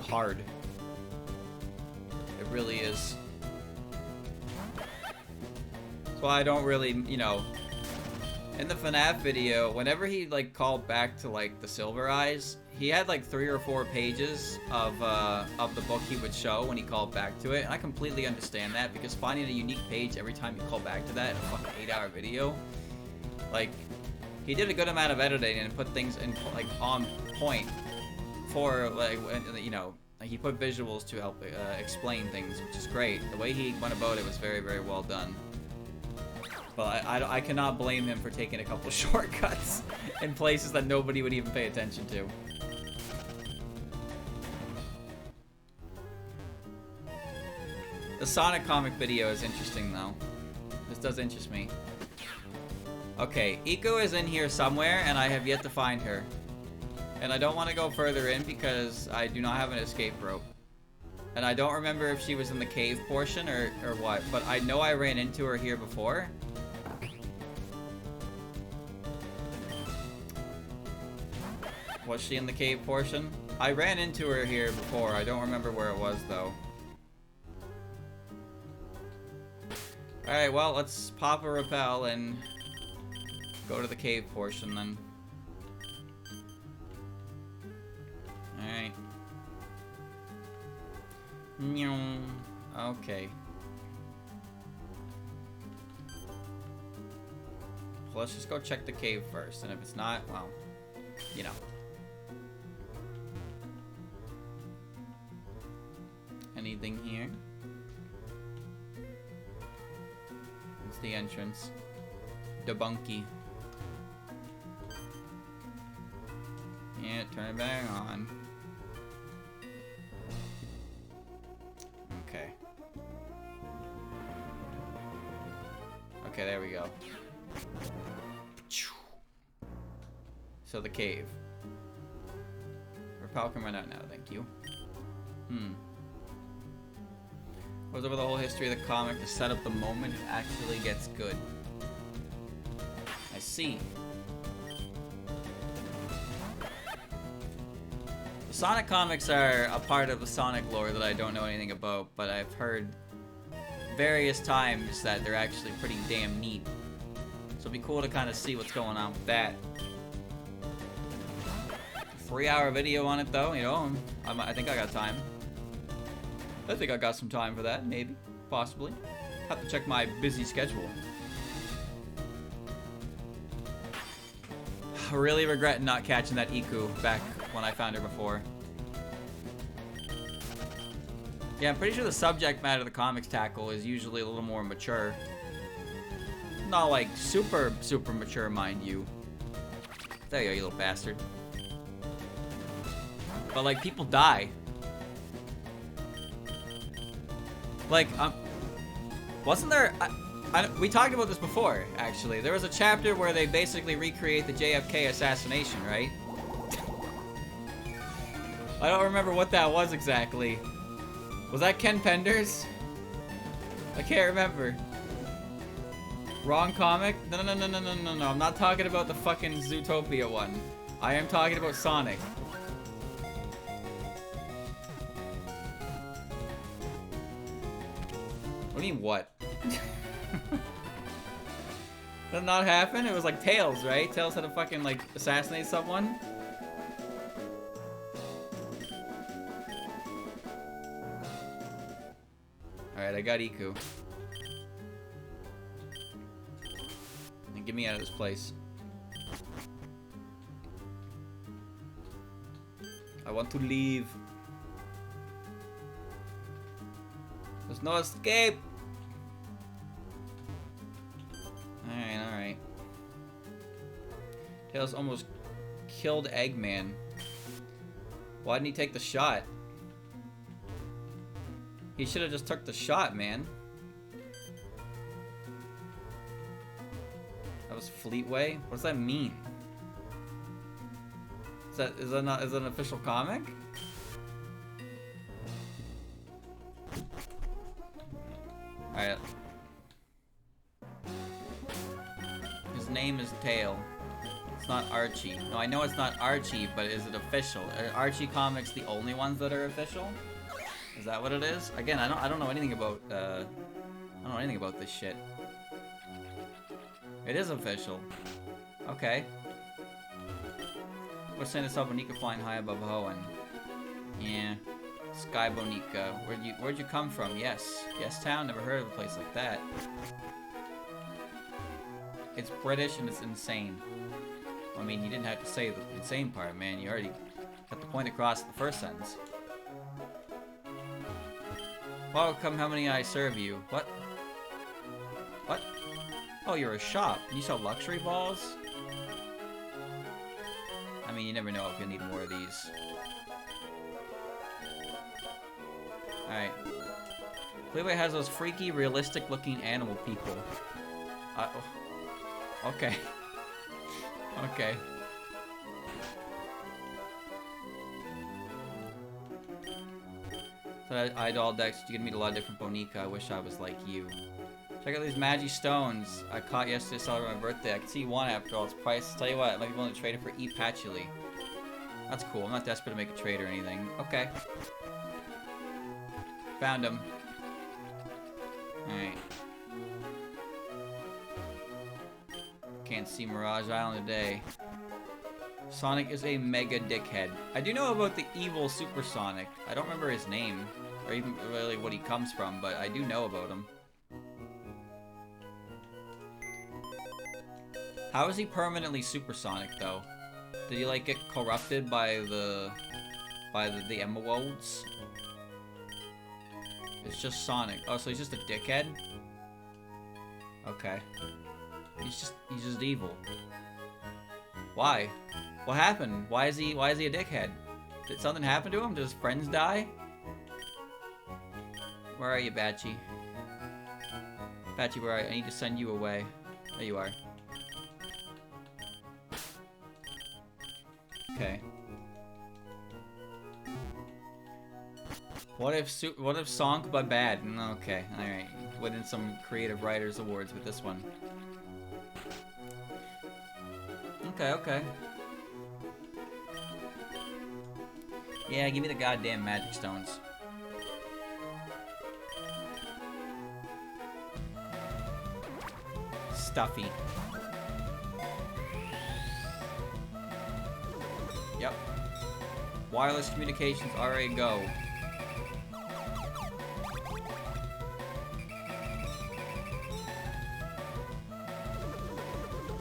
hard. It really is. That's why I don't really, you know, in the FNAF video, whenever he like called back to like the Silver Eyes, he had like 3 or 4 pages of the book he would show when he called back to it, and I completely understand that, because finding a unique page every time you call back to that in a fucking 8-hour video, like, he did a good amount of editing and put things in like on point for like, you know, he put visuals to help explain things, which is great. The way he went about it was very, very well done. But I cannot blame him for taking a couple shortcuts in places that nobody would even pay attention to. The Sonic comic video is interesting though. This does interest me. Okay, Iko is in here somewhere and I have yet to find her. And I don't want to go further in because I do not have an escape rope. And I don't remember if she was in the cave portion or what, but I know I ran into her here before. Was she in the cave portion? I ran into her here before. I don't remember where it was though. Alright, well, let's pop a rappel and go to the cave portion then. Alright. Okay. Well, let's just go check the cave first, and if it's not, well, you know. Anything here? It's the entrance. Debunky. Yeah, turn it back on. Okay. Okay, there we go. So the cave. Repel can run out now, thank you. Goes over the whole history of the comic to set up the moment it actually gets good. I see. The Sonic comics are a part of the Sonic lore that I don't know anything about, but I've heard various times that they're actually pretty damn neat. So it'd be cool to kind of see what's going on with that. 3-hour video on it though, you know, I think I got time. I think I got some time for that, maybe, possibly. Have to check my busy schedule. I really regret not catching that Iku back when I found her before. Yeah, I'm pretty sure the subject matter of the comics tackle is usually a little more mature. Not like super mature, mind you. There you go, you little bastard. But like, people die. Like, wasn't there... we talked about this before, actually. There was a chapter where they basically recreate the JFK assassination, right? I don't remember what that was exactly. Was that Ken Penders? I can't remember. Wrong comic? No. I'm not talking about the fucking Zootopia one. I am talking about Sonic. What do you mean, what? Did that not happen? It was like Tails, right? Tails had to fucking, like, assassinate someone? Alright, I got Iku. And get me out of this place. I want to leave. There's no escape! Alright. Tails almost killed Eggman. Why didn't he take the shot? He should have just took the shot, man. That was Fleetway? What does that mean? Is that an official comic? Alright. His name is Tail. It's not Archie. No, I know it's not Archie, but is it official? Are Archie comics the only ones that are official? Is that what it is? Again, I don't know anything about I don't know anything about this shit. It is official. Okay. We're saying it's Boneka flying high above Hoenn. Yeah. Sky Boneka. Where'd you come from? Yes. Yes town? Never heard of a place like that. It's British and it's insane. I mean, you didn't have to say the insane part, man. You already got the point across in the first sentence. Welcome, how many I serve you? What? What? Oh, you're a shop. You sell luxury balls? I mean, you never know if you'll need more of these. Alright. Playboy has those freaky, realistic-looking animal people. Okay. Okay. So Idol Dex, you can meet a lot of different Boneka. I wish I was like you. Check out these Magi stones I caught yesterday to celebrate my birthday. I can see one after all its price. Tell you what, I might be willing to trade it for E. Patchouli. That's cool. I'm not desperate to make a trade or anything. Okay. Found him. Alright. Can't see Mirage Island today. Sonic is a mega dickhead. I do know about the evil Super Sonic. I don't remember his name, or even really what he comes from, but I do know about him. How is he permanently supersonic, though? Did he, like, get corrupted by the Emeralds? It's just Sonic. Oh, so he's just a dickhead? Okay. He's just evil. Why? What happened? Why is he a dickhead? Did something happen to him? Did his friends die? Where are you, Batchy? Patchy, where I need to send you away. There you are. Okay. What if song but bad? Okay, alright. Winning some Creative Writers Awards with this one. Okay, okay. Yeah, give me the goddamn magic stones. Stuffy. Yep. Wireless communications already go.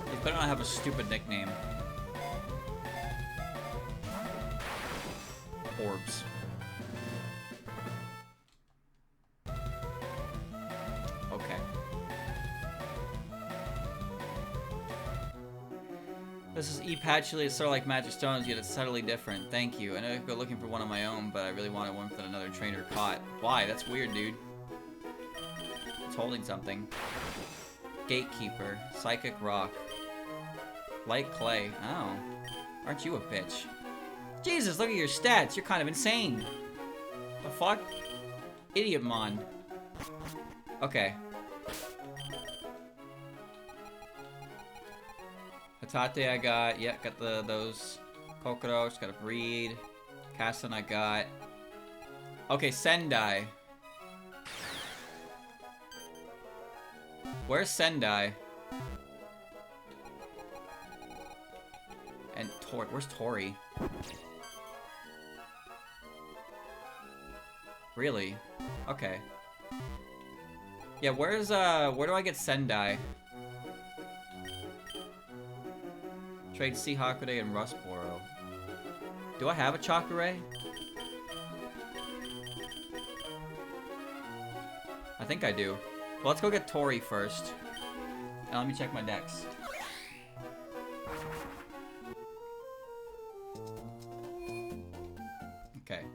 You better not have a stupid nickname. Orbs. Okay. This is E-Patchily. It's sort of like Magic Stones, yet it's subtly different. Thank you. I know I could go looking for one of my own, but I really wanted one that another trainer caught. Why? That's weird, dude. It's holding something. Gatekeeper. Psychic Rock. Light Clay. Oh. Aren't you a bitch? Jesus, look at your stats. You're kind of insane. The fuck? Idiotmon. Okay. Hatate I got. Yeah, got those Kokoros. Got a breed. Kassen I got. Okay, Sendai. Where's Sendai? And where's Tori? Really? Okay. Yeah, where do I get Sendai? Trade Sea Hakude and Rustboro. Do I have a Chakure? I think I do. Well, let's go get Tori first. And let me check my decks. Okay.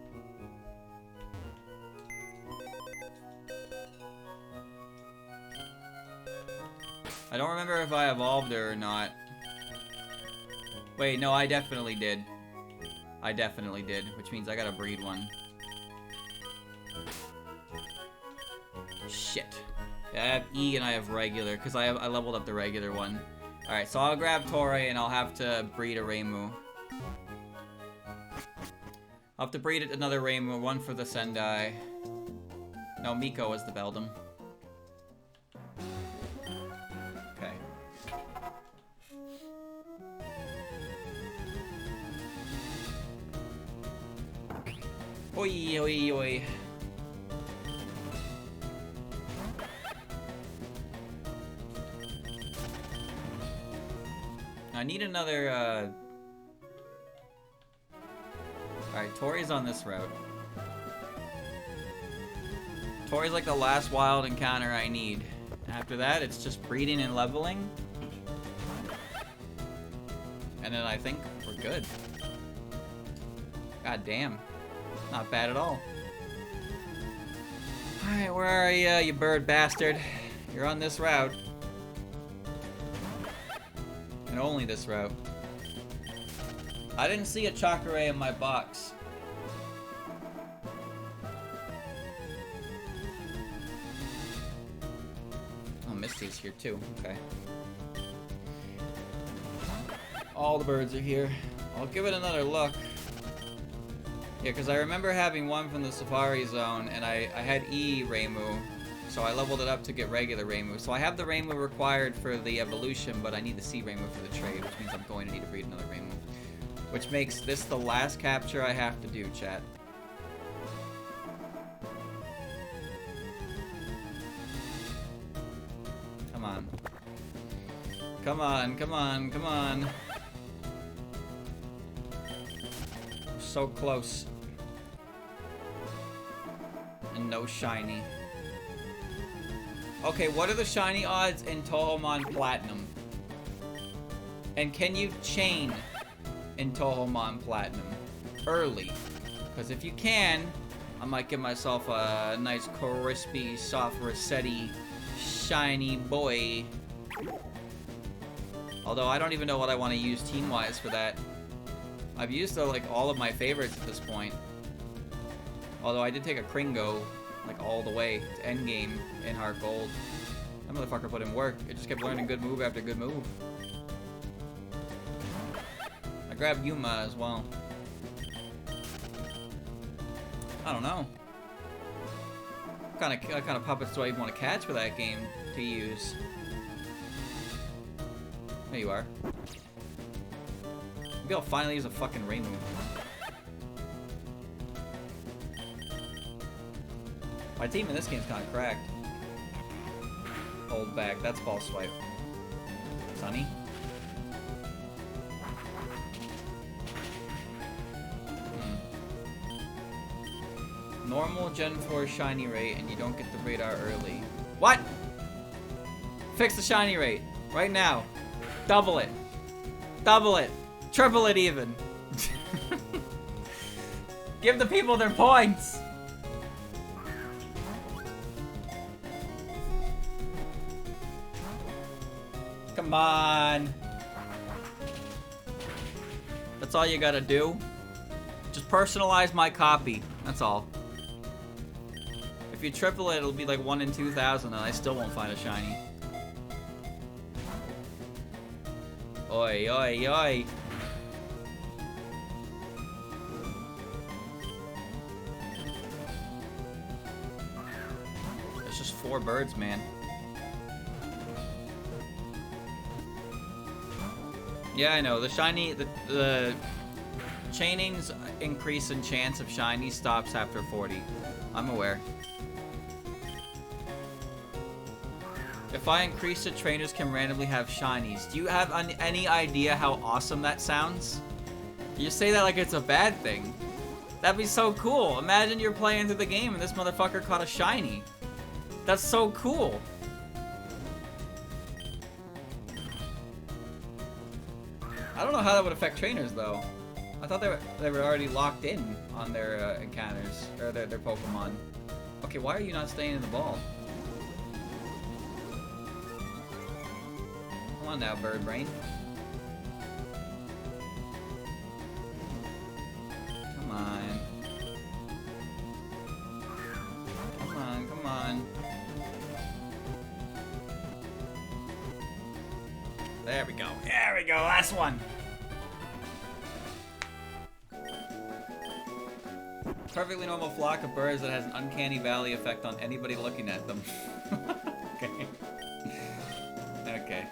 I don't remember if I evolved her or not. Wait, no, I definitely did. I definitely did, which means I gotta breed one. Shit. Yeah, I have E and I have regular, because I leveled up the regular one. Alright, so I'll grab Tori and I'll have to breed a Reimu. I'll have to breed another Reimu, one for the Sendai. No, Miko is the Beldum. Okay. Oi, oi, oi. I need another, Alright, Tori's on this route. Tori's like the last wild encounter I need. After that, it's just breeding and leveling. And then I think we're good. God damn. Not bad at all. Alright, where are you, you bird bastard? You're on this route. And only this route. I didn't see a Chakure in my box. Oh, Misty's here too. Okay. All the birds are here. I'll give it another look. Yeah, because I remember having one from the Safari Zone, and I had E Reimu, so I leveled it up to get regular Reimu. So I have the Reimu required for the evolution, but I need the C Reimu for the trade, which means I'm going to need to breed another Reimu. Which makes this the last capture I have to do, chat. Come on. Come on, come on, come on. We're so close. And no shiny. Okay, what are the shiny odds in Touhoumon Platinum? And can you chain in Touhoumon Platinum early? Because if you can, I might give myself a nice crispy, soft Rossetti shiny boy. Although I don't even know what I want to use team-wise for that. I've used like all of my favorites at this point. Although I did take a Kringo like all the way to endgame in Heart Gold. That motherfucker put in work. It just kept learning good move after good move. I grabbed Yuma as well. I don't know. What kind of puppets do I even want to catch for that game to use? There you are. Maybe I'll finally use a fucking rain move. My team in this game's kind of cracked. Hold back. That's ball swipe. Sunny. Normal Gen 4 shiny rate, and you don't get the radar early. What? Fix the shiny rate. Right now. Double it. Double it. Triple it even. Give the people their points. Come on. That's all you gotta do. Just personalize my copy. That's all. If you triple it, it'll be like 1 in 2,000, and I still won't find a shiny. Oi, oi, oi. There's just 4 birds, man. Yeah, I know. The shiny, the chaining's increase in chance of shiny stops after 40. I'm aware. If I increase it, trainers can randomly have shinies. Do you have any idea how awesome that sounds? You say that like it's a bad thing. That'd be so cool. Imagine you're playing through the game and this motherfucker caught a shiny. That's so cool. I don't know how that would affect trainers though. I thought they were already locked in on their encounters or their Pokemon. Okay, why are you not staying in the ball? Come on now, bird brain. Come on. Come on, come on. There we go. There we go. Last one. Perfectly normal flock of birds that has an uncanny valley effect on anybody looking at them. Okay. Okay.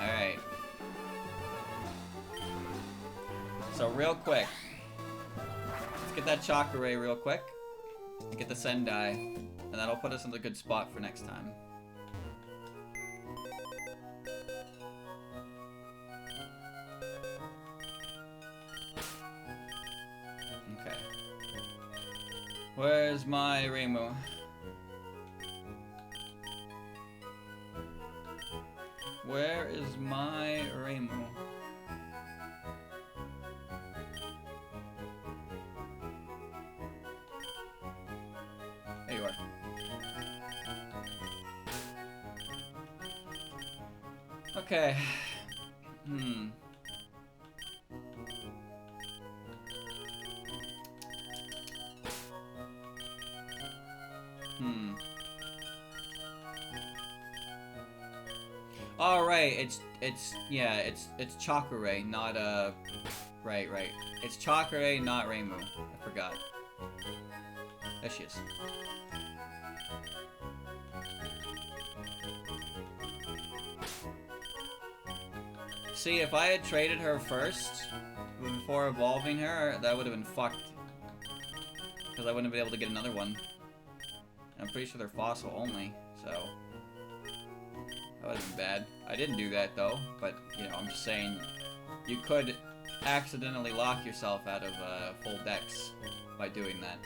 Alright. So real quick. Let's get that Chakra real quick. And get the Sendai. And that'll put us in a good spot for next time. Okay. Where's my Reimu? Where is my Reimu? There you are. Okay. All right, it's Chakra, not right. It's Chakra, not Reimu. I forgot. There she is. See, if I had traded her first before evolving her, that would have been fucked. Because I wouldn't have been able to get another one. And I'm pretty sure they're fossil only, so that would have been bad. I didn't do that though, but you know, I'm just saying you could accidentally lock yourself out of full dex by doing that.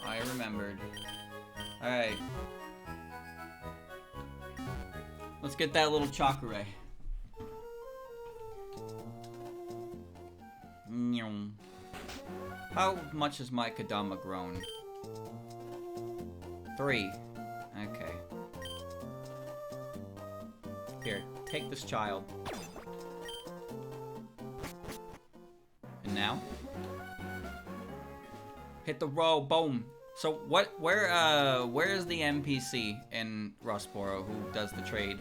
I remembered. Alright. Let's get that little Chakra. Nyum. How much has my Kadama grown? 3. Okay. Here, take this child. And now? Hit the row, boom. So where is the NPC in Rustboro who does the trade?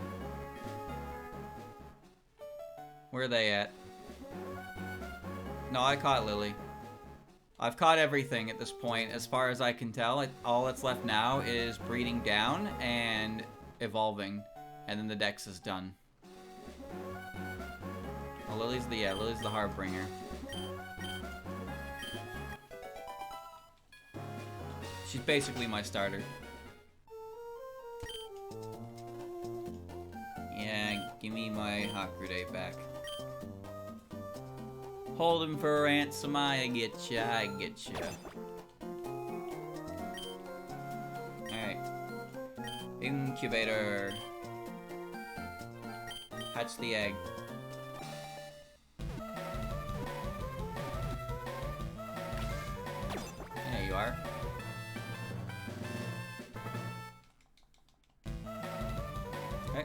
Where are they at? No, I caught Lily. I've caught everything at this point, as far as I can tell. All that's left now is breeding down and evolving, and then the Dex is done. Well, Lily's the Harbinger. She's basically my starter. Yeah, give me my Hakude back. Hold him for ransom, I get ya, I get ya. Alright. Incubator. Hatch the egg. There you are. Okay.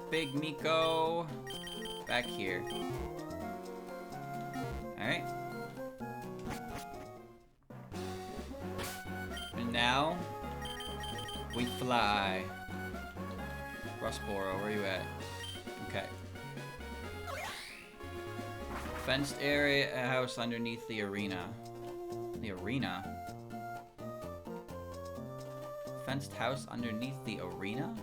Big Miko back here. Alright. And now we fly. Rustboro, where are you at? Okay. Fenced area, a house underneath the arena. The arena? Fenced house underneath the arena?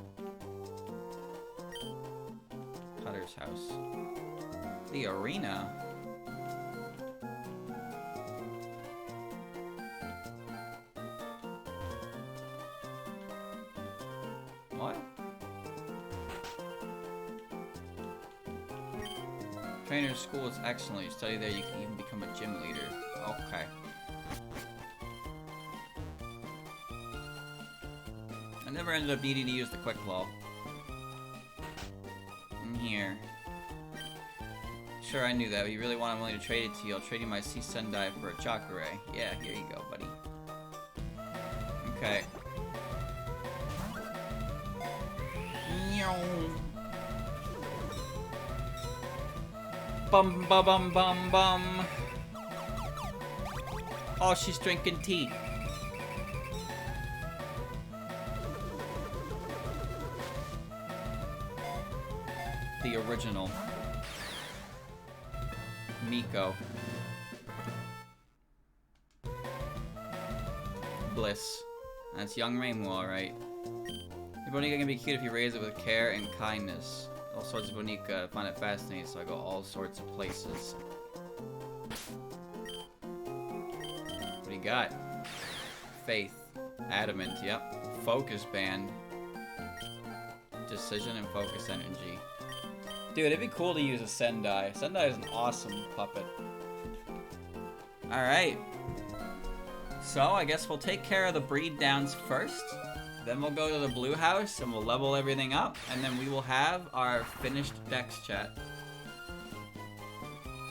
Cutter's house. The arena? What? Trainer's school is excellent. You study there, you can even become a gym leader. Okay. I never ended up needing to use the quick claw. In here. Sure, I knew that, but you really want I'm willing to trade it to you. I'll trade you my C Sendai for a Chakra. Yeah, here you go, buddy. Okay. Bum bum bum bum bum. Oh, she's drinking tea. The original Miko. Bliss. That's young Reimu, alright. The Boneka can be cute if you raise it with care and kindness. All sorts of Boneka. I find it fascinating, so I go all sorts of places. What do you got? Faith. Adamant, yep. Focus band. Decision and focus energy. Dude, it'd be cool to use a Sendai. Sendai is an awesome puppet. Alright. So, I guess we'll take care of the breed downs first. Then we'll go to the blue house and we'll level everything up. And then we will have our finished Dex chat.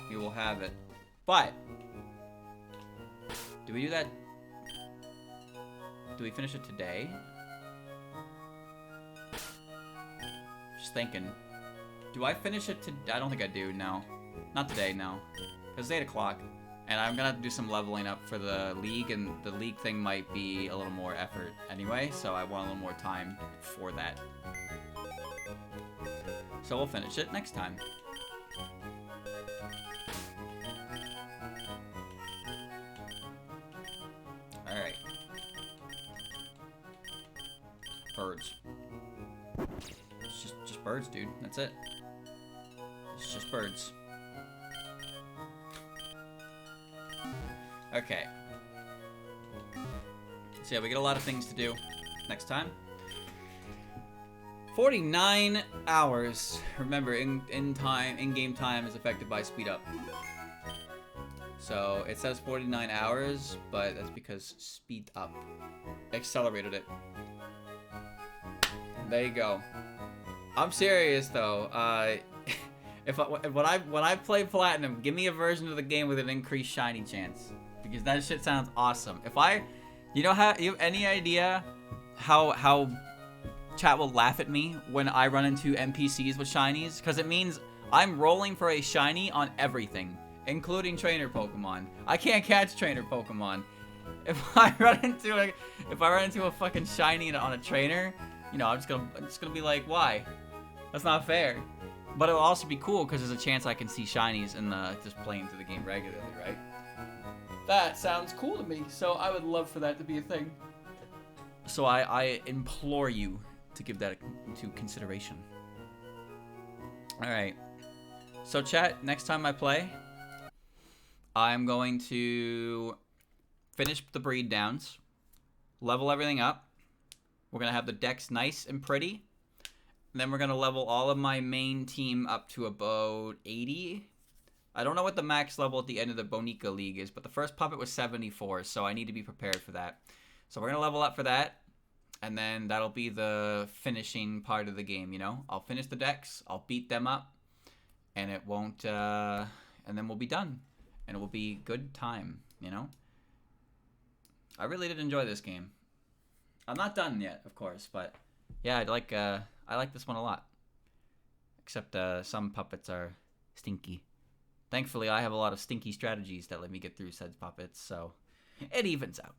We will have it. But, do we do that? Do we finish it today? Just thinking. Do I finish it today? I don't think I do, no. Not today, no. Because it's 8 o'clock. And I'm gonna have to do some leveling up for the league, and the league thing might be a little more effort anyway, so I want a little more time for that. So we'll finish it next time. Alright. Birds. It's just birds, dude. That's it. It's just birds. Okay. So yeah, we get a lot of things to do next time. 49 hours. Remember, in-game time is affected by speed up. So it says 49 hours, but that's because speed up accelerated it. There you go. I'm serious though. When I play Platinum, give me a version of the game with an increased shiny chance, because that shit sounds awesome. You have any idea how chat will laugh at me when I run into NPCs with shinies? Because it means I'm rolling for a shiny on everything, including trainer Pokemon. I can't catch trainer Pokemon. If I run into a fucking shiny on a trainer, you know, I'm just gonna be like, why? That's not fair. But it'll also be cool because there's a chance I can see shinies in just playing through the game regularly, right? That sounds cool to me. So I would love for that to be a thing. So I implore you to give that into consideration. All right. So chat, next time I play, I'm going to finish the breed downs, level everything up. We're going to have the decks nice and pretty. And then we're going to level all of my main team up to about 80. I don't know what the max level at the end of the Boneka League is, but the first puppet was 74, so I need to be prepared for that. So we're going to level up for that, and then that'll be the finishing part of the game, you know? I'll finish the decks, I'll beat them up, and it won't, and then we'll be done. And it will be good time, you know? I really did enjoy this game. I'm not done yet, of course, but yeah, I like this one a lot. Except some puppets are stinky. Thankfully, I have a lot of stinky strategies that let me get through said puppets, so it evens out.